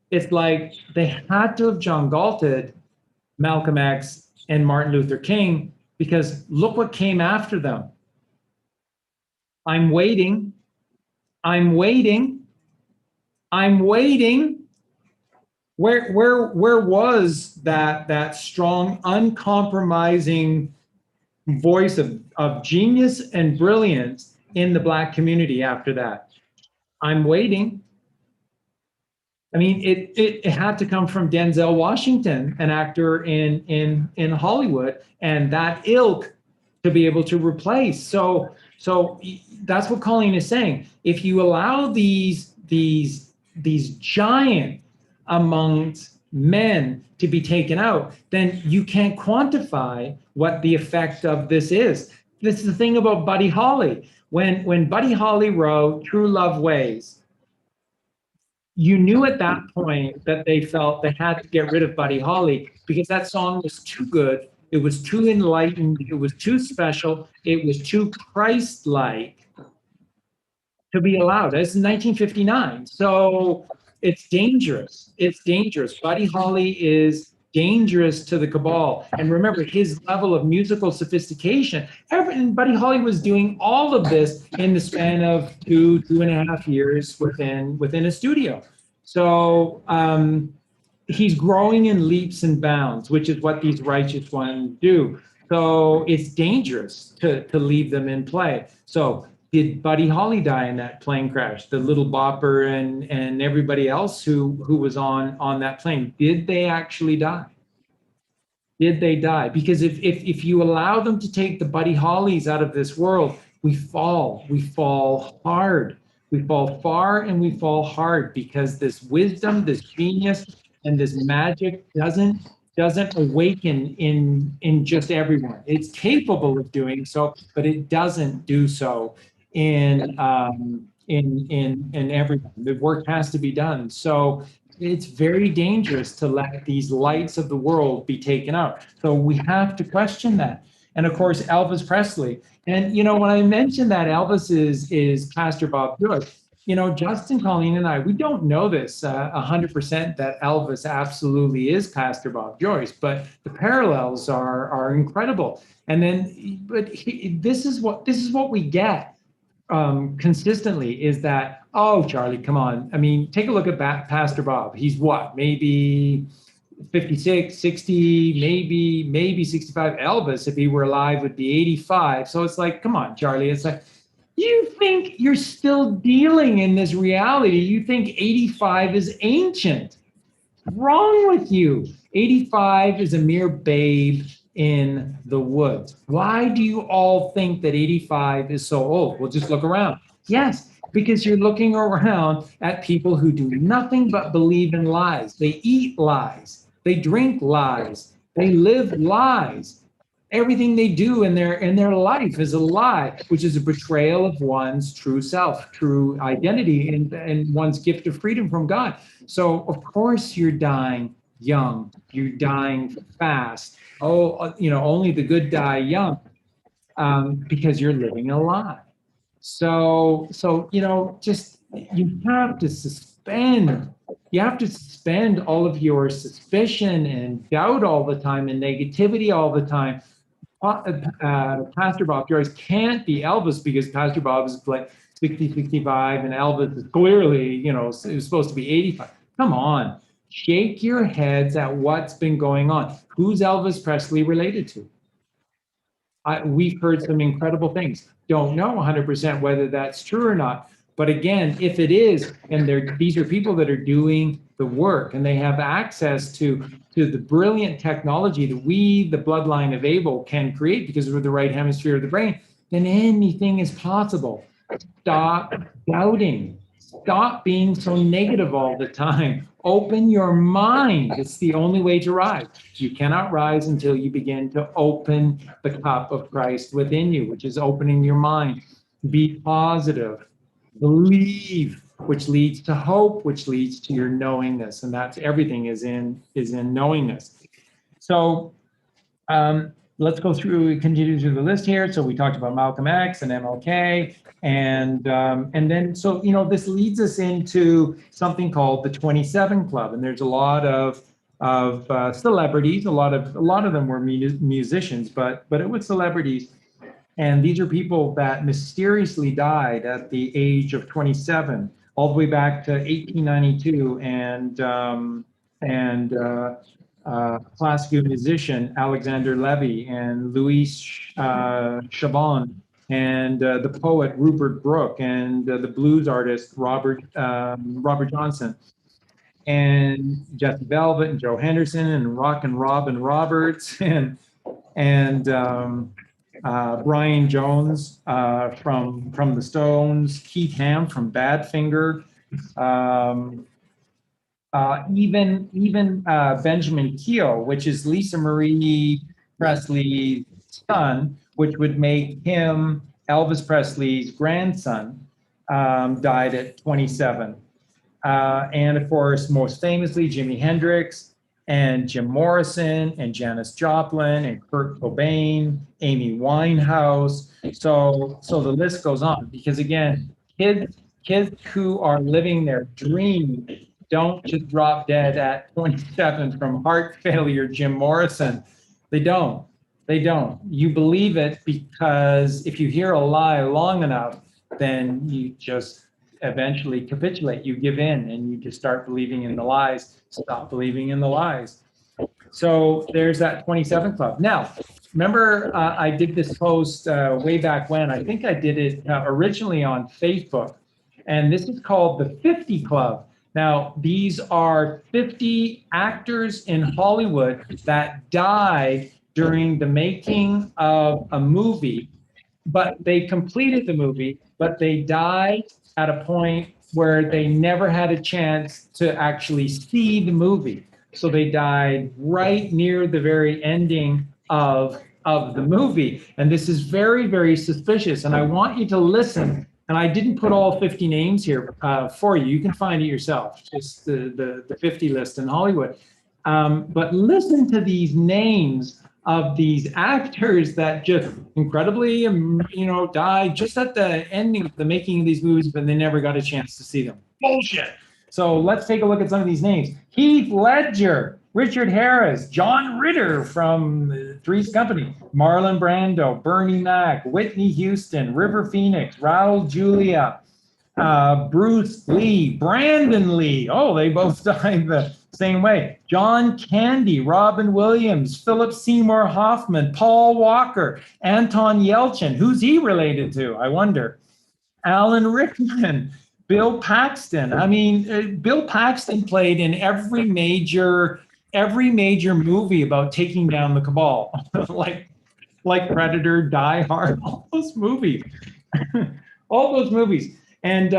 they had to have John Galted Malcolm X and Martin Luther King, because look what came after them. I'm waiting. Where was that strong, uncompromising voice of genius and brilliance in the Black community after that? I'm waiting. I mean, it had to come from Denzel Washington, an actor in Hollywood, and that ilk to be able to replace. So that's what Colleen is saying. If you allow these giant amongst men to be taken out, then you can't quantify what the effect of this is. This is the thing about Buddy Holly. When Buddy Holly wrote True Love Ways, you knew at that point that they felt they had to get rid of Buddy Holly because that song was too good. It was too enlightened. It was too special. It was too Christ-like to be allowed. That's 1959. So it's dangerous. It's dangerous. Buddy Holly is dangerous to the cabal. And remember, his level of musical sophistication, Buddy Holly was doing all of this in the span of 2.5 years within a studio. So he's growing in leaps and bounds, which is what these righteous ones do. So it's dangerous to leave them in play. So Did Buddy Holly die in that plane crash? The little bopper and everybody else who was on that plane, did they actually die? Did they die? Because if you allow them to take the Buddy Hollies out of this world, we fall hard. We fall far and we fall hard because this wisdom, this genius, and this magic doesn't awaken in just everyone. It's capable of doing so, but it doesn't do so in everyone. The work has to be done. So it's very dangerous to let these lights of the world be taken out. So we have to question that. And of course, Elvis Presley. And you know, when I mentioned that Elvis is Pastor Bob Joyce, you know, Justin, Colleen, and I, we don't know this 100% that Elvis absolutely is Pastor Bob Joyce, but the parallels are incredible. And then, but this is what we get consistently is that, oh, Charlie, come on. I mean, take a look at Pastor Bob. He's what, maybe 56, 60, maybe 65. Elvis, if he were alive, would be 85. So it's like, come on, Charlie. It's like, you think you're still dealing in this reality. You think 85 is ancient. Wrong with you. 85 is a mere babe in the woods. Why do you all think that 85 is so old? Well, just look around. Yes, because you're looking around at people who do nothing but believe in lies. They eat lies. They drink lies. They live lies. Everything they do in their life is a lie, which is a betrayal of one's true self, true identity, and one's gift of freedom from God. So of course you're dying young. You're dying fast. Oh, you know, only the good die young, because you're living a lie. So you know, just you have to suspend all of your suspicion and doubt all the time and negativity all the time. Pastor Bob Joyce can't be Elvis because Pastor Bob is like 60, 65, and Elvis is clearly, you know, it was supposed to be 85. Come on, shake your heads at what's been going on. Who's Elvis Presley related to? We've heard some incredible things. Don't know 100% whether that's true or not. But again, if it is, and these are people that are doing the work and they have access to the brilliant technology that we, the bloodline of Abel, can create because we're the right hemisphere of the brain, then anything is possible. Stop doubting. Stop being so negative all the time. Open your mind. It's the only way to rise. You cannot rise until you begin to open the cup of Christ within you, which is opening your mind. Be positive. Believe, which leads to hope, which leads to your knowingness, and that's everything is in knowingness. So let's go through, continue through the list here. So we talked about Malcolm X and MLK, and then so you know this leads us into something called the 27 Club, and there's a lot of celebrities. A lot of them were musicians, but it was celebrities. And these are people that mysteriously died at the age of 27, all the way back to 1892. And classical musician Alexander Levy and Louis Chabon, and the poet Rupert Brooke, and the blues artist Robert Johnson, and Jesse Velvet and Joe Henderson and Rock and Robin Roberts and Brian Jones from the Stones, Keith Hamm from Badfinger, even Benjamin Keough, which is Lisa Marie Presley's son, which would make him Elvis Presley's grandson, died at 27. And of course, most famously, Jimi Hendrix, and Jim Morrison, and Janis Joplin, and Kurt Cobain, Amy Winehouse. So the list goes on, because again, kids who are living their dream don't just drop dead at 27 from heart failure, Jim Morrison. They don't. You believe it because if you hear a lie long enough, then you just eventually capitulate. You give in and you just start believing in the lies. Stop believing in the lies. So there's that 27 Club. Now, remember I did this post way back when. I think I did it originally on Facebook. And this is called the 50 Club. Now, these are 50 actors in Hollywood that died during the making of a movie, but they completed the movie, but they died at a point where they never had a chance to actually see the movie. So they died right near the very ending of the movie. And this is very, very suspicious. And I want you to listen. And I didn't put all 50 names here for you. You can find it yourself, just the 50 list in Hollywood. But listen to these names of these actors that just incredibly, died just at the ending of the making of these movies, but they never got a chance to see them. Bullshit. So let's take a look at some of these names. Heath Ledger, Richard Harris, John Ritter from Three's Company, Marlon Brando, Bernie Mac, Whitney Houston, River Phoenix, Raul Julia, Bruce Lee, Brandon Lee. Oh, they both died the same way. John Candy, Robin Williams, Philip Seymour Hoffman, Paul Walker, Anton Yelchin. Who's he related to? I wonder. Alan Rickman, Bill Paxton. I mean, Bill Paxton played in every major movie about taking down the cabal, like Predator, Die Hard, all those movies, all those movies. And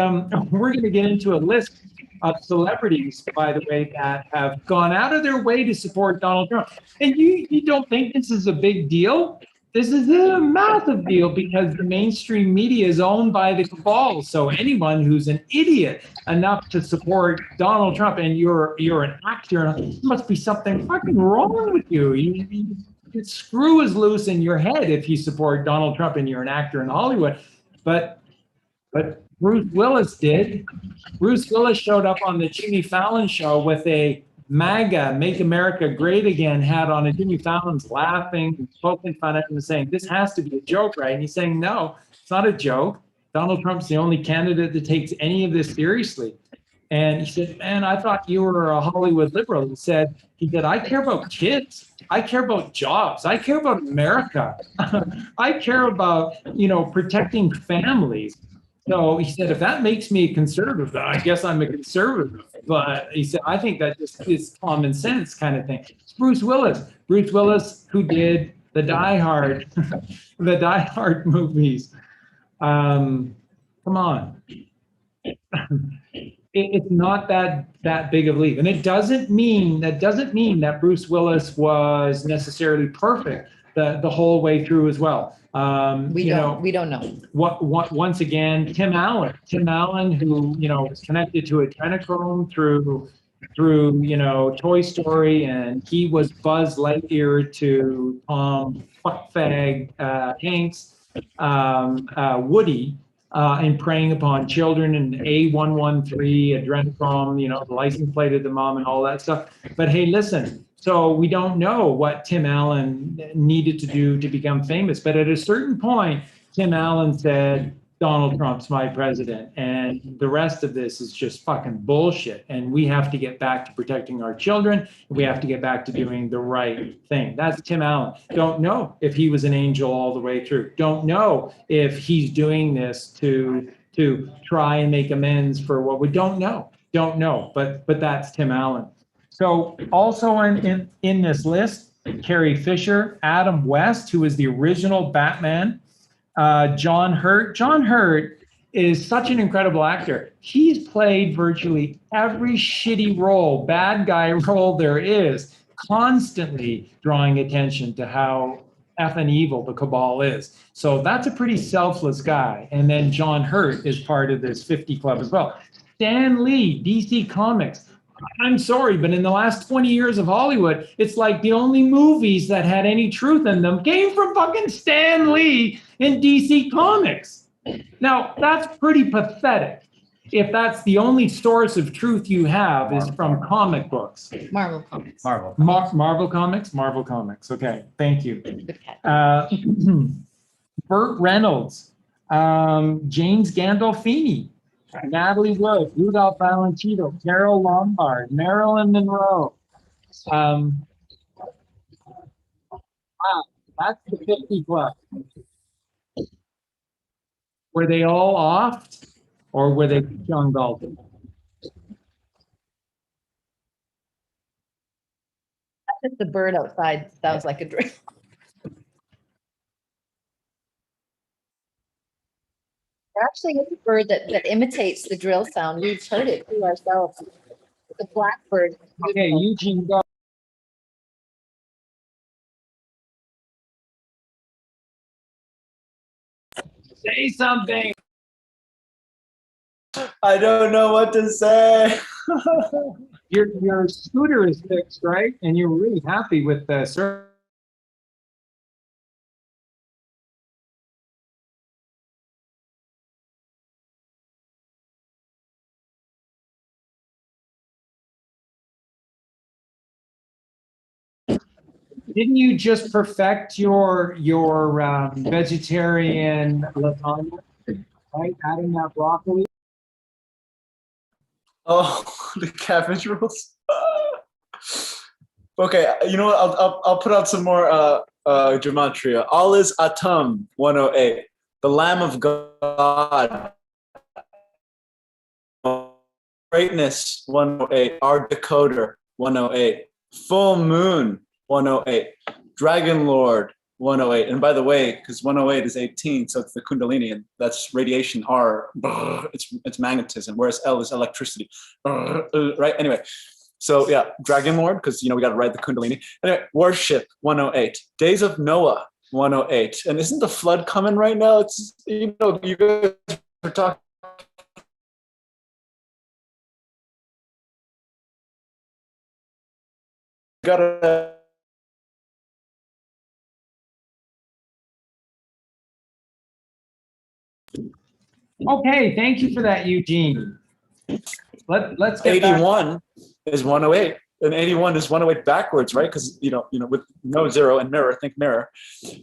we're going to get into a list of celebrities, by the way, that have gone out of their way to support Donald Trump. And you don't think this is a big deal? This is a massive deal because the mainstream media is owned by the cabal. So anyone who's an idiot enough to support Donald Trump and you're an actor, there must be something fucking wrong with you. Screw is loose in your head if you support Donald Trump and you're an actor in Hollywood. But Bruce Willis did. Bruce Willis showed up on the Jimmy Fallon show with a MAGA, Make America Great Again hat on, and Jimmy Fallon's laughing, poking fun at him and saying, this has to be a joke, right? And he's saying, no, it's not a joke. Donald Trump's the only candidate that takes any of this seriously. And he said, man, I thought you were a Hollywood liberal. He said, I care about kids. I care about jobs. I care about America. I care about, protecting families. So he said, if that makes me a conservative, then I guess I'm a conservative. But he said, I think that just is common sense kind of thing. It's Bruce Willis, who did the Die Hard, the Die Hard movies. Come on. It's not that big of a leap. And it doesn't mean that Bruce Willis was necessarily perfect the whole way through as well. We don't know. Once again, Tim Allen, who was connected to adrenochrome through Toy Story, and he was Buzz Lightyear to Tom Fuckfag Hanks, Woody, in preying upon children, and A113 adrenochrome, the license plate of the mom and all that stuff. But hey, listen. So we don't know what Tim Allen needed to do to become famous. But at a certain point, Tim Allen said, Donald Trump's my president. And the rest of this is just fucking bullshit. And we have to get back to protecting our children. We have to get back to doing the right thing. That's Tim Allen. Don't know if he was an angel all the way through. Don't know if he's doing this to try and make amends for what we don't know. But that's Tim Allen. So also in this list, Carrie Fisher, Adam West, who is the original Batman, John Hurt. John Hurt is such an incredible actor. He's played virtually every shitty role, bad guy role there is, constantly drawing attention to how effing evil the cabal is. So that's a pretty selfless guy. And then John Hurt is part of this 50 Club as well. Stan Lee, DC Comics. I'm sorry, but in the last 20 years of Hollywood, it's like the only movies that had any truth in them came from fucking Stan Lee in DC Comics. Now, that's pretty pathetic. If that's the only source of truth you have is from comic books. Marvel Comics. Marvel Comics. Okay, thank you. Good catch. Burt Reynolds, James Gandolfini, Natalie Wood, Rudolph Valentino, Carol Lombard, Marilyn Monroe. That's the 50 club. Were they all off or were they John Galton? Just the bird outside sounds like a drill. There actually is a bird that imitates the drill sound. We've heard it too ourselves. The blackbird. Okay, Eugene, go. Say something. I don't know what to say. Your scooter is fixed, right? And you're really happy with the service. Didn't you just perfect your vegetarian lasagna, right? Adding that broccoli. Oh, the cabbage rolls. Okay, you know what? I'll put out some more gematria. All is Atum 108. The Lamb of God. Greatness 108. Our Decoder 108. Full Moon 108. Dragon Lord 108. And by the way, because 108 is 18, so it's the Kundalini, and that's radiation R. It's magnetism, whereas L is electricity. Right? Anyway. So yeah, Dragon Lord, because we got to ride the Kundalini. Anyway, Worship 108. Days of Noah 108. And isn't the flood coming right now? It's you guys are talking. Gotta. Okay, thank you for that, Eugene. Let's get 81 is 108, and 81 is 108 backwards, right? Because with no zero and mirror, think mirror.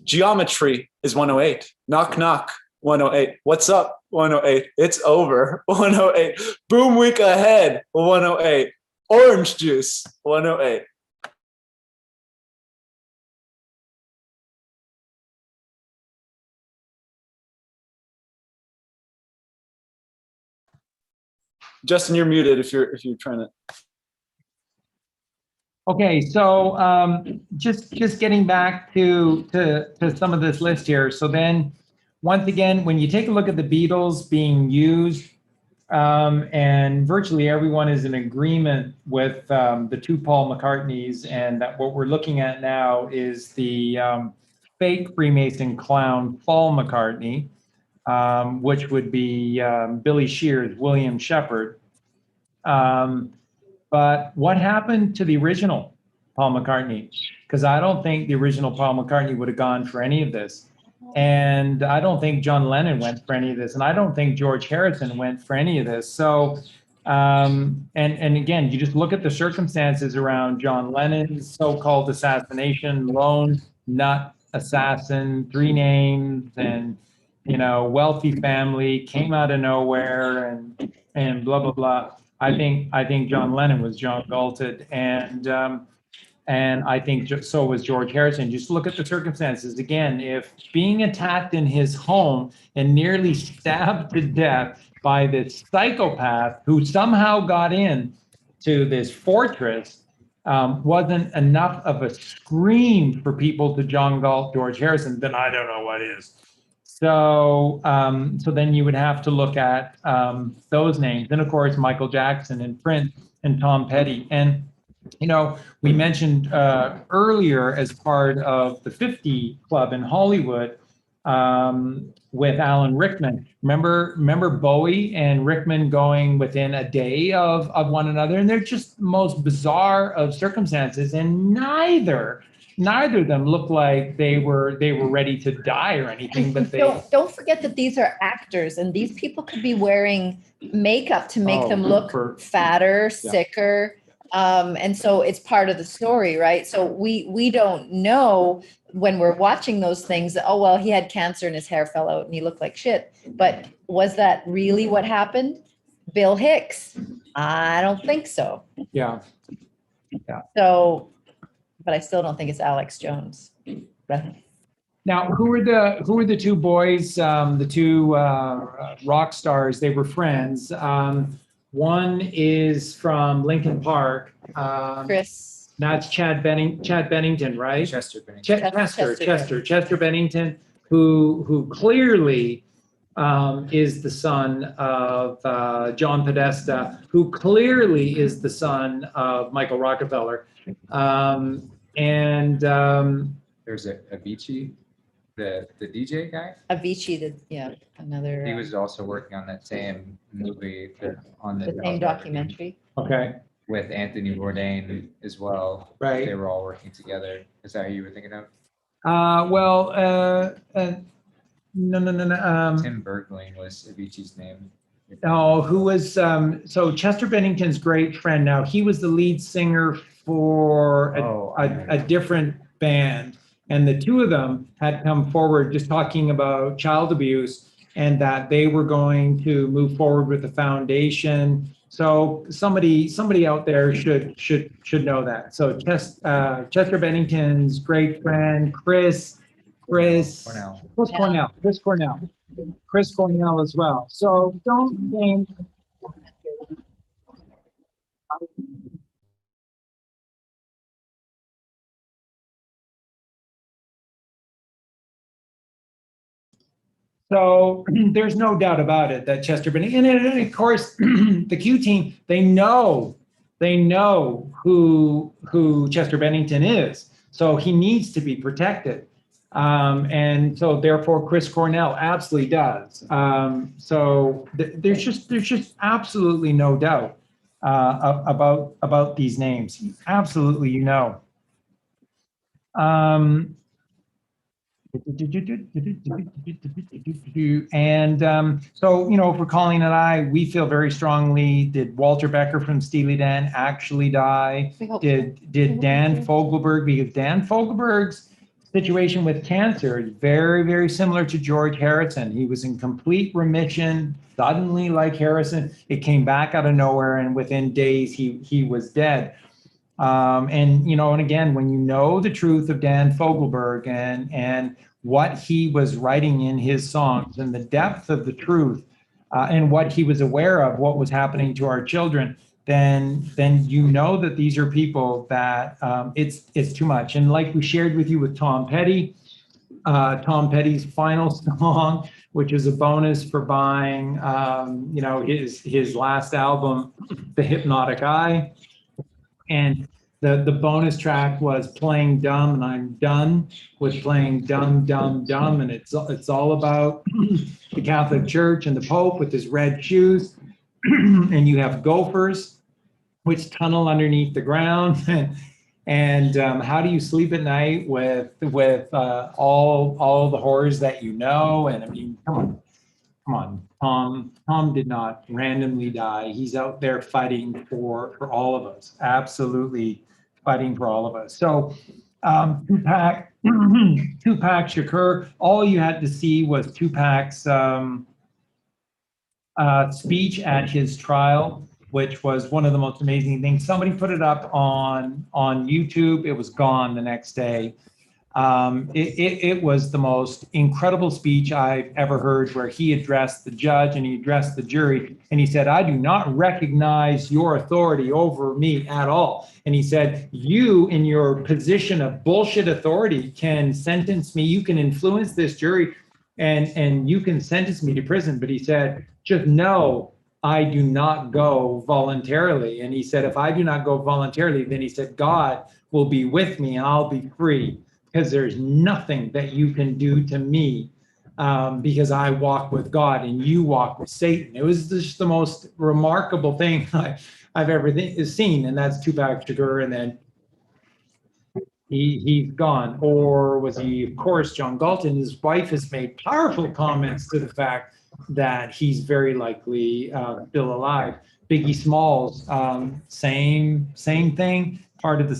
Geometry is 108. Knock knock 108. What's up 108? It's over 108. Boom week ahead 108. Orange juice 108. Justin, you're muted if you're trying to. Okay, so just getting back to some of this list here. So then, once again, when you take a look at the Beatles being used, and virtually everyone is in agreement with the two Paul McCartneys, and that what we're looking at now is the fake Freemason clown Paul McCartney, which would be Billy Shear's William Shepherd. But what happened to the original Paul McCartney? Because I don't think the original Paul McCartney would have gone for any of this. And I don't think John Lennon went for any of this. And I don't think George Harrison went for any of this. So, and again, you just look at the circumstances around John Lennon's so-called assassination, lone nut assassin, 3 names, and, wealthy family, came out of nowhere and blah, blah, blah. I think John Lennon was John Galted, and I think so was George Harrison. Just look at the circumstances. Again, if being attacked in his home and nearly stabbed to death by this psychopath who somehow got in to this fortress wasn't enough of a scream for people to John Galt, George Harrison, then I don't know what is. So, so then you would have to look at those names. And of course, Michael Jackson and Prince and Tom Petty. And, we mentioned earlier as part of the 50 Club in Hollywood with Alan Rickman. Remember Bowie and Rickman going within a day of one another? And they're just the most bizarre of circumstances. And neither of them looked like they were ready to die or anything, but don't forget that these are actors, and these people could be wearing makeup to make them look fatter, sicker. And so it's part of the story, right? So we don't know when we're watching those things, oh, well, he had cancer and his hair fell out and he looked like shit. But was that really what happened? Bill Hicks? I don't think so. Yeah. So, but I still don't think it's Alex Jones. Right? Now, who were the two boys, the two rock stars? They were friends. One is from Lincoln Park. Chris. That's Chad Bennington, right? Chester Bennington. Chester Bennington, who clearly is the son of John Podesta, who clearly is the son of Michael Rockefeller, and There's Avicii, the DJ guy. Avicii, another. He was also working on that same movie on the same documentary. okay, with Anthony Bourdain as well. right. They were all working together. Is that who you were thinking of? No. Tim Bergling was Avicii's name. Oh, who was so Chester Bennington's great friend. Now he was the lead singer for a different band, and the two of them had come forward just talking about child abuse and that they were going to move forward with the foundation. So somebody out there should know that. So Chester Bennington's great friend Chris Cornell as well. So don't think. So there's no doubt about it that Chester Bennington, and of course the Q team, they know who Chester Bennington is. So he needs to be protected. And so therefore Chris Cornell absolutely does. So there's just absolutely no doubt about these names. Absolutely, you know. And so, you know, for Colleen and I, we feel very strongly, did Walter Becker from Steely Dan actually die? Did Dan Fogelberg, because Dan Fogelberg's situation with cancer is very, very similar to George Harrison. He was in complete remission, suddenly like Harrison, it came back out of nowhere, and within days he was dead. And, you know, and again, when you know the truth of Dan Fogelberg and what he was writing in his songs and the depth of the truth and what he was aware of, what was happening to our children, then you know that these are people that it's too much. And like we shared with you with Tom Petty, Tom Petty's final song, which is a bonus for buying, you know, his last album, The Hypnotic Eye. And the bonus track was Playing Dumb, and I'm done with playing dumb, dumb, dumb. And it's all about the Catholic Church and the Pope with his red shoes. And you have gophers, which tunnel underneath the ground. And how do you sleep at night with all the horrors that you know? And I mean, come on. Tom did not randomly die. He's out there fighting for all of us, absolutely fighting for all of us. So Tupac Shakur, all you had to see was Tupac's speech at his trial, which was one of the most amazing things. Somebody put it up on YouTube. It was gone the next day. It was the most incredible speech I've ever heard, where he addressed the judge and he addressed the jury, and he said, I do not recognize your authority over me at all. And he said, you in your position of bullshit authority can sentence me, you can influence this jury, and you can sentence me to prison. But he said, just know I do not go voluntarily. And he said, if I do not go voluntarily, then he said, God will be with me and I'll be free. Because there's nothing that you can do to me because I walk with God and you walk with Satan. It was just the most remarkable thing I've ever seen, and that's Tupac Shakur, and then he's gone. Or was he, of course, John Galton. His wife has made powerful comments to the fact that he's very likely still alive. Biggie Smalls, same thing, part of the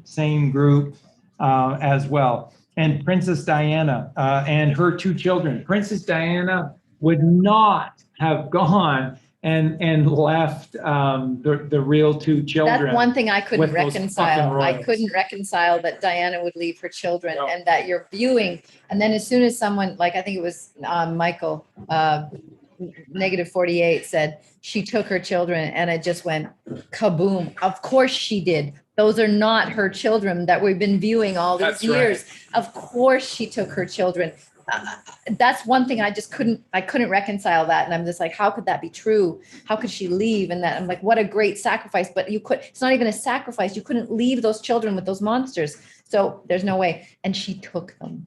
same group. As well. And Princess Diana and her two children. Princess Diana would not have gone and left the real two children. That's one thing I couldn't with those fucking reconcile. I royals. couldn't reconcile that Diana would leave her children No. and that you're viewing. And then as soon as someone, like, I think it was Michael, -48 said she took her children, and it just went kaboom. Of course she did. Those are not her children that we've been viewing all these That's right. years. Of course she took her children. That's one thing I couldn't reconcile that. And I'm just like, how could that be true? How could she leave? And that I'm like, what a great sacrifice. But it's not even a sacrifice. You couldn't leave those children with those monsters. So there's no way. And she took them.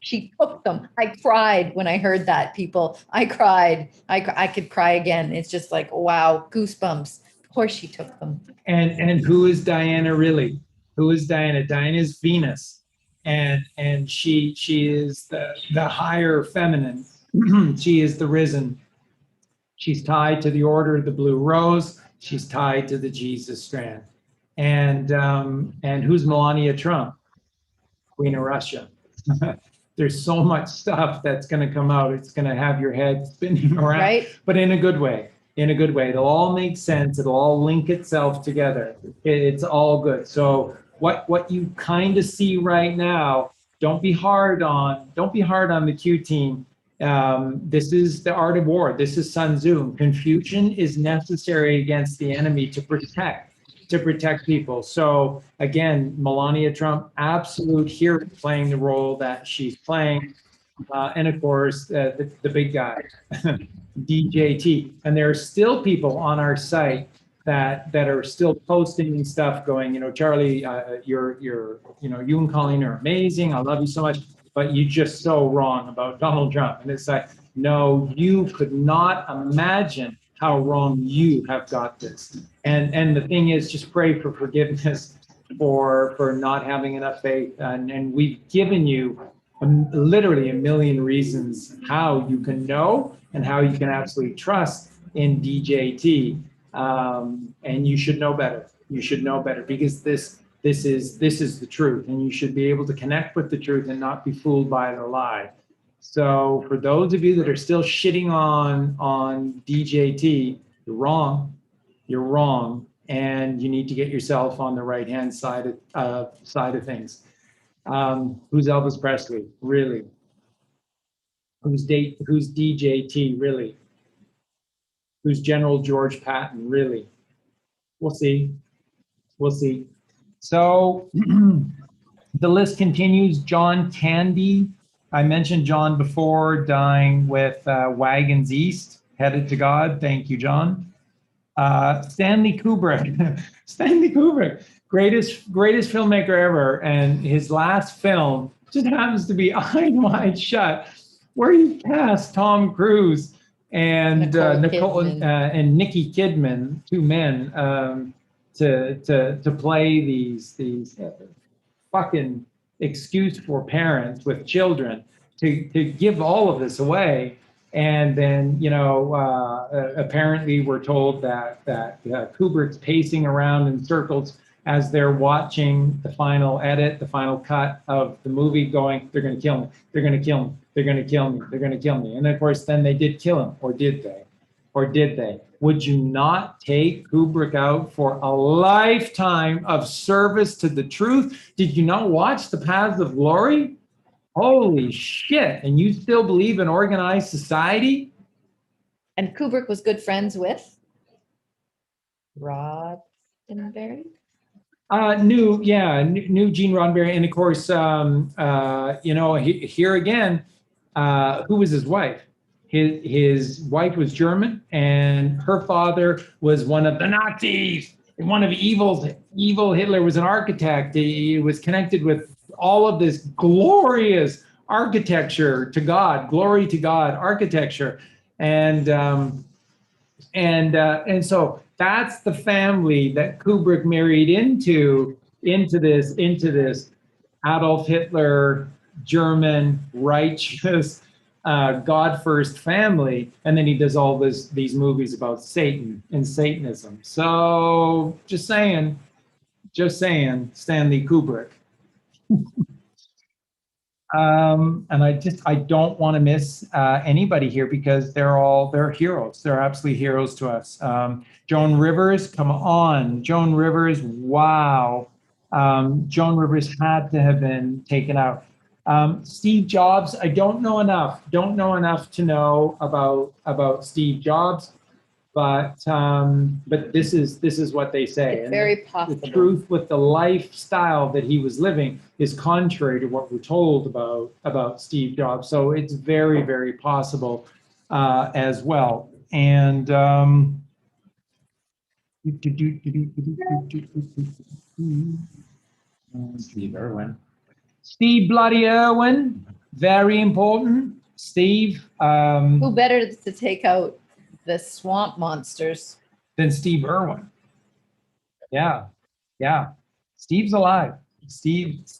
She took them. I cried when I heard that, people. I cried. I could cry again. It's just like, wow, goosebumps. Of course she took them. And who is Diana really? Who is Diana? Diana is Venus. And she is the higher feminine. She is the risen. She's tied to the Order of the Blue Rose. She's tied to the Jesus strand. And who's Melania Trump? Queen of Russia. There's so much stuff that's going to come out. It's going to have your head spinning around, Right? but in a good way. In a good way. It'll all make sense. It'll all link itself together. It's all good. So what you kind of see right now, don't be hard on the Q team. This is the art of war. This is Sun Tzu. Confusion is necessary against the enemy to protect people. So again, Melania Trump, absolute hero, playing the role that she's playing. And of course, the big guy, DJT. And there are still people on our site that are still posting stuff going, Charlie, you and Colleen are amazing. I love you so much, but you're just so wrong about Donald Trump. And it's like, no, you could not imagine how wrong you have got this. And the thing is, just pray for forgiveness for not having enough faith. And we've given you literally a million reasons how you can know and how you can absolutely trust in DJT. And you should know better. You should know better, because this is the truth, and you should be able to connect with the truth and not be fooled by the lie. So for those of you that are still shitting on DJT, you're wrong. You're wrong, and you need to get yourself on the right-hand side of things. Who's Elvis Presley, really? Who's DJT, really? Who's General George Patton, really? We'll see. We'll see. So the list continues. John Candy, I mentioned John before, dying with Wagons East, Headed to God. Thank you, John. Stanley Kubrick. Stanley Kubrick, greatest filmmaker ever, and his last film just happens to be Eyes Wide Shut, where he cast Tom Cruise and Nicole and Nikki Kidman, two men, to play these fucking excuse for parents with children to give all of this away. And then, apparently we're told that Kubrick's pacing around in circles as they're watching the final edit, the final cut of the movie, going, they're going to kill me, they're going to kill me, they're going to kill me, they're going to kill me. And of course, then they did kill him, or did they? Or did they? Would you not take Kubrick out for a lifetime of service to the truth? Did you not watch The Paths of Glory? Holy shit. And you still believe in organized society? And Kubrick was good friends with Roddenberry? Knew Gene Roddenberry. And of course, here again, who was his wife? His wife was German, and her father was one of the Nazis. One of evil Hitler was an architect. He was connected with all of this glorious architecture to God, glory to God architecture. And so that's the family that Kubrick married into this Adolf Hitler, German, righteous, God first family. And then he does all these movies about Satan and Satanism. So just saying, Stanley Kubrick. And I don't want to miss anybody here because they're heroes. They're absolutely heroes to us. Joan Rivers, come on. Joan Rivers, wow. Joan Rivers had to have been taken out. Steve Jobs, I don't know enough to know about Steve Jobs, but this is what they say. It's And very the possible. truth with the lifestyle that he was living is contrary to what we're told about Steve Jobs. So it's very, very possible as well. And Steve Irwin. Steve Bloody Irwin, very important. Steve. Who better to take out the swamp monsters? Than Steve Irwin. Yeah, yeah. Steve's alive. Steve's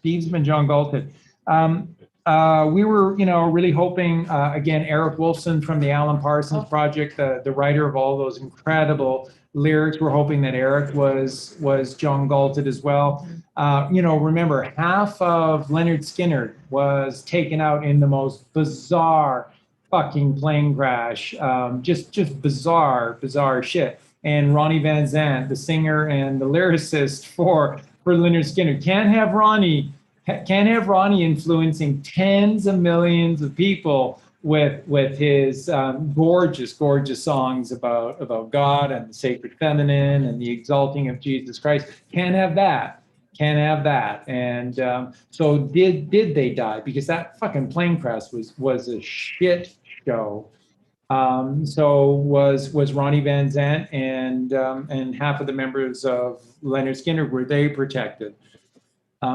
been John Galted. We were, really hoping, again, Eric Wolfson from the Alan Parsons Project, the writer of all those incredible lyrics. We're hoping that Eric was John Galted as well. Remember, half of Leonard Skinner was taken out in the most bizarre fucking plane crash. Just bizarre shit. And Ronnie Van Zant, the singer and the lyricist for Leonard Skinner, can't have Ronnie influencing tens of millions of people with his gorgeous songs about God and the sacred feminine and the exalting of Jesus Christ. Can't have that. And so did they die? Because that fucking plane crash was a shit show. So was Ronnie Van Zant and half of the members of Leonard Skinner, were they protected?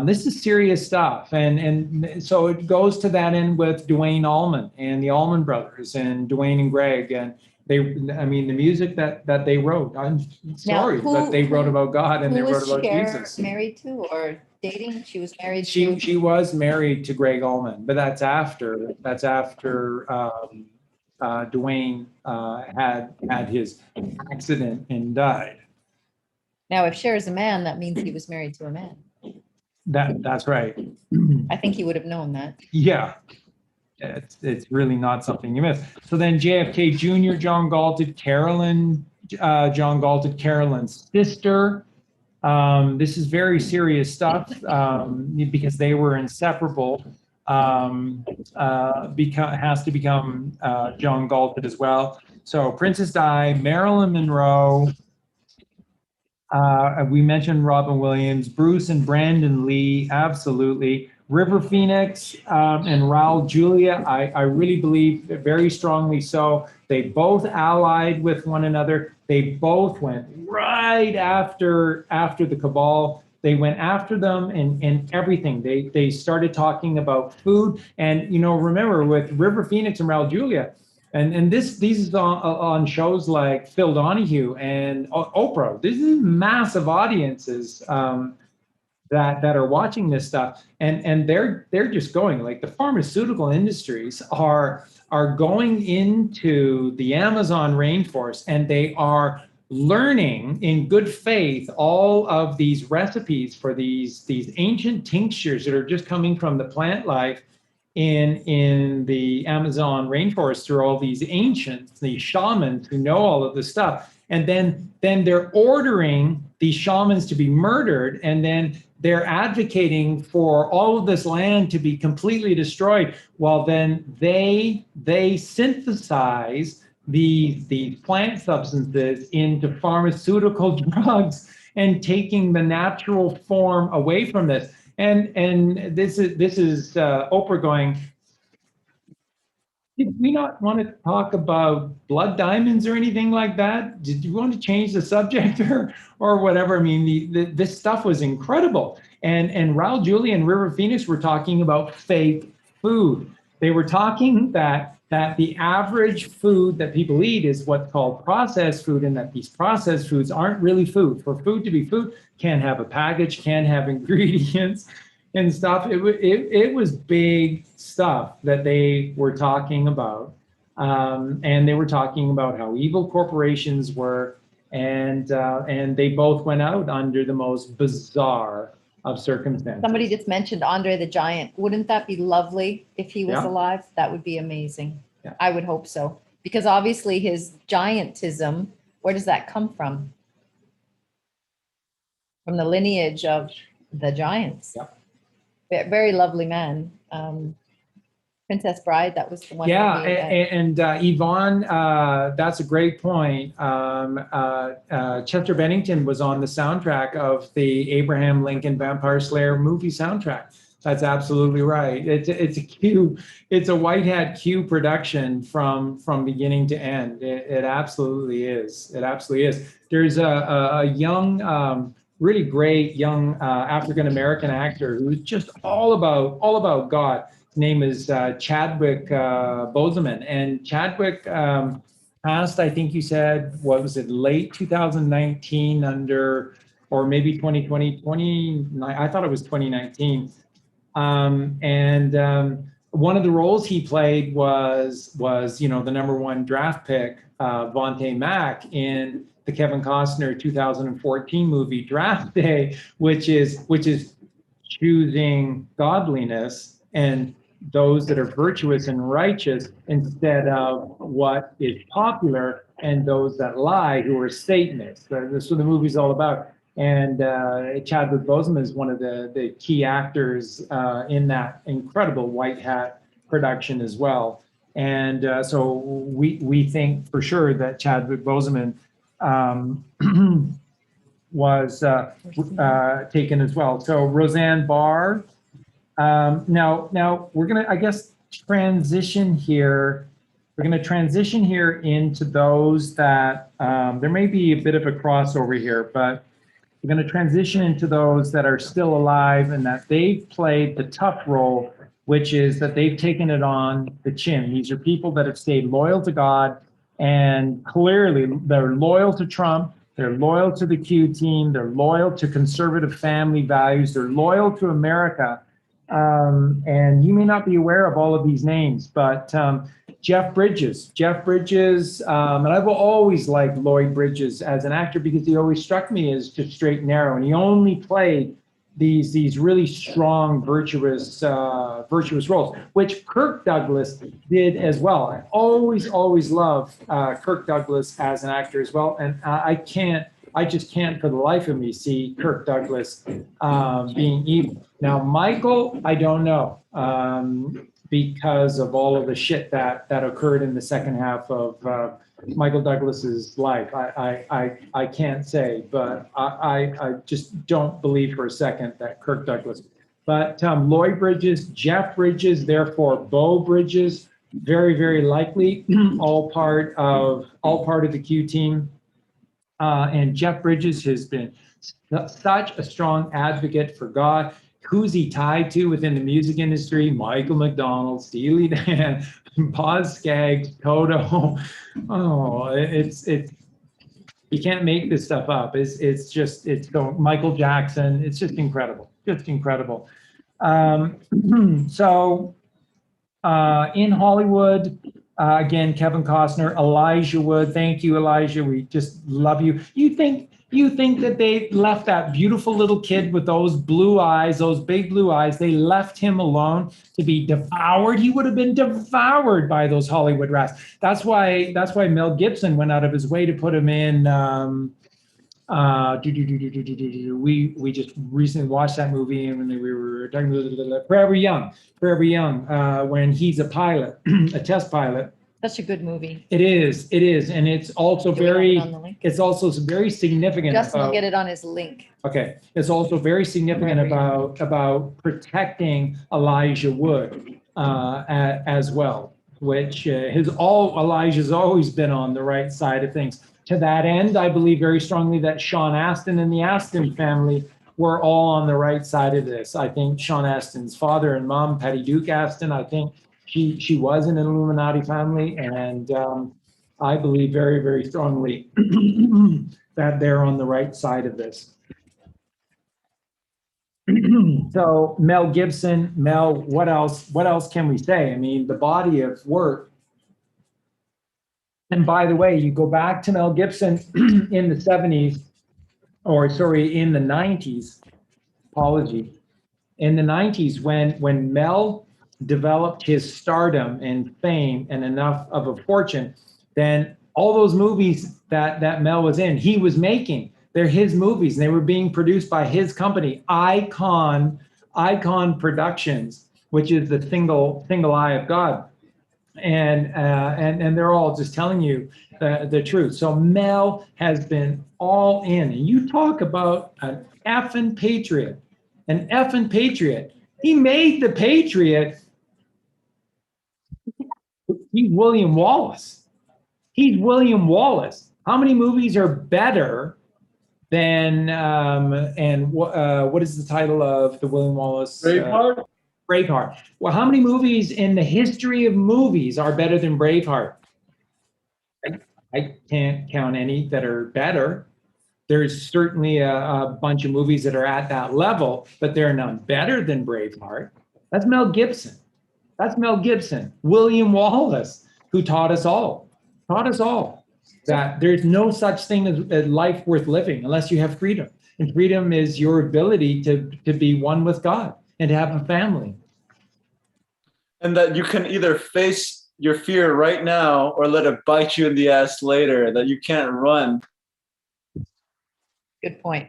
This is serious stuff. And so it goes to that end with Duane Allman and the Allman Brothers and Duane and Greg. And the music that they wrote, stories that they wrote about God and they wrote about Jesus. Married to or dating? She was married to. to. She was married to Greg Allman, but that's after Duane had his accident and died. Now, if Cher is a man, that means he was married to a man. That's right. I think he would have known that. Yeah. It's really not something you miss. So then JFK Jr., John Galted, Carolyn, John Galted, Carolyn's sister. This is very serious stuff because they were inseparable. Has to become John Galted as well. So Princess Di, Marilyn Monroe. We mentioned Robin Williams, Bruce and Brandon Lee, absolutely. River Phoenix and Raul Julia, I really believe very strongly so. They both allied with one another. They both went right after the cabal. They went after them and everything. They started talking about food. And, remember with River Phoenix and Raul Julia, and these is on shows like Phil Donahue and Oprah. This is massive audiences that are watching this stuff, and they're just going, like, the pharmaceutical industries are going into the Amazon rainforest, and they are learning in good faith all of these recipes for these ancient tinctures that are just coming from the plant life in the Amazon rainforest through all these ancients, these shamans who know all of this stuff. And then they're ordering these shamans to be murdered, and then they're advocating for all of this land to be completely destroyed, while then they synthesize the plant substances into pharmaceutical drugs and taking the natural form away from this. And this is Oprah going, did we not want to talk about blood diamonds or anything like that? Did you want to change the subject or whatever? I mean, this stuff was incredible. And Raul Julia and River Phoenix were talking about fake food. They were talking that the average food that people eat is what's called processed food, and that these processed foods aren't really food. For food to be food, can't have a package, can't have ingredients and stuff. It was big stuff that they were talking about. And they were talking about how evil corporations were, and they both went out under the most bizarre circumstances. Somebody just mentioned Andre the Giant. Wouldn't that be lovely if he was Yeah. alive? That would be amazing. Yeah. I would hope so. Because obviously his giantism, where does that come from? From the lineage of the giants. Yeah. Very lovely man. Princess Bride, that was the one. Yeah, movie that- and Yvonne, that's a great point. Chester Bennington was on the soundtrack of the Abraham Lincoln Vampire Slayer movie soundtrack. That's absolutely right. It's a white hat Q production from beginning to end. It absolutely is. It absolutely is. There's a young, really great young African American actor who's just all about God. His name is Chadwick Boseman, and Chadwick passed, I think you said, what was it, late 2019 under, or maybe 2020, I thought it was 2019. One of the roles he played was the #1 draft pick, Vontae Mack, in the Kevin Costner 2014 movie Draft Day, which is choosing godliness and those that are virtuous and righteous instead of what is popular and those that lie, who are Satanists. That's what the movie's all about. And Chadwick Boseman is one of the key actors in that incredible white hat production as well. And so we think for sure that Chadwick Boseman was taken as well. So Roseanne Barr. Now we're gonna, I guess, transition here. We're gonna transition here into those that there may be a bit of a crossover here, but we're gonna transition into those that are still alive and that they've played the tough role, which is that they've taken it on the chin. These are people that have stayed loyal to God, and clearly they're loyal to Trump. They're loyal to the Q team. They're loyal to conservative family values. They're loyal to America. And you may not be aware of all of these names, but Jeff Bridges, and I've always liked Lloyd Bridges as an actor because he always struck me as just straight and narrow, and he only played these really strong, virtuous roles, which Kirk Douglas did as well. I always loved Kirk Douglas as an actor as well, and I just can't for the life of me see Kirk Douglas being evil. Now, Michael, I don't know, because of all of the shit that occurred in the second half of Michael Douglas's life. I can't say, but I just don't believe for a second that Kirk Douglas. But Lloyd Bridges, Jeff Bridges, therefore Bo Bridges, very, very likely all part of the Q team. And Jeff Bridges has been such a strong advocate for God. Who's he tied to within the music industry? Michael McDonald, Steely Dan, Boz Scaggs, Toto. Oh, it's you can't make this stuff up. It's so Michael Jackson. It's just incredible, So in Hollywood. Again, Kevin Costner, Elijah Wood. Thank you, Elijah. We just love you. You think that they left that beautiful little kid with those blue eyes, those big blue eyes, they left him alone to be devoured? He would have been devoured by those Hollywood rats. That's why Mel Gibson went out of his way to put him in. We just recently watched that movie, and we were talking about Forever Young, when he's a pilot, a test pilot. Such a good movie. It is, and it's also Do we have very, it on the link? it's also very significant. Justin will about- get it on his link. Okay, it's also very significant Forever about protecting Elijah Wood as well, which Elijah's always been on the right side of things. To that end, I believe very strongly that Sean Astin and the Astin family were all on the right side of this. I think Sean Astin's father and mom, Patty Duke Astin, I think she was in an Illuminati family, and I believe very, very strongly that they're on the right side of this. So Mel Gibson, what else can we say? I mean, the body of work. And by the way, you go back to Mel Gibson in the 70s, in the 90s, Apology. In the 90s, when Mel developed his stardom and fame and enough of a fortune, then all those movies that Mel was in, he was making. They're his movies, and they were being produced by his company, Icon Productions, which is the single eye of God. And they're all just telling you the truth. So Mel has been all in. And you talk about an effing patriot, an effing patriot. He made the Patriot. He's William Wallace. He's William Wallace. How many movies are better than, what is the title of the William Wallace? Braveheart? Braveheart. Well, how many movies in the history of movies are better than Braveheart? I can't count any that are better. There's certainly a bunch of movies that are at that level, but there are none better than Braveheart. That's Mel Gibson. That's Mel Gibson. William Wallace, who taught us all that there's no such thing as a life worth living unless you have freedom. And freedom is your ability to be one with God and to have a family. And that you can either face your fear right now or let it bite you in the ass later, that you can't run. Good point.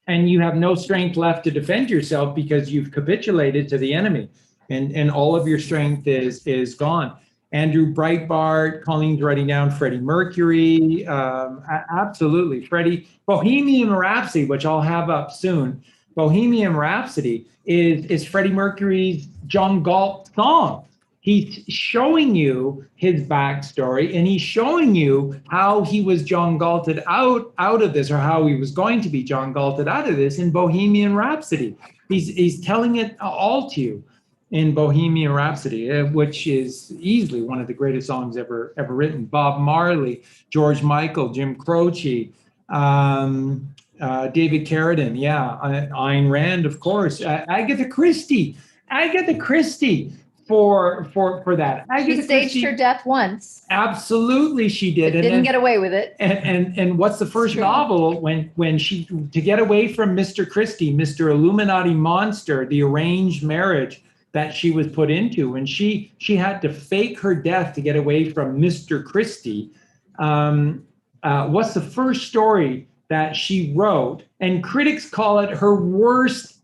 And you have no strength left to defend yourself because you've capitulated to the enemy, and all of your strength is gone. Andrew Breitbart, Colleen's writing down Freddie Mercury, absolutely. Freddie, Bohemian Rhapsody, which I'll have up soon. Bohemian Rhapsody is Freddie Mercury's John Galt song. He's showing you his backstory, and he's showing you how he was John Galted out of this, or how he was going to be John Galted out of this in Bohemian Rhapsody. He's telling it all to you in Bohemian Rhapsody, which is easily one of the greatest songs ever written. Bob Marley, George Michael, Jim Croce, David Carradine, Ayn Rand, of course, Agatha Christie for that. She staged her death once. Absolutely, she did. But didn't get away with it. And what's the first novel when she, to get away from Mr. Christie, Mr. Illuminati monster, the arranged marriage that she was put into, and she had to fake her death to get away from Mr. Christie. What's the first story that she wrote? And critics call it her worst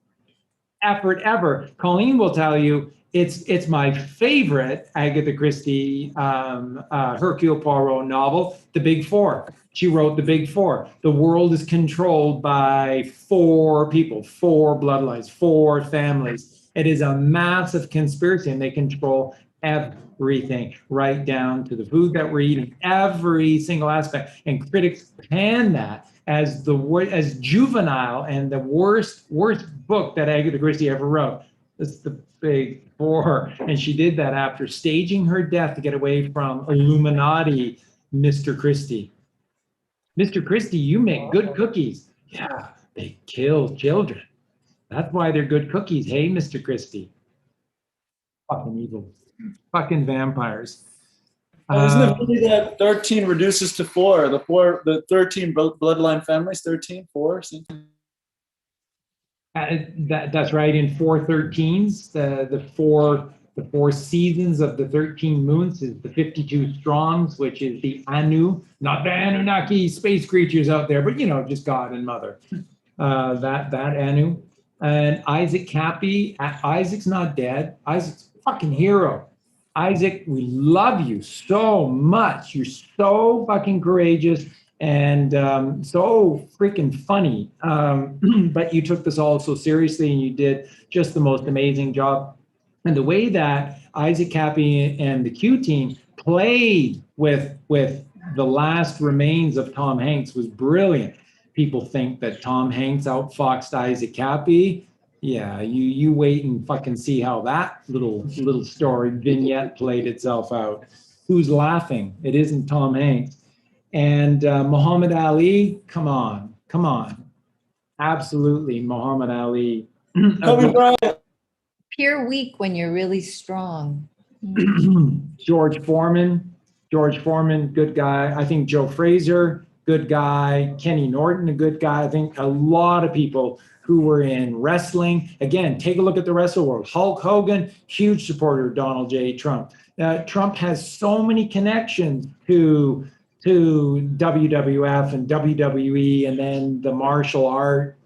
effort ever. Colleen will tell you it's my favorite Agatha Christie Hercule Poirot novel, The Big Four. She wrote The Big Four. The world is controlled by 4 people, 4 bloodlines, 4 families. It is a massive conspiracy, and they control everything, right down to the food that we're eating, every single aspect. And critics pan that as as juvenile and the worst book that Agatha Christie ever wrote. It's The Big Four. And she did that after staging her death to get away from Illuminati Mr. Christie. Mr. Christie, you make good cookies. Yeah, they kill children. That's why they're good cookies. Hey, Mr. Christie. Fucking evil. Fucking vampires. Isn't it funny that 13 reduces to 4? The 13 bloodline families, 13, 4, something. That's right. In 413s, the four seasons of the 13 moons is the 52 Strongs, which is the Anu, not the Anunnaki space creatures out there, but just God and Mother. That Anu. And Isaac Cappy. Isaac's not dead. Isaac's a fucking hero. Isaac, we love you so much. You're so fucking courageous and so freaking funny. But you took this all so seriously, and you did just the most amazing job. And the way that Isaac Cappy and the Q team played with the last remains of Tom Hanks was brilliant. People think that Tom Hanks outfoxed Isaac Cappy. Yeah, you wait and fucking see how that little story vignette played itself out. Who's laughing? It isn't Tom Hanks. And Muhammad Ali, come on. Absolutely, Muhammad Ali. Kobe Bryant. Pure weak when you're really strong. George Foreman, good guy. I think Joe Frazier, good guy. Kenny Norton, a good guy. I think a lot of people who were in wrestling. Again, take a look at the rest of the world. Hulk Hogan, huge supporter of Donald J. Trump. Trump has so many connections to WWF and WWE, and then the martial art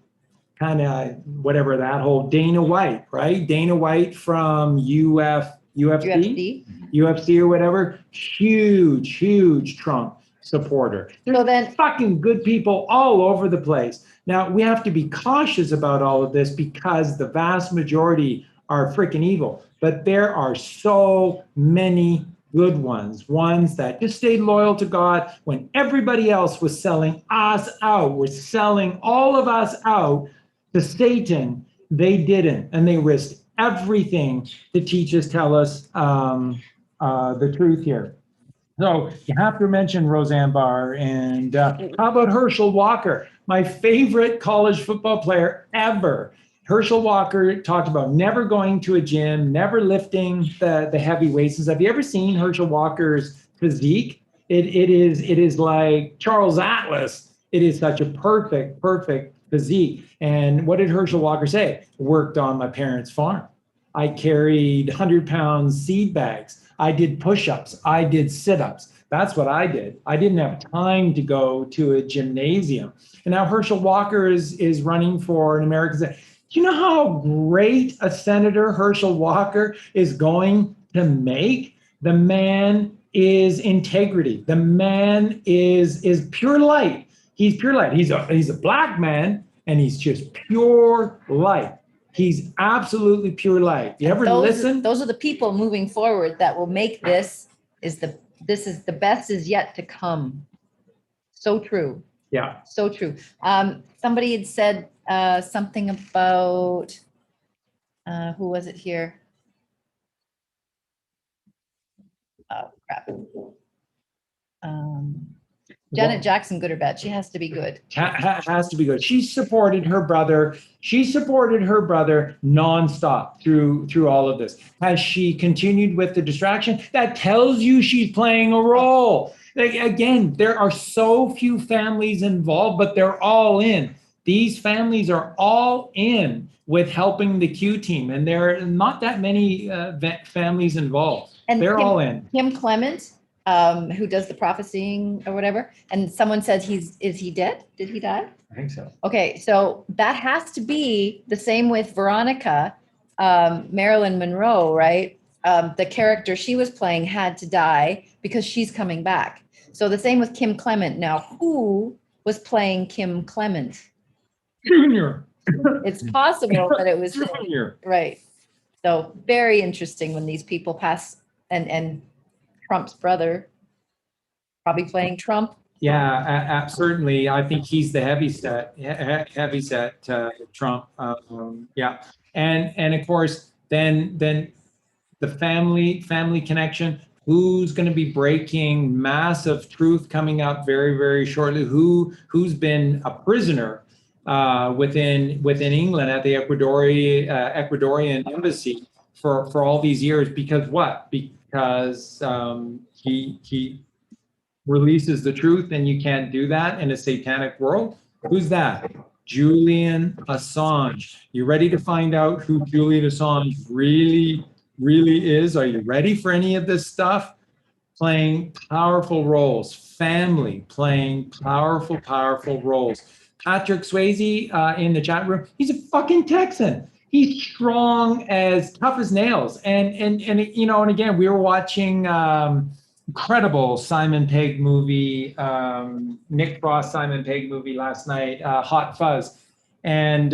kind of whatever, that whole Dana White, right? Dana White from UFC or whatever, huge Trump supporter. There's fucking good people all over the place. Now, we have to be cautious about all of this because the vast majority are freaking evil, but there are so many good ones that just stayed loyal to God when everybody else was selling us out, was selling all of us out to Satan. They didn't, and they risked everything to teach us, tell us the truth here. So you have to mention Roseanne Barr, and how about Herschel Walker, my favorite college football player ever. Herschel Walker talked about never going to a gym, never lifting the heavy weights. Have you ever seen Herschel Walker's physique? It is like Charles Atlas. It is such a perfect physique. And what did Herschel Walker say? Worked on my parents' farm. I carried 100-pound seed bags. I did push-ups. I did sit-ups. That's what I did. I didn't have time to go to a gymnasium. And now Herschel Walker is running for an American Senate. Do you know how great a senator Herschel Walker is going to make? The man is integrity. The man is pure light. He's pure light. He's a black man, and he's just pure light. He's absolutely pure light. You ever listen? Those are the people moving forward that will make this is the best is yet to come. So true. Yeah. So true. Somebody had said something about who was it here? Oh crap. Janet Jackson, good or bad? She has to be good. Has to be good. She supported her brother. She supported her brother nonstop through all of this. Has she continued with the distraction? That tells you she's playing a role. Again, there are so few families involved, but they're all in. These families are all in with helping the Q team, and there are not that many families involved. And they're all in. Kim Clement, who does the prophesying or whatever, and someone says is he dead? Did he die? I think so. Okay, so that has to be the same with Veronica, Marilyn Monroe, right? The character she was playing had to die because she's coming back. So the same with Kim Clement. Now, who was playing Kim Clement? Junior. It's possible that it was Junior. Right. So very interesting when these people pass, and Trump's brother probably playing Trump. Yeah, certainly. I think he's the heavy set Trump. Yeah, and of course, then the family connection. Who's going to be breaking massive truth coming up very shortly? Who's been a prisoner within England at the Ecuadorian embassy for all these years? Because what? Because he releases the truth, and you can't do that in a satanic world. Who's that? Julian Assange. You ready to find out who Julian Assange really is? Are you ready for any of this stuff? Playing powerful roles, family playing powerful roles. Patrick Swayze in the chat room, he's a fucking Texan. He's strong as tough as nails. And you know, and again, we were watching incredible Simon Pegg movie, Nick Frost Simon Pegg movie last night, Hot Fuzz. And,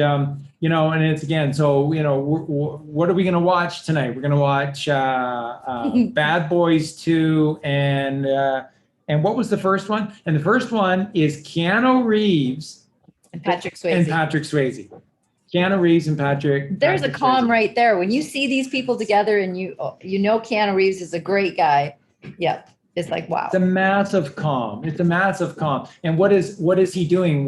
you know, and it's again, so, you know, what are we going to watch tonight? We're going to watch Bad Boys 2 and what was the first one? And the first one is Keanu Reeves and Patrick Swayze. Keanu Reeves and Patrick. There's Patrick a calm Swayze. right there. When you see these people together and you know Keanu Reeves is a great guy. Yeah. It's like, wow. It's a massive calm. And what is he doing?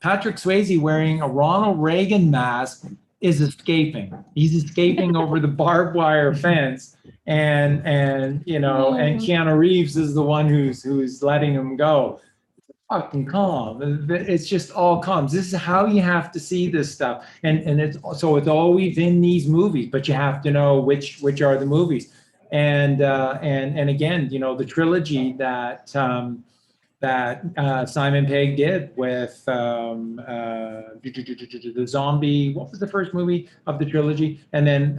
Patrick Swayze wearing a Ronald Reagan mask is escaping. He's escaping over the barbed wire fence. And you know, and Keanu Reeves is the one who's letting him go. fucking calm. It's just all calm. This is how you have to see this stuff. And it's always in these movies, but you have to know which are the movies. And again, the trilogy that Simon Pegg did with the zombie. What was the first movie of the trilogy? And then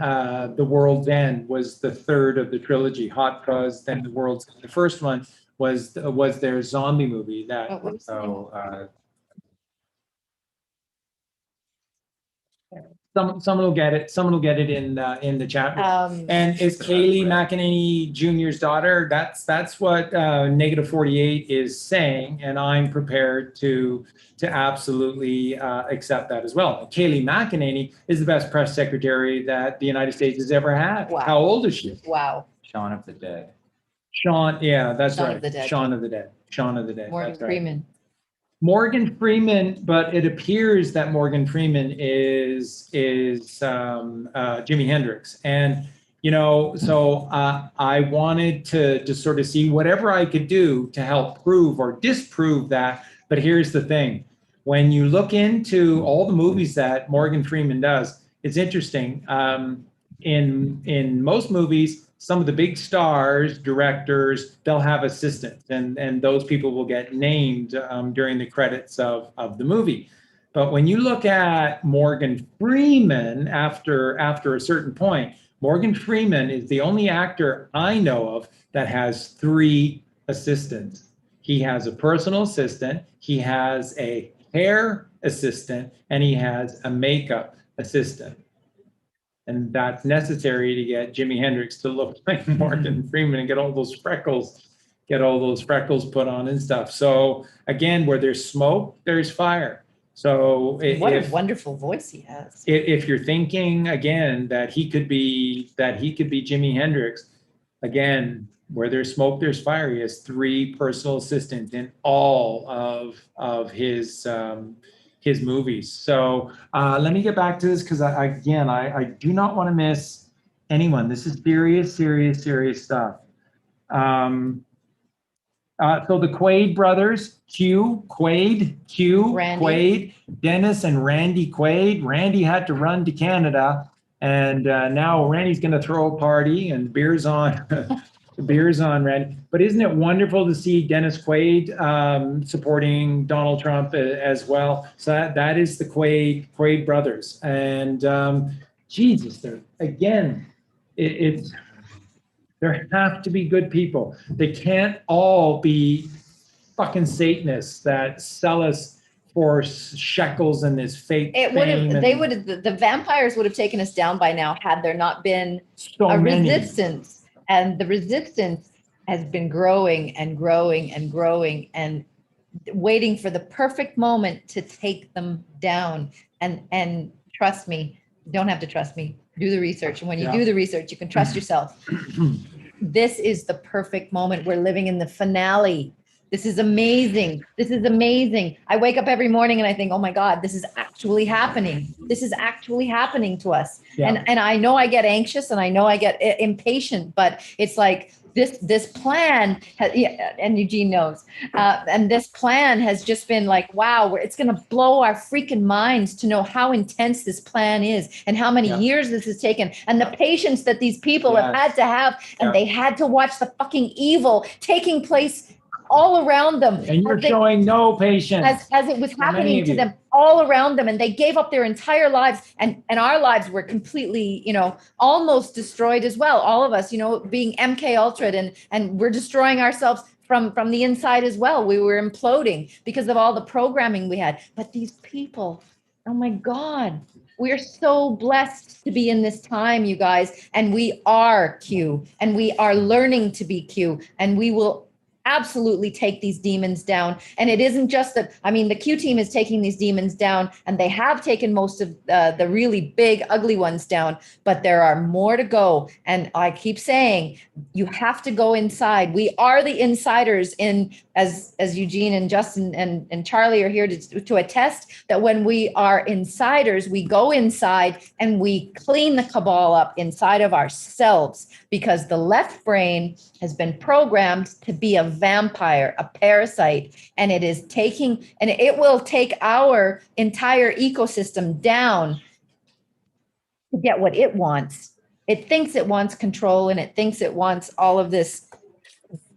The World's End was the third of the trilogy. Hot Fuzz, then The World's End. The first one was their zombie movie. What was the name? Someone will get it. Someone will get it in the chat. And it's Kaylee McEnany Jr.'s daughter. That's what -48 is saying, and I'm prepared to absolutely accept that as well. Kaylee McEnany is the best press secretary that the United States has ever had. Wow. How old is she? Wow. Shaun of the Dead. Shaun, yeah, that's Shaun right. of the Dead. Shaun of the Dead. Shaun of the Dead. Morgan That's right. Freeman. Morgan Freeman, but it appears that Morgan Freeman is Jimi Hendrix, and so I wanted to sort of see whatever I could do to help prove or disprove that. But here's the thing: when you look into all the movies that Morgan Freeman does, it's interesting. In most movies, some of the big stars, directors, they'll have assistants, and those people will get named during the credits of the movie. But when you look at Morgan Freeman, after a certain point, Morgan Freeman is the only actor I know of that has 3 assistants. He has a personal assistant, he has a hair assistant, and he has a makeup assistant. And that's necessary to get Jimi Hendrix to look like Morgan Freeman and get all those freckles put on and stuff. So again, where there's smoke, there's fire. So What a wonderful voice he has. if you're thinking again that he could be Jimi Hendrix, again, where there's smoke, there's fire. He has 3 personal assistants in all of his movies. So let me get back to this because I do not want to miss anyone. This is serious stuff. So the Quaid brothers, Randy. Quaid, Dennis and Randy Quaid. Randy had to run to Canada, and now Randy's going to throw a party and beers on. Beers on, Randy. But isn't it wonderful to see Dennis Quaid supporting Donald Trump as well? So that is the Quaid brothers. And Jesus, there have to be good people. They can't all be fucking Satanists that sell us for shekels and this fake The vampires would have taken us down by now had there not been a resistance. And the resistance has been growing and growing and growing and waiting for the perfect moment to take them down. And trust me, you don't have to trust me. Do the research. And when you do the research, you can trust yourself. This is the perfect moment. We're living in the finale. This is amazing. This is amazing. I wake up every morning and I think, oh my God, this is actually happening. This is actually happening to us. Yeah. And I know I get anxious and I know I get impatient, but it's like this plan, and Eugene knows, and this plan has just been like, wow, it's going to blow our freaking minds to know how intense this plan is and how many years this has taken and the patience that these people have had to have. And they had to watch the fucking evil taking place all around them. And you're showing no patience. As it was happening to them all around them. And they gave up their entire lives. And our lives were completely, almost destroyed as well. All of us, being MK Ultra'd and we're destroying ourselves from the inside as well. We were imploding because of all the programming we had. But these people, oh my God, we are so blessed to be in this time, you guys. And we are Q, and we are learning to be Q, and we will absolutely take these demons down. And it isn't just that, the Q team is taking these demons down, and they have taken most of the really big, ugly ones down, but there are more to go. And I keep saying, you have to go inside. We are the insiders as Eugene and Justin and Charlie are here to attest that when we are insiders, we go inside and we clean the cabal up inside of ourselves, because the left brain has been programmed to be a vampire, a parasite, and it is taking, and it will take our entire ecosystem down to get what it wants. It thinks it wants control and it thinks it wants all of this,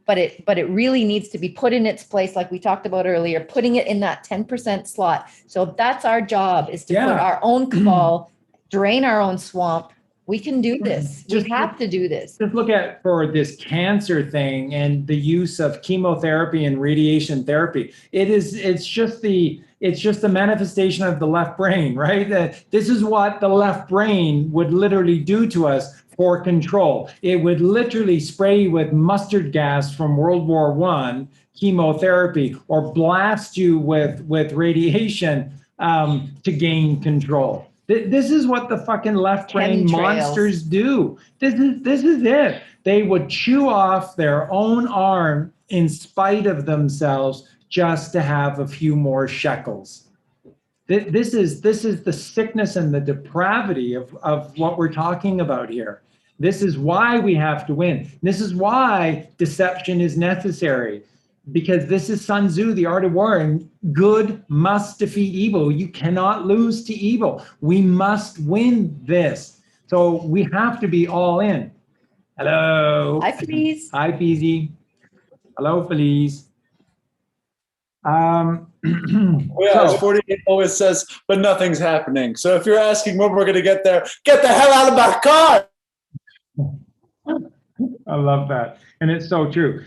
but it really needs to be put in its place, like we talked about earlier, putting it in that 10% slot. So that's our job, is to put Yeah. our own cabal, drain our own swamp. We can do this. Just- We have to do this. Just look at for this cancer thing and the use of chemotherapy and radiation therapy. It's just the manifestation of the left brain, right? This is what the left brain would literally do to us for control. It would literally spray you with mustard gas from World War I, chemotherapy, or blast you with radiation to gain control. This is what the fucking left brain Chemtrails. monsters do. This is it. They would chew off their own arm in spite of themselves just to have a few more shekels. This is the sickness and the depravity of what we're talking about here. This is why we have to win. This is why deception is necessary. Because this is Sun Tzu, the art of war, and good must defeat evil. You cannot lose to evil. We must win this. So we have to be all in. Hello. Hi, please. Hi, Peasy. Hello, Felice. Well, yeah, So- 48 always says, but nothing's happening. So if you're asking when we're going to get there, get the hell out of my car. I love that. And it's so true.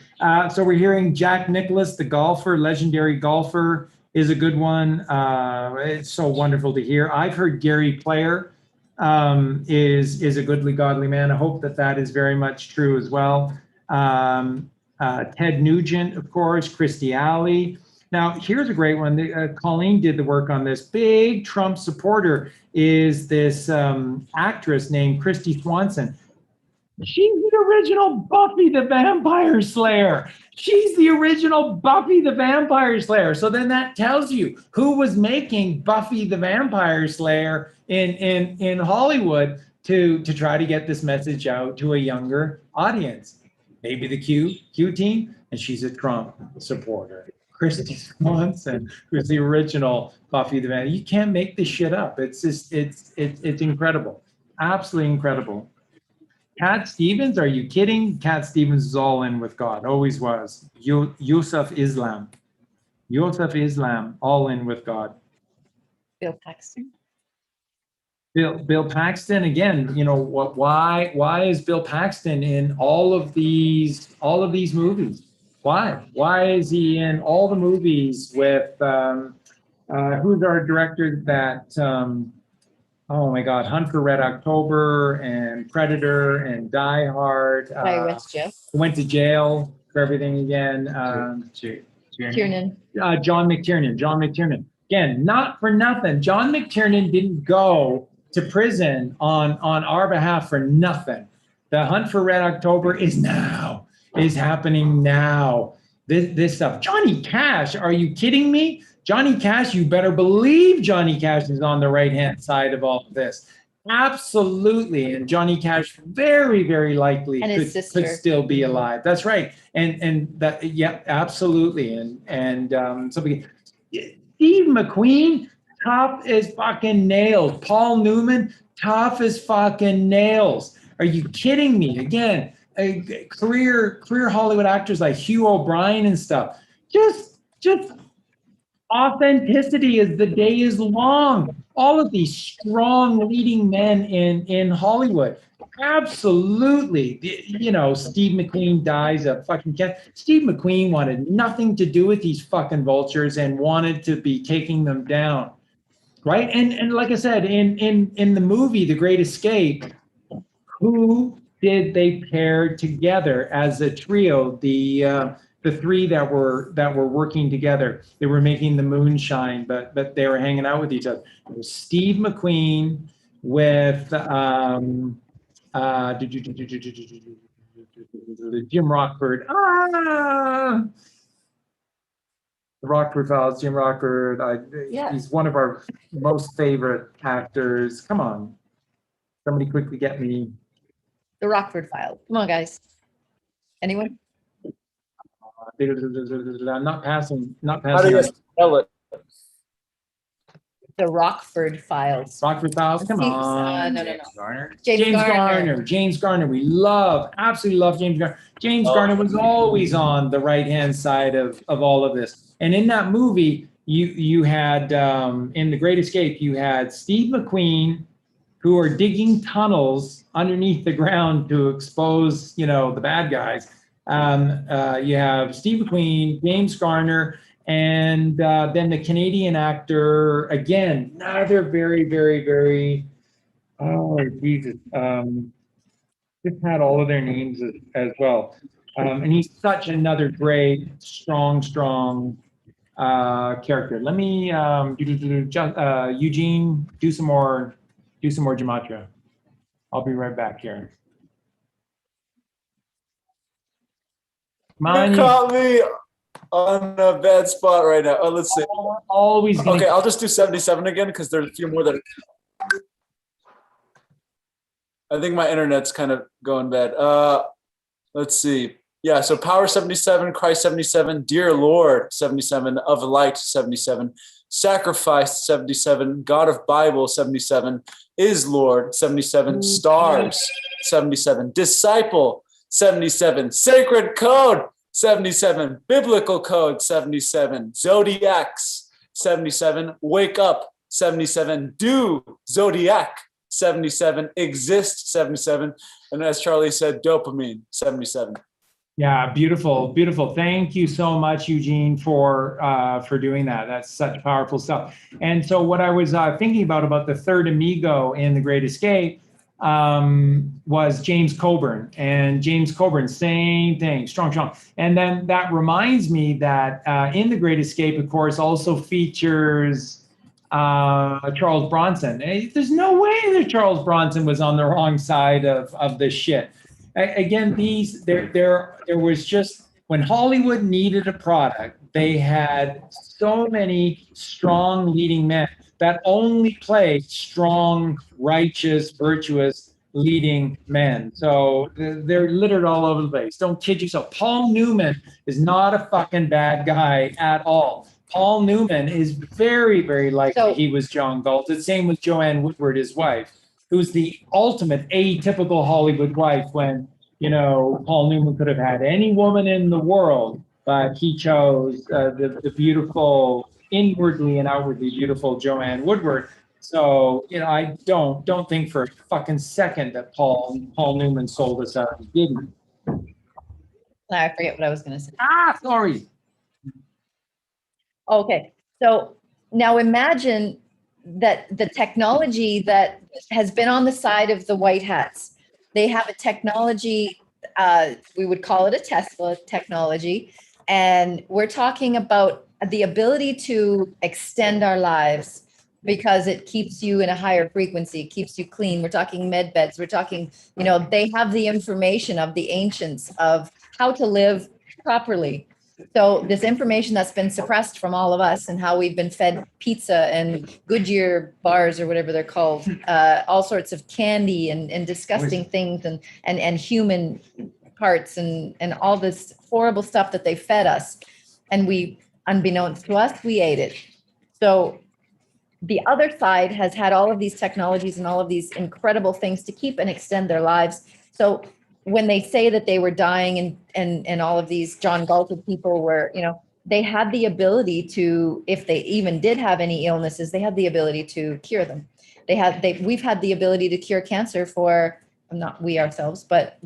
So we're hearing Jack Nicklaus, the golfer, legendary golfer, is a good one. It's so wonderful to hear. I've heard Gary Player is a goodly, godly man. I hope that is very much true as well. Ted Nugent, of course, Christy Alley. Now, here's a great one. Colleen did the work on this. Big Trump supporter is this actress named Christy Swanson. She's the original Buffy the Vampire Slayer. She's the original Buffy the Vampire Slayer. So then that tells you who was making Buffy the Vampire Slayer in Hollywood to try to get this message out to a younger audience. Maybe the Q team, and she's a Trump supporter. Christy Swanson, who's the original Buffy the Vampire. You can't make this shit up. It's just it's incredible, absolutely incredible. Cat Stevens, are you kidding? Cat Stevens is all in with God, always was. Yusuf Islam, all in with God. Bill Paxton. Bill Paxton, again, you know what? Why is Bill Paxton in all of these movies? Why is he in all the movies with who's our director that? Oh my God, Hunt for Red October and Predator and Die Hard. Hi, West Jeff. Went to jail for everything again. Tiernan. John McTiernan. Again, not for nothing. John McTiernan didn't go to prison on our behalf for nothing. The Hunt for Red October is happening now. This stuff. Johnny Cash, are you kidding me? Johnny Cash, you better believe Johnny Cash is on the right-hand side of all of this. Absolutely. And Johnny Cash very, very likely And his could sister. still be alive. That's right. And that, yeah, absolutely. And somebody, Steve McQueen, tough as fucking nails. Paul Newman, tough as fucking nails. Are you kidding me? Again, career Hollywood actors like Hugh O'Brien and stuff. Just authenticity as the day is long. All of these strong leading men in Hollywood. Absolutely. You know, Steve McQueen dies of fucking cancer. Steve McQueen wanted nothing to do with these fucking vultures and wanted to be taking them down. Right? And like I said, in the movie, The Great Escape, who did they pair together as a trio? The three that were working together. They were making the moonshine, but they were hanging out with each other. It was Steve McQueen with Jim Rockford. The Rockford Files, Jim Rockford. Yeah. He's one of our most favorite actors. Come on. Somebody quickly get me. The Rockford Files. Come on, guys. Anyone? I'm not passing. How do you On. spell it? The Rockford Files. Rockford Files. Come Seems, on. no. James Garner. James Garner. James Garner. We absolutely love James Garner. James Garner was always on the right-hand side of all of this. And in that movie, you had, in The Great Escape, you had Steve McQueen, who are digging tunnels underneath the ground to expose, the bad guys. You have Steve McQueen, James Garner, and then the Canadian actor, again, another very, very, very, oh, Jesus, just had all of their names as well. And he's such another great, strong character. Let me, Eugene, do some more gematria. I'll be right back here. You caught me on a bad spot right now. Oh, let's see. Always gonna Okay, I'll just do 77 again because there's a few more that. I think my internet's kind of going bad. Let's see. Yeah, so Power 77, Christ 77, Dear Lord 77, Of Light 77, Sacrifice 77, God of Bible 77, Is Lord 77, Stars 77, Disciple 77, Sacred Code 77, Biblical Code 77, Zodiacs 77, Wake Up 77, Do Zodiac 77, Exist 77, and as Charlie said, Dopamine 77. Yeah, beautiful. Thank you so much, Eugene, for doing that. That's such powerful stuff. And so what I was thinking about the third amigo in The Great Escape was James Coburn. And James Coburn, same thing, strong. And then that reminds me that in The Great Escape, of course, also features Charles Bronson. There's no way that Charles Bronson was on the wrong side of this shit. Again, there was just, when Hollywood needed a product, they had so many strong leading men that only played strong, righteous, virtuous leading men. So they're littered all over the place. Don't kid yourself. Paul Newman is not a fucking bad guy at all. Paul Newman is very, very likely he was John Galted. Same with Joanne Woodward, his wife, who's the ultimate atypical Hollywood wife when, Paul Newman could have had any woman in the world, but he chose the beautiful, inwardly and outwardly beautiful Joanne Woodward. So, I don't think for a fucking second that Paul Newman sold us out. He didn't. I forget what I was going to say. Sorry. Okay, so now imagine that the technology that has been on the side of the white hats, they have a technology, we would call it a Tesla technology, and we're talking about the ability to extend our lives because it keeps you in a higher frequency, it keeps you clean. We're talking med beds, we're talking, they have the information of the ancients of how to live properly. So this information that's been suppressed from all of us and how we've been fed pizza and Goodyear bars or whatever they're called, all sorts of candy and disgusting things and human parts and all this horrible stuff that they fed us. And we, unbeknownst to us, we ate it. So the other side has had all of these technologies and all of these incredible things to keep and extend their lives. So when they say that they were dying and all of these John Galted people were, they had the ability to, if they even did have any illnesses, they had the ability to cure them. We've had the ability to cure cancer for, not we ourselves, but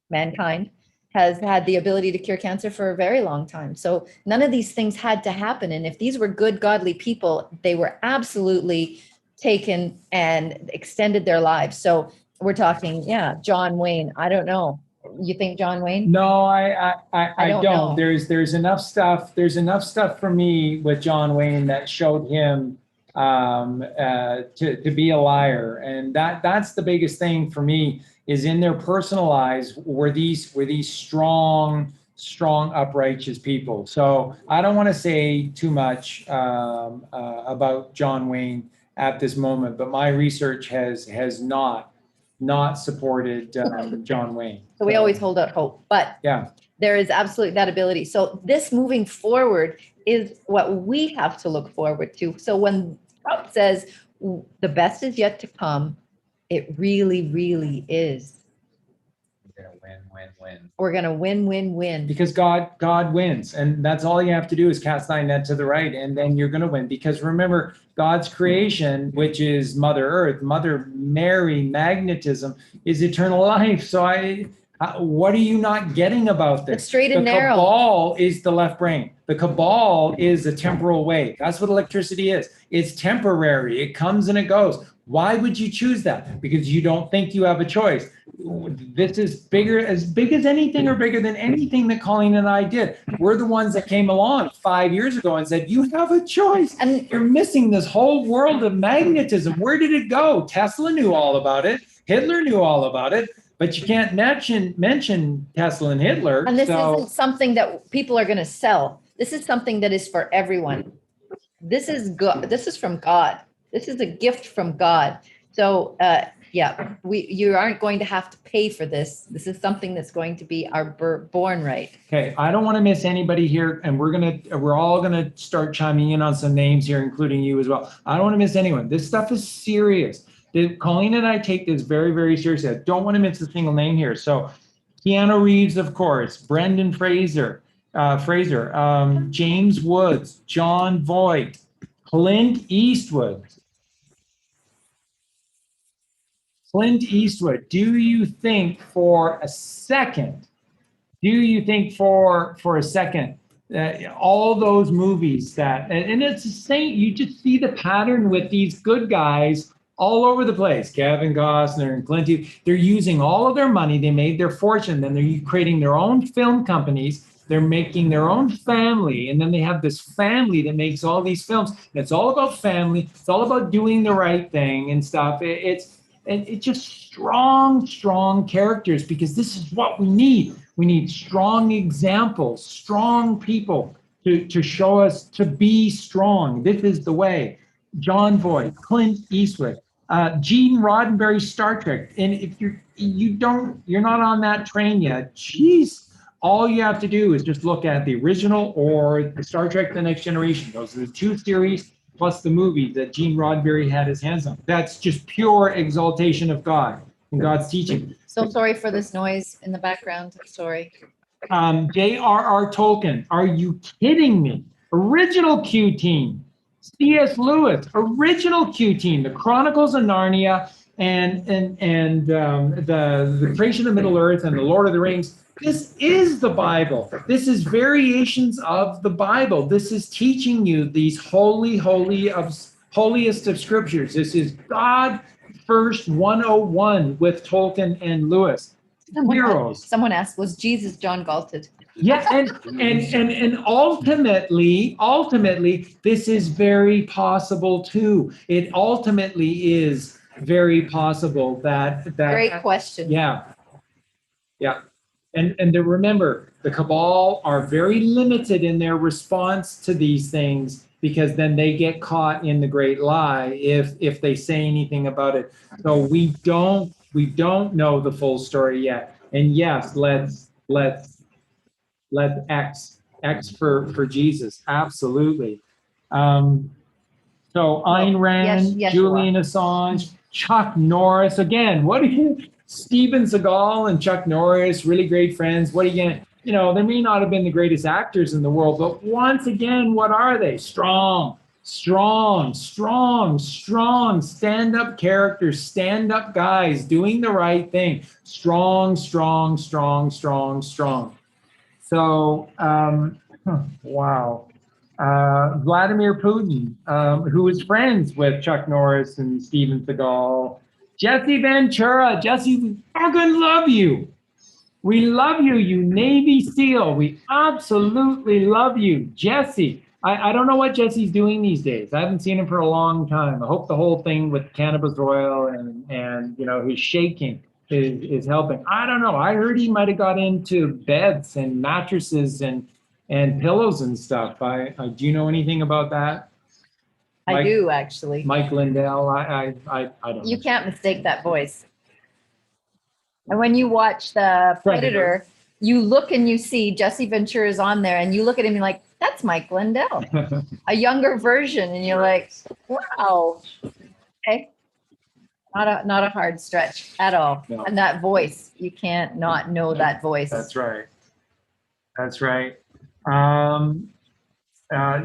mankind has had the ability to cure cancer for a very long time. So none of these things had to happen. And if these were good, godly people, they were absolutely taken and extended their lives. So we're talking, John Wayne. I don't know. You think John Wayne? No, I don't. know. There's enough stuff. There's enough stuff for me with John Wayne that showed him to be a liar, and that's the biggest thing for me. Is in their personal lives were these strong, uprighteous people. So I don't want to say too much about John Wayne at this moment, but my research has not supported John Wayne. So we always hold out hope, but yeah. There is absolutely that ability. So this moving forward is what we have to look forward to. So when Trump says the best is yet to come, it really, really is. We're gonna win. We're going to win, win, win. Because God wins. And that's all you have to do is cast thy net to the right, and then you're going to win. Because remember, God's creation, which is Mother Earth, Mother Mary, magnetism, is eternal life. So what are you not getting about this? The straight and the narrow. cabal is the left brain. The cabal is a temporal wave. That's what electricity is. It's temporary. It comes and it goes. Why would you choose that? Because you don't think you have a choice. This is bigger, as big as anything or bigger than anything that Colleen and I did. We're the ones that came along 5 years ago and said, you have a choice. And You're missing this whole world of magnetism. Where did it go? Tesla knew all about it. Hitler knew all about it. But you can't mention Tesla and Hitler. And this so, isn't something that people are going to sell. This is something that is for everyone. This is good. This is from God. This is a gift from God. So, yeah, you aren't going to have to pay for this. This is something that's going to be our born right. okay, I don't want to miss anybody here, and we're all gonna start chiming in on some names here, including you as well. I don't want to miss anyone. This stuff is serious. Colleen and I take this very, very seriously. I don't want to miss a single name here. So, Keanu Reeves, of course, Brendan Fraser, James Woods, John Voight, Clint Eastwood. Clint Eastwood, do you think for a second that all those movies and it's the same, you just see the pattern with these good guys all over the place, Kevin Costner and Clint Eastwood, they're using all of their money, they made their fortune, then they're creating their own film companies, they're making their own family, and then they have this family that makes all these films. It's all about family, it's all about doing the right thing and stuff. It's just strong characters, because this is what we need. We need strong examples, strong people to show us to be strong. This is the way. John Voight, Clint Eastwood, Gene Roddenberry, Star Trek. And if you're not on that train yet, geez, all you have to do is just look at the original or the Star Trek: The Next Generation. Those are the two series plus the movie that Gene Roddenberry had his hands on. That's just pure exaltation of God and God's teaching. So sorry for this noise in the background. Sorry. J.R.R. Tolkien, are you kidding me? Original Q team. C.S. Lewis, original Q team. The Chronicles of Narnia and the creation of Middle Earth and the Lord of the Rings. This is the Bible. This is variations of the Bible. This is teaching you these holiest of scriptures. This is God first 101 with Tolkien and Lewis. Heroes. Someone asked, was Jesus John Galted? Yeah, and ultimately, this is very possible too. It ultimately is very possible that Great question. Yeah. And to remember, the cabal are very limited in their response to these things, because then they get caught in the great lie if they say anything about it. So we don't know the full story yet. And yes, let's X for Jesus. Absolutely. So Ayn Rand, yes, Julian Assange, Chuck Norris. Again, Steven Seagal and Chuck Norris, really great friends. What are you gonna, they may not have been the greatest actors in the world, but once again, what are they? Strong, stand-up characters, stand-up guys doing the right thing. Strong. So, wow. Vladimir Putin, who was friends with Chuck Norris and Steven Seagal. Jesse Ventura. Jesse, we fucking love you. We love you, you Navy SEAL. We absolutely love you. Jesse, I don't know what Jesse's doing these days. I haven't seen him for a long time. I hope the whole thing with cannabis oil and his shaking is helping. I don't know. I heard he might have got into beds and mattresses and pillows and stuff. Do you know anything about that? I do, actually. Mike Lindell, I don't know. You can't mistake that voice. And when you watch the Predator, you look and you see Jesse Ventura is on there, and you look at him and you're like, that's Mike Lindell, a younger version, and you're like, wow. Okay. Not a hard stretch at all. No. And that voice, you can't not know that voice. That's right. That's right.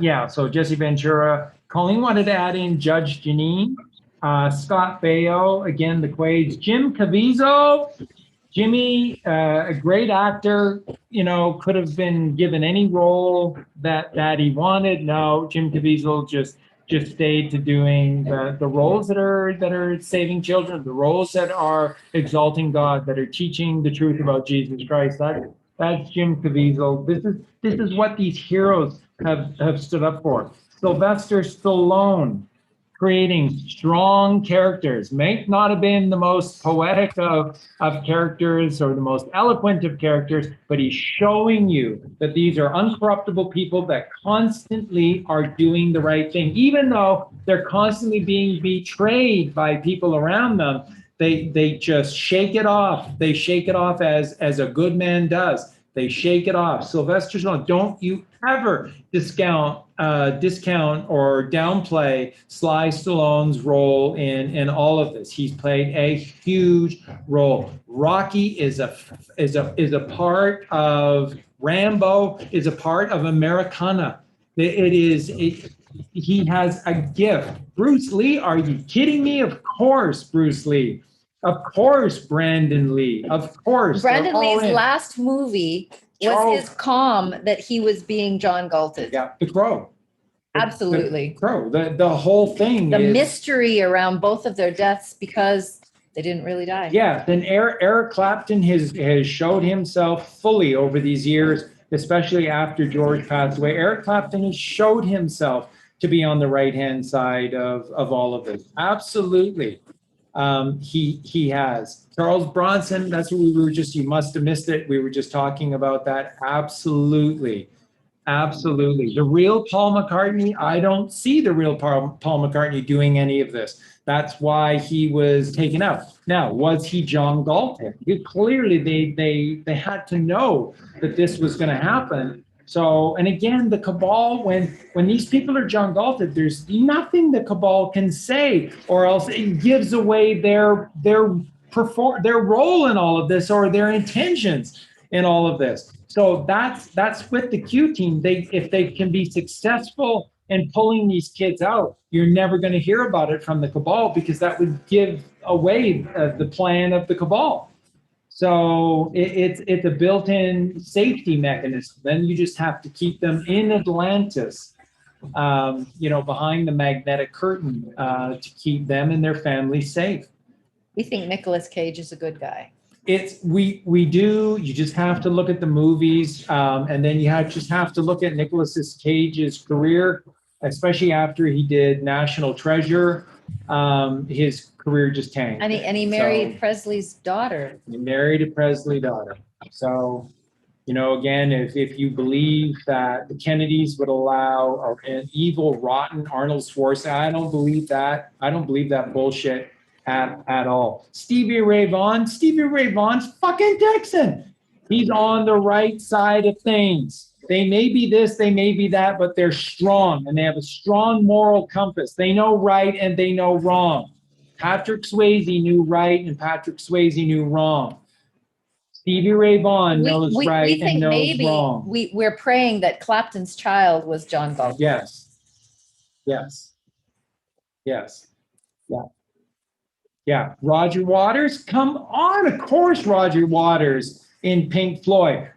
Yeah, so Jesse Ventura. Colleen wanted to add in Judge Janine. Scott Baio, again, the Quades. Jim Caviezel. Jimmy, a great actor, could have been given any role that he wanted. No, Jim Caviezel just stayed to doing the roles that are saving children, the roles that are exalting God, that are teaching the truth about Jesus Christ. That's Jim Caviezel. This is what these heroes have stood up for. Sylvester Stallone, creating strong characters, may not have been the most poetic of characters or the most eloquent of characters, but he's showing you that these are uncorruptible people that constantly are doing the right thing. Even though they're constantly being betrayed by people around them, they just shake it off. They shake it off as a good man does. They shake it off. Sylvester Stallone, don't you ever discount or downplay Sly Stallone's role in all of this. He's played a huge role. Rocky is a part of Rambo, is a part of Americana. He has a gift. Bruce Lee, are you kidding me? Of course, Bruce Lee. Of course, Brandon Lee. Of course. Brandon Lee's last movie was his calm that he was being John Galted. Yeah, The Crow. Absolutely. The Crow. The whole thing. The mystery around both of their deaths because they didn't really die. Yeah. Then Eric Clapton has showed himself fully over these years, especially after George passed away. Eric Clapton has showed himself to be on the right-hand side of all of this. Absolutely. He has. Charles Bronson, that's what you must have missed it. We were just talking about that. Absolutely. Absolutely. The real Paul McCartney, I don't see the real Paul McCartney doing any of this. That's why he was taken out. Now, was he John Galton? Clearly, they had to know that this was going to happen. So, and again, the cabal, when these people are John Galted, there's nothing the cabal can say, or else it gives away their role in all of this, or their intentions in all of this. So that's with the Q team. If they can be successful in pulling these kids out, you're never going to hear about it from the cabal, because that would give away the plan of the cabal. So it's a built-in safety mechanism. Then you just have to keep them in Atlantis, behind the magnetic curtain, to keep them and their family safe. We think Nicolas Cage is a good guy. We do. You just have to look at the movies, and then you just have to look at Nicolas Cage's career, especially after he did National Treasure. His career just tanked. And he married Presley's daughter. He married a Presley daughter. So, again, if you believe that the Kennedys would allow an evil, rotten Arnold Schwarzenegger, I don't believe that. I don't believe that bullshit at all. Stevie Ray Vaughan's fucking Texan. He's on the right side of things. They may be this, they may be that, but they're strong, and they have a strong moral compass. They know right and they know wrong. Patrick Swayze knew right and Patrick Swayze knew wrong. Stevie Ray Vaughan knows right and knows wrong. We're praying that Clapton's child was John Galton. Yes. Yeah. Roger Waters, come on. Of course, Roger Waters in Pink Floyd.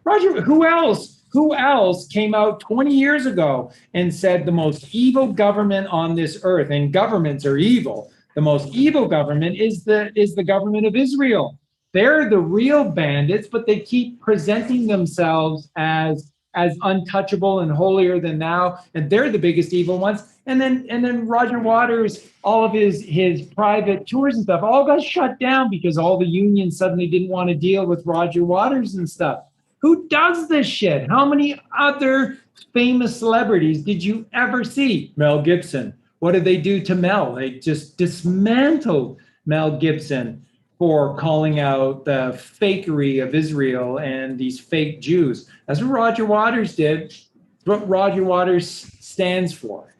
Who else came out 20 years ago and said the most evil government on this earth, and governments are evil, the most evil government is the government of Israel. They're the real bandits, but they keep presenting themselves as untouchable and holier than thou, and they're the biggest evil ones. And then Roger Waters, all of his private tours and stuff all got shut down because all the unions suddenly didn't want to deal with Roger Waters and stuff. Who does this shit? How many other famous celebrities did you ever see? Mel Gibson. What did they do to Mel? They just dismantled Mel Gibson. for calling out the fakery of Israel and these fake Jews. That's what Roger Waters did. It's what Roger Waters stands for.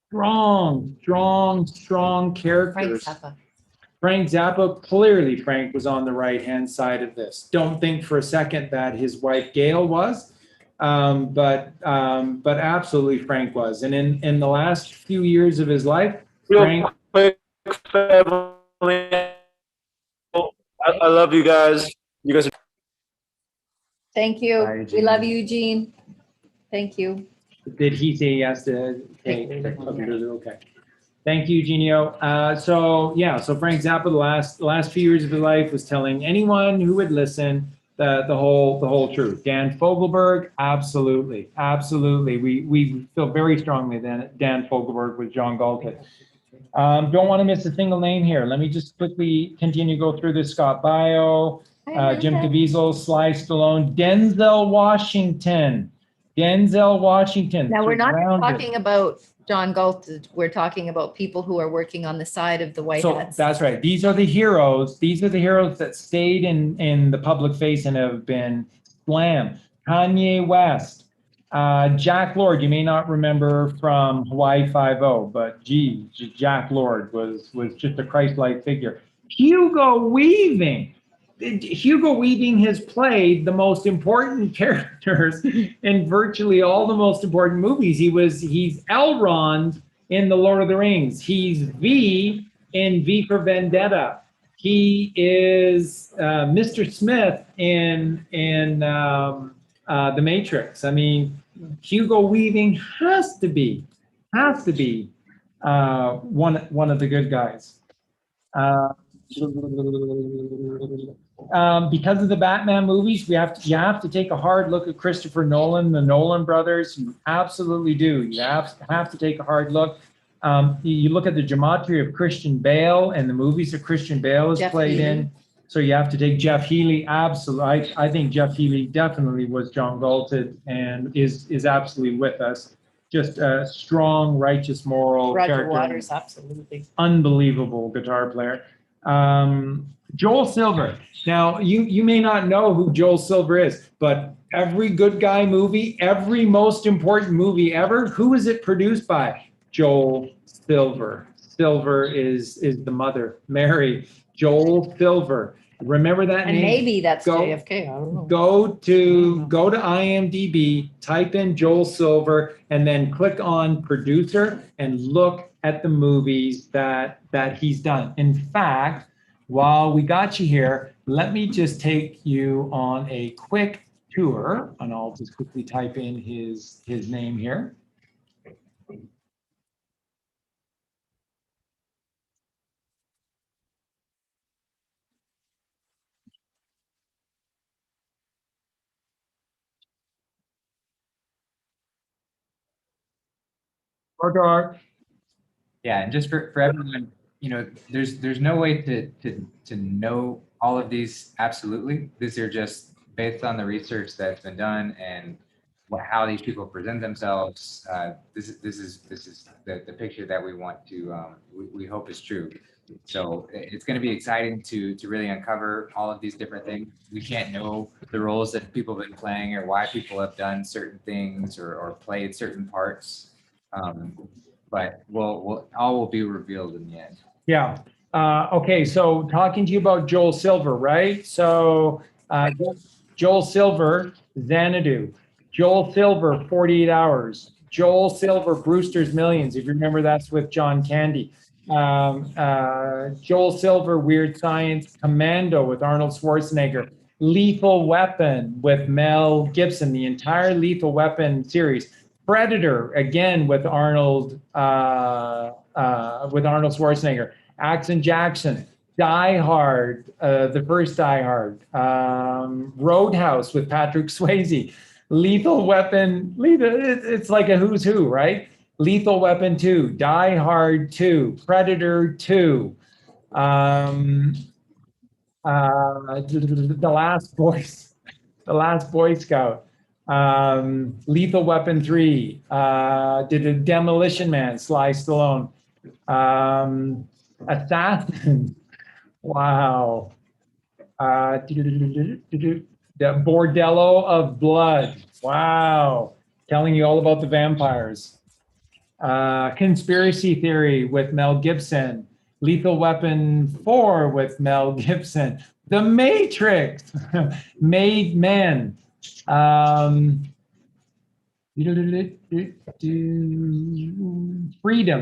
Strong Frank characters. Zappa. Frank Zappa, clearly Frank was on the right-hand side of this. Don't think for a second that his wife Gail was, but absolutely Frank was. And in the last few years of his life, Frank. Quick, family. I love you guys. You guys are. Thank you. Bye, We Eugene. love you, Eugene. Thank you. Did he say yes to? Okay. Thank you, Eugenio. So Frank Zappa, the last few years of his life, was telling anyone who would listen the whole truth. Dan Fogelberg, absolutely. We feel very strongly that Dan Fogelberg was John Galted. Don't want to miss a single name here. Let me just quickly continue to go through this. Scott Bio, Jim Caviezel, Sly Stallone, Denzel Washington. Now, we're not surrounded. talking about John Galton. We're talking about people who are working on the side of the White So Hats. that's right. These are the heroes. These are the heroes that stayed in the public face and have been slammed. Kanye West, Jack Lord. You may not remember from Hawaii Five-0, but gee, Jack Lord was just a Christ-like figure. Hugo Weaving has played the most important characters in virtually all the most important movies. He's Elrond in The Lord of the Rings. He's V in V for Vendetta. He is Mr. Smith in The Matrix. I mean, Hugo Weaving has to be one of the good guys. Because of the Batman movies, you have to take a hard look at Christopher Nolan, the Nolan brothers. You absolutely do. You have to take a hard look. You look at the gematria of Christian Bale and the movies that Christian Bale has Jeff played Healey. in. So you have to take Jeff Healey. Absolutely, I think Jeff Healey definitely was John Galted and is absolutely with us. Just a strong, righteous, moral Roger character. Waters, absolutely. Unbelievable guitar player. Joel Silver. Now, you may not know who Joel Silver is, but every good guy movie, every most important movie ever, who is it produced by? Joel Silver. Silver is the mother, Mary. Joel Silver. Remember that And name? maybe that's Go- JFK. I don't know. Go to IMDb, type in Joel Silver, and then click on producer and look at the movies that he's done. In fact, while we got you here, let me just take you on a quick tour, and I'll just quickly type in his name here. Or Yeah, and just for everyone, there's no way to know all of these absolutely. These are just based on the research that's been done and how these people present themselves. This is the picture that we want to we hope is true. So it's going to be exciting to really uncover all of these different things. We can't know the roles that people have been playing or why people have done certain things or played certain parts. But all will be revealed in the end. Yeah. Okay. So talking to you about Joel Silver, right? So Joel Silver, Xanadu. Joel Silver, 48 Hours. Joel Silver, Brewster's Millions. If you remember, that's with John Candy. Joel Silver, Weird Science. Commando with Arnold Schwarzenegger. Lethal Weapon with Mel Gibson. The entire Lethal Weapon series. Predator, again with Arnold Schwarzenegger. Action Jackson, Die Hard, the first Die Hard, Roadhouse with Patrick Swayze, Lethal Weapon, it's like a who's who, right? Lethal Weapon 2, Die Hard 2, Predator 2, The Last Boy Scout, Lethal Weapon 3, did a Demolition Man, Sly Stallone, Assassin, Wow. The Bordello of Blood. Wow. Telling you all about the vampires. Conspiracy Theory with Mel Gibson. Lethal Weapon 4 with Mel Gibson. The Matrix. Made Men. Freedom,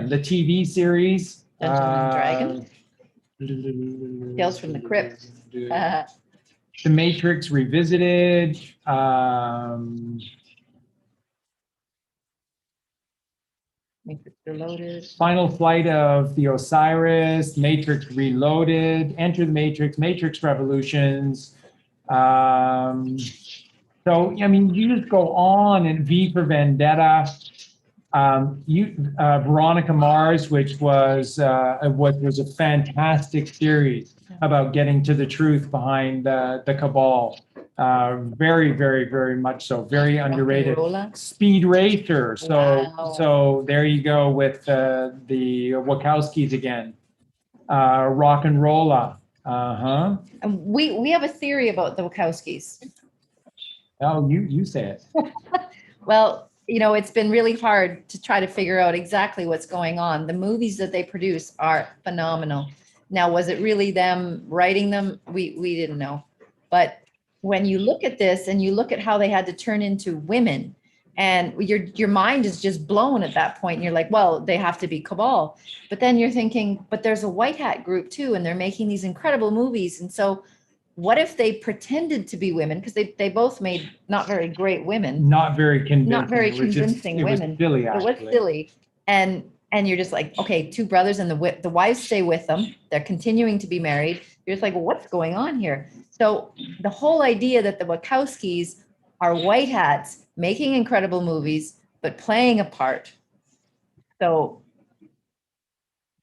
the TV series. Dungeons and Dragons. Tales from the Crypt. The Matrix Revisited. Matrix Reloaded. Final Flight of the Osiris, Matrix Reloaded, Enter the Matrix, Matrix Revolutions. So, I mean, you just go on, and V for Vendetta. Veronica Mars, which was a fantastic series about getting to the truth behind the cabal. Very, very, very much so. Very underrated. Rolla. Speed Racer. Wow. So there you go with the Wachowskis again. Rock and Rolla. Uh-huh. And we have a theory about the Wachowskis. Oh, you say it. Well, you know, it's been really hard to try to figure out exactly what's going on. The movies that they produce are phenomenal. Now, was it really them writing them? We didn't know. But when you look at this and you look at how they had to turn into women, and your mind is just blown at that point, and you're like, well, they have to be cabal. But then you're thinking, but there's a white hat group too, and they're making these incredible movies. And so what if they pretended to be women? Because they both made not very great women. Not very convincing. Not very It was convincing it was women. silly, It was actually. silly. And you're just like, okay, two brothers, and the wives stay with them. They're continuing to be married. You're just like, well, what's going on here? So the whole idea that the Wachowskis are white hats making incredible movies, but playing a part. So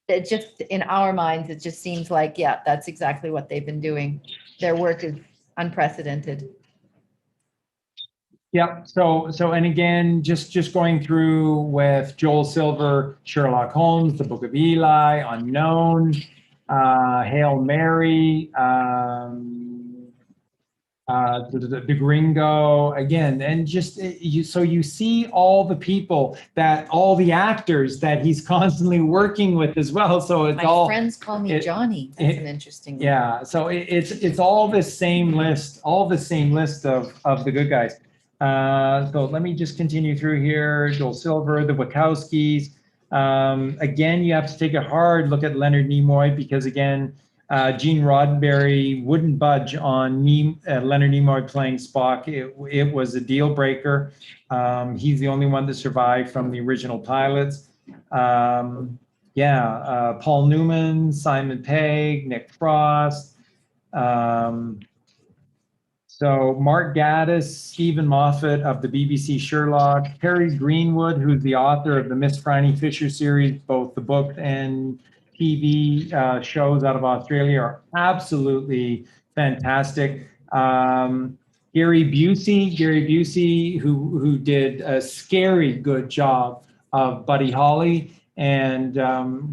it just, in our minds, it just seems like, yeah, that's exactly what they've been doing. Their work is unprecedented. Yeah. So, and again, just going through with Joel Silver, Sherlock Holmes, The Book of Eli, Unknown, Hail Mary, the Gringo again, and just you see all the people all the actors that he's constantly working with as well. So it's My friends call me Johnny. That's an interesting one. Yeah. So it's all the same list, of the good guys. So let me just continue through here. Joel Silver, the Wachowskis. Again, you have to take a hard look at Leonard Nimoy, because again, Gene Roddenberry wouldn't budge on Leonard Nimoy playing Spock. It was a deal breaker. He's the only one that survived from the original pilots. Paul Newman, Simon Pegg, Nick Frost. So Mark Gatiss, Stephen Moffat of the BBC Sherlock, Terry Greenwood, who's the author of the Miss Franny Fisher series, both the book and TV shows out of Australia are absolutely fantastic. Gary Busey, who did a scary good job of Buddy Holly, and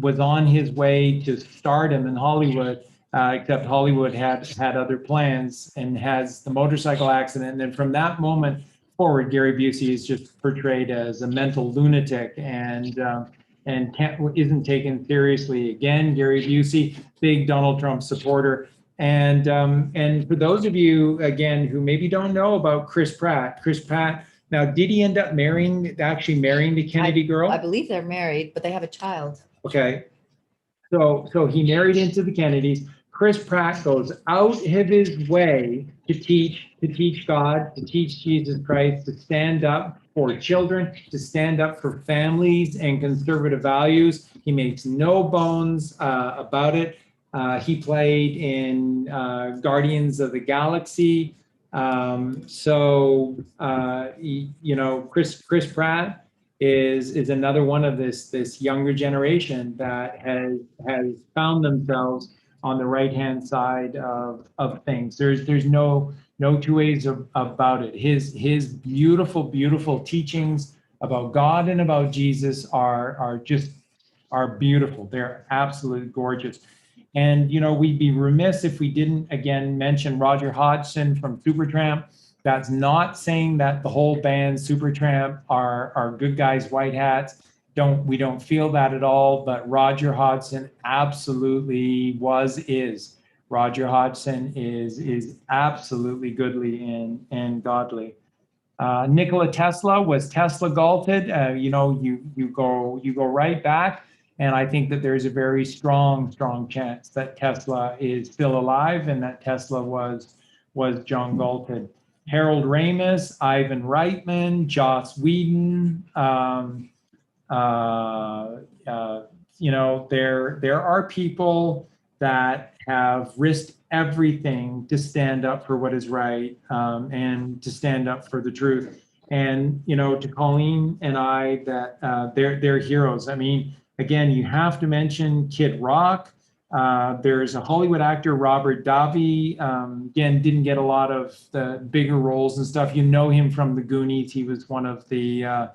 was on his way to stardom in Hollywood. Except Hollywood had other plans, and has the motorcycle accident. And then from that moment forward, Gary Busey is just portrayed as a mental lunatic and isn't taken seriously. Again, Gary Busey, big Donald Trump supporter. And for those of you, again, who maybe don't know about Chris Pratt, now, did he end up marrying the Kennedy girl? I believe they're married, but they have a child. Okay. So he married into the Kennedys. Chris Pratt goes out of his way to teach God, to teach Jesus Christ, to stand up for children, to stand up for families and conservative values. He makes no bones about it. He played in Guardians of the Galaxy. Chris Pratt is another one of this younger generation that has found themselves on the right-hand side of things. There's no two ways about it. His beautiful teachings about God and about Jesus are beautiful. They're absolutely gorgeous. And, we'd be remiss if we didn't again mention Roger Hodgson from Supertramp. That's not saying that the whole band Supertramp are good guys, white hats. We don't feel that at all, but Roger Hodgson absolutely is. Roger Hodgson is absolutely goodly and godly. Nikola Tesla was Tesla Galted. You go right back, and I think that there's a very strong chance that Tesla is still alive and that Tesla was John Galted. Harold Ramis, Ivan Reitman, Joss Whedon. There are people that have risked everything to stand up for what is right, and to stand up for the truth. And, to Colleen and I, that they're heroes. I mean, again, you have to mention Kid Rock. There's a Hollywood actor, Robert Davi. Again, didn't get a lot of the bigger roles and stuff. You know him from The Goonies. He was one of the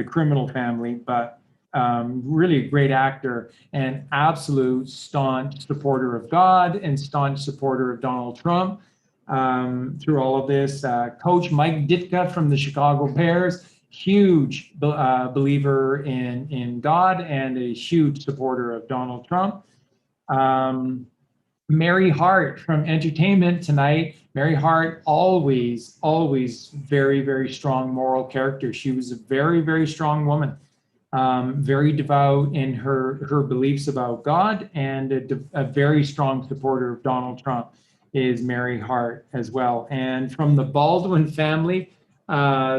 criminal family, but really a great actor and absolute staunch supporter of God and staunch supporter of Donald Trump through all of this. Coach Mike Ditka from the Chicago Bears, huge believer in God and a huge supporter of Donald Trump. Mary Hart from Entertainment Tonight. Mary Hart, always very, very strong moral character. She was a very, very strong woman, very devout in her beliefs about God, and a very strong supporter of Donald Trump is Mary Hart as well. And from the Baldwin family,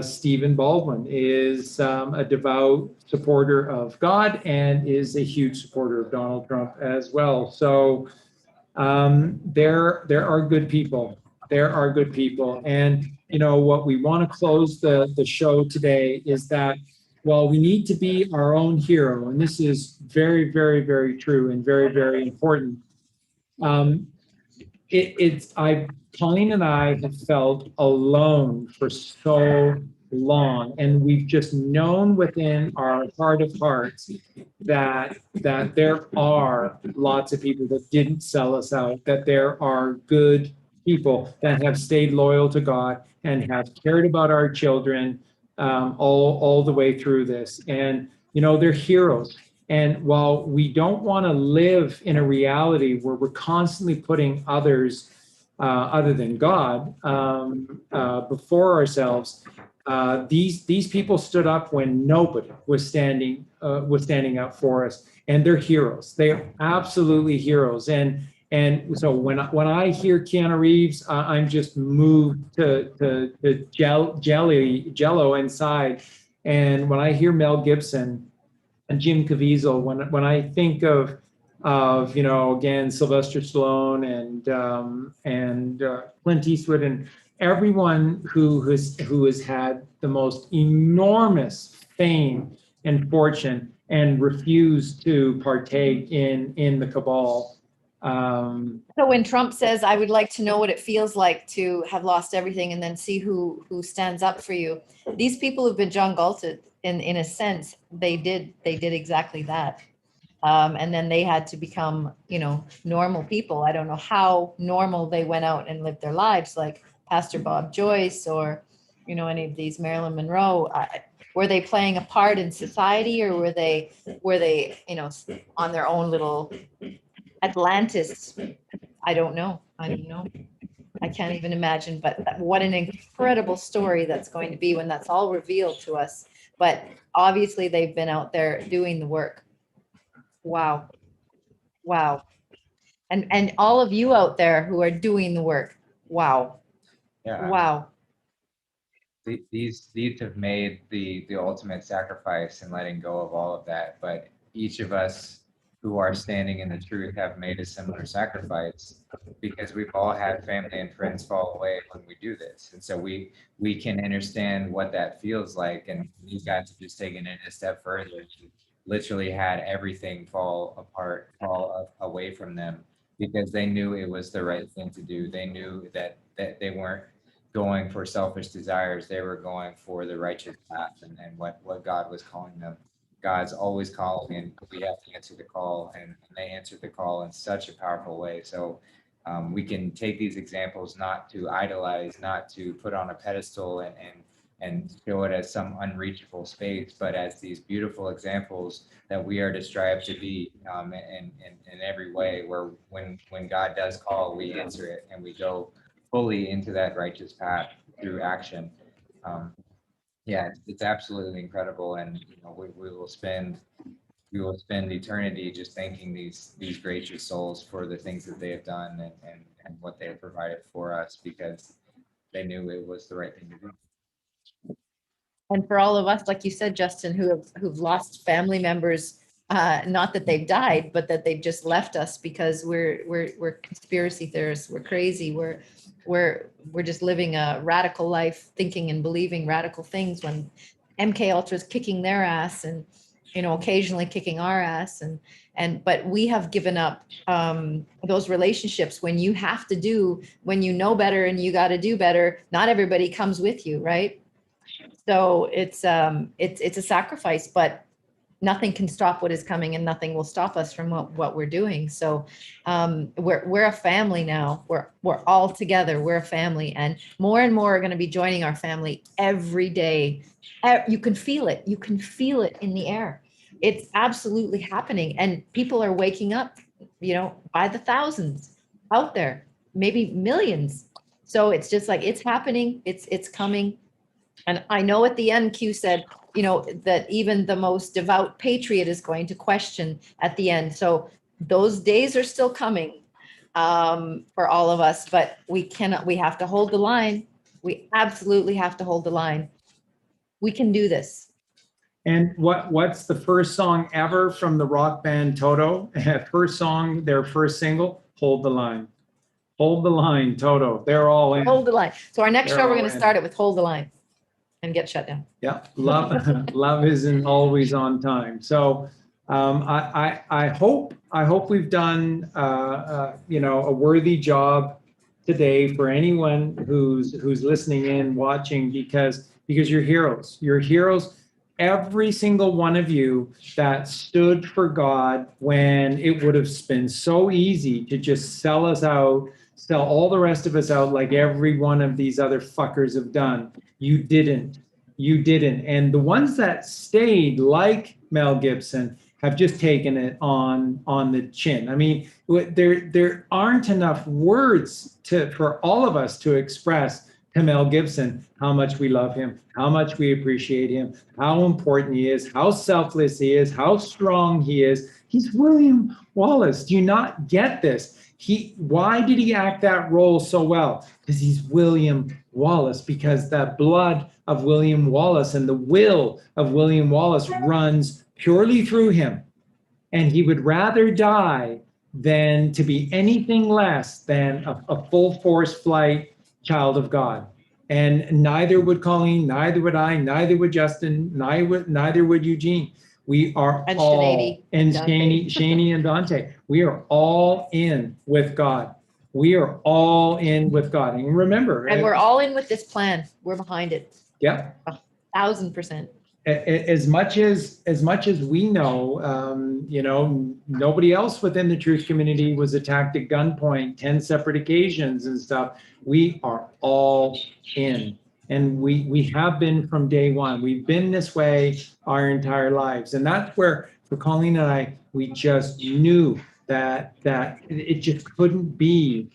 Stephen Baldwin is a devout supporter of God and is a huge supporter of Donald Trump as well. So there are good people. There are good people. And, what we want to close the show today is that, well, we need to be our own hero. And this is very, very, very true and very, very important. Colleen and I have felt alone for so long, and we've just known within our heart of hearts that there are lots of people that didn't sell us out, that there are good people that have stayed loyal to God and have cared about our children all the way through this. And, they're heroes. And while we don't want to live in a reality where we're constantly putting others other than God before ourselves, these people stood up when nobody was standing up for us, and they're heroes. They are absolutely heroes. And so when I hear Keanu Reeves, I'm just moved to jello inside. And when I hear Mel Gibson and Jim Caviezel, when I think of again, Sylvester Stallone and Clint Eastwood and everyone who has had the most enormous fame and fortune and refused to partake in the cabal. So when Trump says, I would like to know what it feels like to have lost everything and then see who stands up for you. These people have been John Galted in a sense. They did exactly that. And then they had to become, normal people. I don't know how normal they went out and lived their lives, like Pastor Bob Joyce or, any of these, Marilyn Monroe. Were they playing a part in society, or were they, on their own little Atlantis? I don't know. I can't even imagine, but what an incredible story that's going to be when that's all revealed to us. But obviously they've been out there doing the work. Wow. And all of you out there who are doing the work. Wow. Yeah. Wow. These have made the ultimate sacrifice in letting go of all of that. But each of us who are standing in the truth have made a similar sacrifice, because we've all had family and friends fall away when we do this. And so we can understand what that feels like. And these guys have just taken it a step further. Literally had everything fall away from them, because they knew it was the right thing to do. They knew that they weren't going for selfish desires. They were going for the righteous path and what God was calling them. God's always calling, and we have to answer the call, and they answered the call in such a powerful way. So we can take these examples not to idolize, not to put on a pedestal and show it as some unreachable space, but as these beautiful examples that we are to strive to be in every way, where when God does call, we answer it and we go fully into that righteous path through action. Yeah, it's absolutely incredible, and we will spend eternity just thanking these gracious souls for the things that they have done and what they have provided for us, because they knew it was the right thing to do. And for all of us, like you said, Justin, who've lost family members, not that they've died, but that they've just left us because we're conspiracy theorists, we're crazy, we're just living a radical life, thinking and believing radical things, when MK Ultra is kicking their ass and occasionally kicking our ass, but we have given up those relationships. When you know better and you got to do better, not everybody comes with you, right? So it's a sacrifice, but nothing can stop what is coming, and nothing will stop us from what we're doing. So we're a family now. We're all together. We're a family, and more are going to be joining our family every day. You can feel it. You can feel it in the air. It's absolutely happening, and people are waking up, by the thousands out there, maybe millions. So it's just like, it's happening. It's coming. And I know at the end, Q said, that even the most devout patriot is going to question at the end. So those days are still coming for all of us, but we have to hold the line. We absolutely have to hold the line. We can do this. And what's the first song ever from the rock band Toto? First song, their first single, Hold the Line. Hold the Line, Toto. They're all in. Hold the line. So our next They're show, we're all going to in. start it with Hold the Line and get shut down. Yeah, love isn't always on time. So I hope we've done a worthy job today for anyone who's listening in, watching, because you're heroes. You're heroes. Every single one of you that stood for God when it would have been so easy to just sell us out, sell all the rest of us out like every one of these other fuckers have done. You didn't. And the ones that stayed, like Mel Gibson, have just taken it on the chin. I mean, there aren't enough words for all of us to express to Mel Gibson how much we love him, how much we appreciate him, how important he is, how selfless he is, how strong he is. He's William Wallace. Do you not get this? Why did he act that role so well? Because he's William Wallace, because the blood of William Wallace and the will of William Wallace runs purely through him. And he would rather die than to be anything less than a full force flight child of God. And neither would Colleen, neither would I, neither would Justin, neither would Eugene. We are And all, Sinead and Dante. Shani and Dante, we are all in with God. We are all in with God. And remember, And we're all in with this plan. We're behind it. yeah. 1,000%. As much as we know, nobody else within the truth community was attacked at gunpoint, 10 separate occasions and stuff. We are all in, and we have been from day one. We've been this way our entire lives, and that's where, for Colleen and I, we just knew that it just couldn't be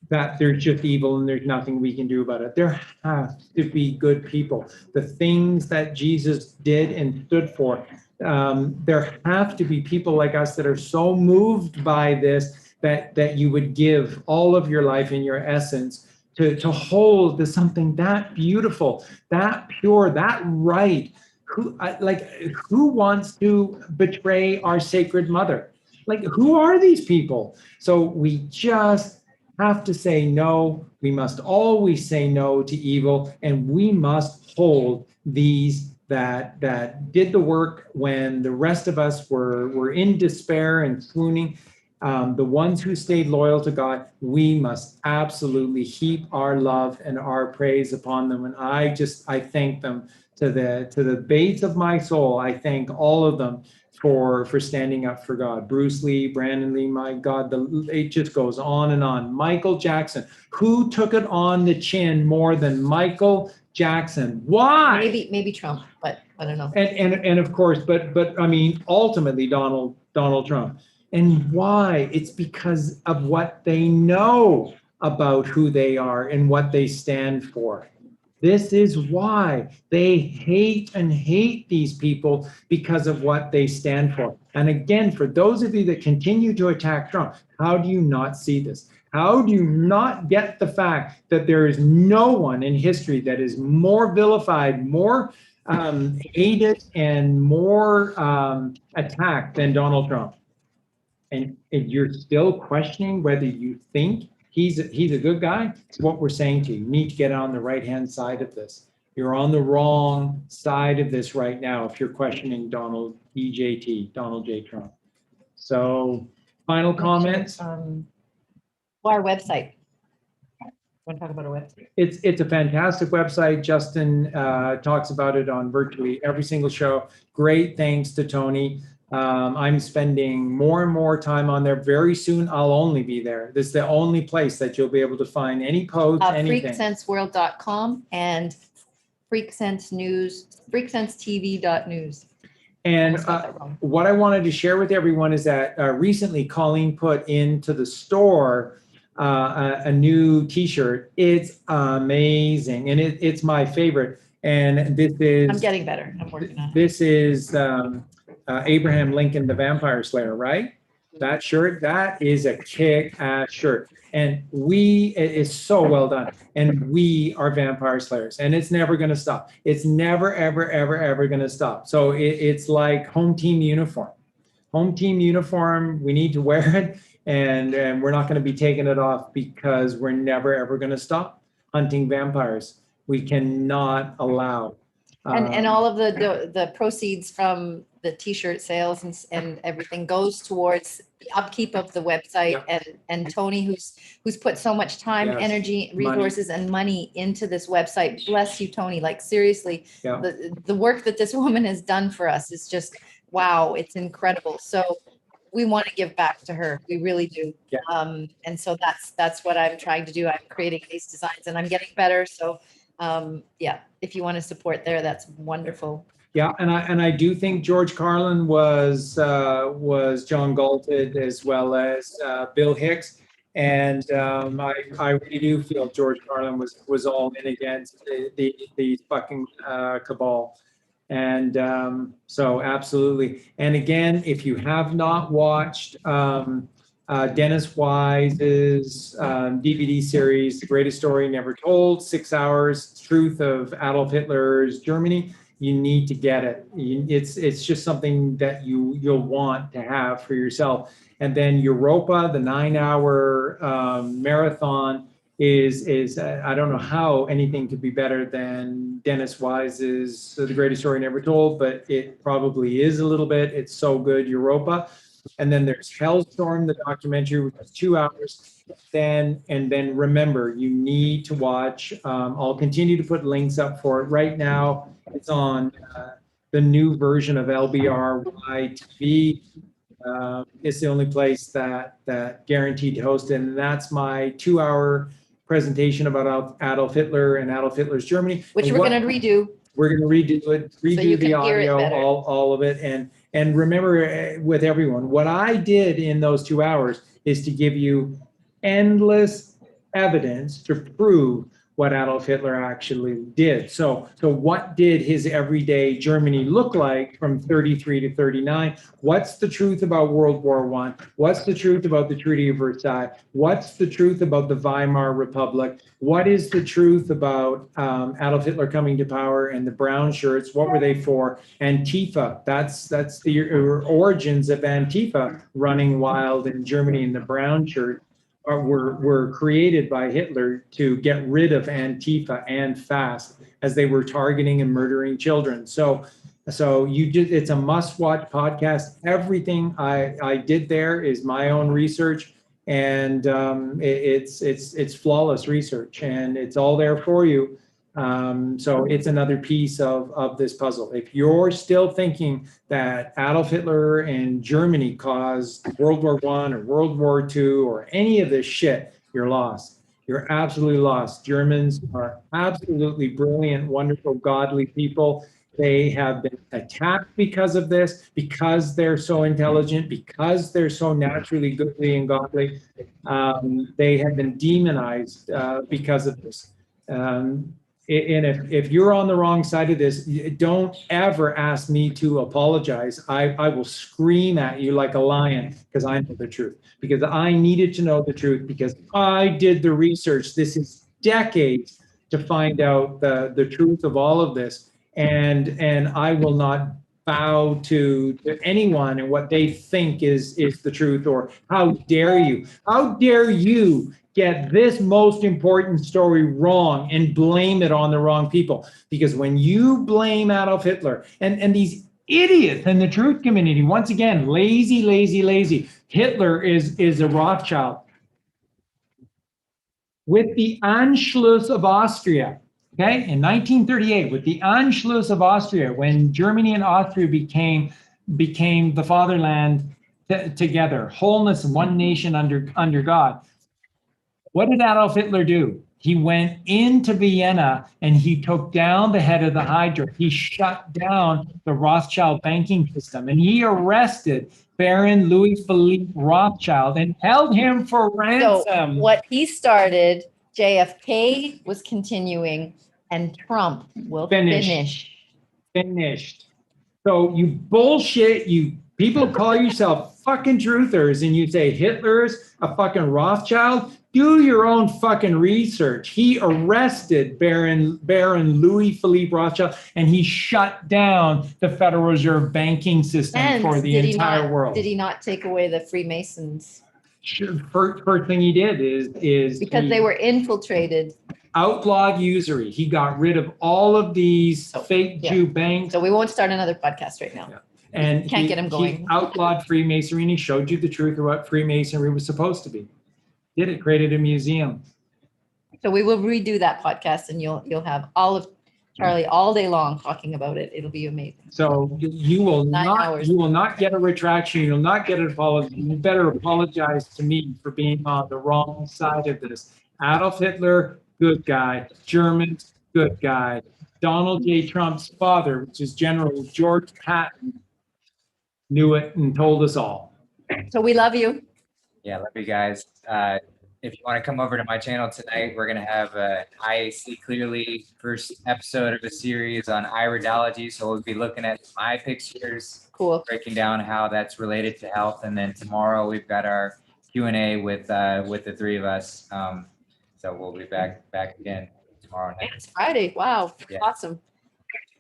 that there's just evil and there's nothing we can do about it. There have to be good people. The things that Jesus did and stood for, there have to be people like us that are so moved by this that you would give all of your life and your essence to hold to something that beautiful, that pure, that right. Who wants to betray our sacred mother? Like, who are these people? So we just have to say no. We must always say no to evil, and we must hold these that did the work when the rest of us were in despair and swooning. The ones who stayed loyal to God, we must absolutely heap our love and our praise upon them. And I thank them to the base of my soul, I thank all of them for standing up for God. Bruce Lee, Brandon Lee, my God, it just goes on and on. Michael Jackson, who took it on the chin more than Michael Jackson? Why? Maybe Trump, but I don't know. And of course, but I mean, ultimately Donald Trump. And why? It's because of what they know about who they are and what they stand for. This is why they hate these people, because of what they stand for. And again, for those of you that continue to attack Trump, how do you not see this? How do you not get the fact that there is no one in history that is more vilified, more hated, and more attacked than Donald Trump? And you're still questioning whether you think he's a good guy? It's what we're saying to you. You need to get on the right-hand side of this. You're on the wrong side of this right now if you're questioning Donald J. Trump. So, final comments? Our website. Want to talk about a website? It's a fantastic website. Justin talks about it on virtually every single show. Great thanks to Tony. I'm spending more and more time on there. Very soon, I'll only be there. This is the only place that you'll be able to find any posts, anything. FreakSenseWorld.com and FreakSenseTV.news. And what I wanted to share with everyone is that recently Colleen put into the store a new T-shirt. It's amazing, and it's my favorite. And this is. I'm getting better. I'm working on it. This is Abraham Lincoln, the Vampire Slayer, right? That shirt, that is a kick-ass shirt. And it is so well done. And we are vampire slayers, and it's never going to stop. It's never, ever, ever, ever going to stop. So it's like home team uniform. Home team uniform, we need to wear it, and we're not going to be taking it off because we're never, ever going to stop hunting vampires. We cannot allow. And all of the proceeds from the T-shirt sales and everything goes towards the upkeep of the website. And Tony, who's put so much time, Yes. energy, resources, and money into this website. Bless you, Tony. Like seriously, the work that this woman has done for us is just wow. It's incredible. So we want to give back to her. We really do. Yeah. And so that's what I'm trying to do. I'm creating these designs, and I'm getting better. So. If you want to support there, that's wonderful. Yeah, and I do think George Carlin was John Galted as well as Bill Hicks, and I really do feel George Carlin was all in against the fucking cabal, and so absolutely. And again, if you have not watched Dennis Wise's DVD series, The Greatest Story Never Told, 6 hours, Truth of Adolf Hitler's Germany, you need to get it. It's just something that you'll want to have for yourself. And then Europa, the 9-hour marathon is I don't know how anything could be better than Dennis Wise's The Greatest Story Never Told, but it probably is a little bit. It's so good, Europa. And then there's Hellstorm, the documentary, which is 2 hours. And then remember, you need to watch. I'll continue to put links up for it. Right now, it's on the new version of LBRY TV. It's the only place that guaranteed to host it. And that's my 2-hour presentation about Adolf Hitler and Adolf Hitler's Germany. Which we're going to redo. We're going to redo it, redo the audio, better. all of it. And remember, with everyone, what I did in those 2 hours is to give you endless evidence to prove what Adolf Hitler actually did. So what did his everyday Germany look like from 33 to 39? What's the truth about World War I? What's the truth about the Treaty of Versailles? What's the truth about the Weimar Republic? What is the truth about Adolf Hitler coming to power and the brown shirts? What were they for? Antifa, that's the origins of Antifa running wild in Germany, in the brown shirt. Were created by Hitler to get rid of Antifa and FAST as they were targeting and murdering children. So it's a must-watch podcast. Everything I did there is my own research, and it's flawless research, and it's all there for you. So it's another piece of this puzzle. If you're still thinking that Adolf Hitler and Germany caused World War I or World War II or any of this shit, you're lost. You're absolutely lost. Germans are absolutely brilliant, wonderful, godly people. They have been attacked because of this, because they're so intelligent, because they're so naturally goodly and godly. They have been demonized because of this. And if you're on the wrong side of this, don't ever ask me to apologize. I will scream at you like a lion because I know the truth, because I needed to know the truth, because I did the research. This is decades to find out the truth of all of this. And I will not bow to anyone and what they think is the truth, or how dare you? How dare you get this most important story wrong and blame it on the wrong people? Because when you blame Adolf Hitler and these idiots in the truth community, once again, lazy. Hitler is a Rothschild. With the Anschluss of Austria, okay, in 1938, with the Anschluss of Austria, when Germany and Austria became the fatherland together, wholeness, one nation under God. What did Adolf Hitler do? He went into Vienna and he took down the head of the Hydra. He shut down the Rothschild banking system, and he arrested Baron Louis Philippe Rothschild and held him for So ransom. what he started, JFK was continuing, and Trump will Finish. finish. So you bullshit, you people call yourself fucking truthers and you say Hitler's a fucking Rothschild. Do your own fucking research. He arrested Baron Louis Philippe Rothschild, and he shut down the Federal Reserve banking system And for the entire world. Did he not take away the Freemasons? Sure. First thing he did is Because he they were infiltrated. outlawed usury. He got rid of all of these fake yeah. Jew banks. So we won't start another podcast right now. Yeah. And Can't get him he going. outlawed Freemasonry, and he showed you the truth of what Freemasonry was supposed to be. Did it, created a museum. So we will redo that podcast, and you'll have all of Charlie all day long talking about it. It'll be amazing. So you will 9 not hours. you will not get a retraction. You'll not get an apology. You better apologize to me for being on the wrong side of this. Adolf Hitler, good guy. Germans, good guy. Donald J. Trump's father, which is General George Patton, knew it and told us all. So we love you. Yeah, love you guys. If you want to come over to my channel tonight, we're going to have I See Clearly first episode of a series on iridology. So we'll be looking at my pictures, Cool. breaking down how that's related to health. And then tomorrow we've got our Q&A with the three of us. So we'll be back again tomorrow night. It's Friday. Wow. Yeah. Awesome.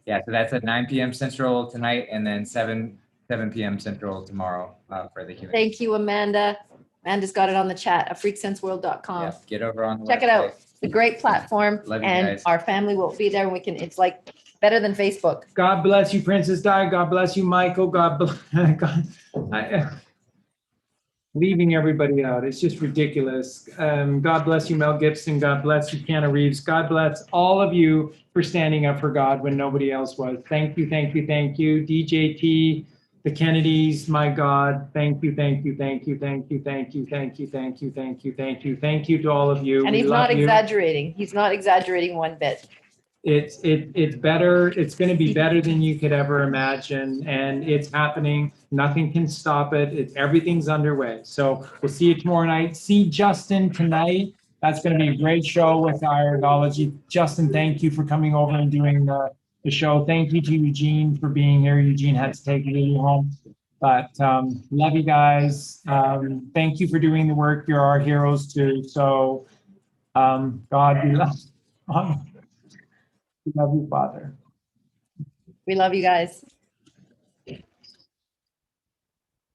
Yeah, so that's at 9 p.m. Central tonight, and then 7 p.m. Central tomorrow for the Q&A. Thank you, Amanda. Amanda's got it on the chat, afreaksenseworld.com. Yeah, get over on the Check it out. website. It's a great platform, Love you and guys. our family will be there. And it's like better than Facebook. God bless you, Princess Di. God bless you, Michael. God bless. Leaving everybody out. It's just ridiculous. God bless you, Mel Gibson. God bless you, Keanu Reeves. God bless all of you for standing up for God when nobody else was. Thank you, thank you, thank you. DJT, the Kennedys, my God. Thank you, thank you, thank you, thank you, thank you, thank you, thank you, thank you, thank you, thank you to all of you. And We he's love not you. exaggerating. He's not exaggerating one bit. It's better. It's going to be better than you could ever imagine, and it's happening. Nothing can stop it. Everything's underway. So we'll see you tomorrow night. See Justin tonight. That's going to be a great show with iridology. Justin, thank you for coming over and doing the show. Thank you to Eugene for being here. Eugene had to take Lily home, but love you guys. Thank you for doing the work. You're our heroes too. So God be love. We love you, Father. We love you guys.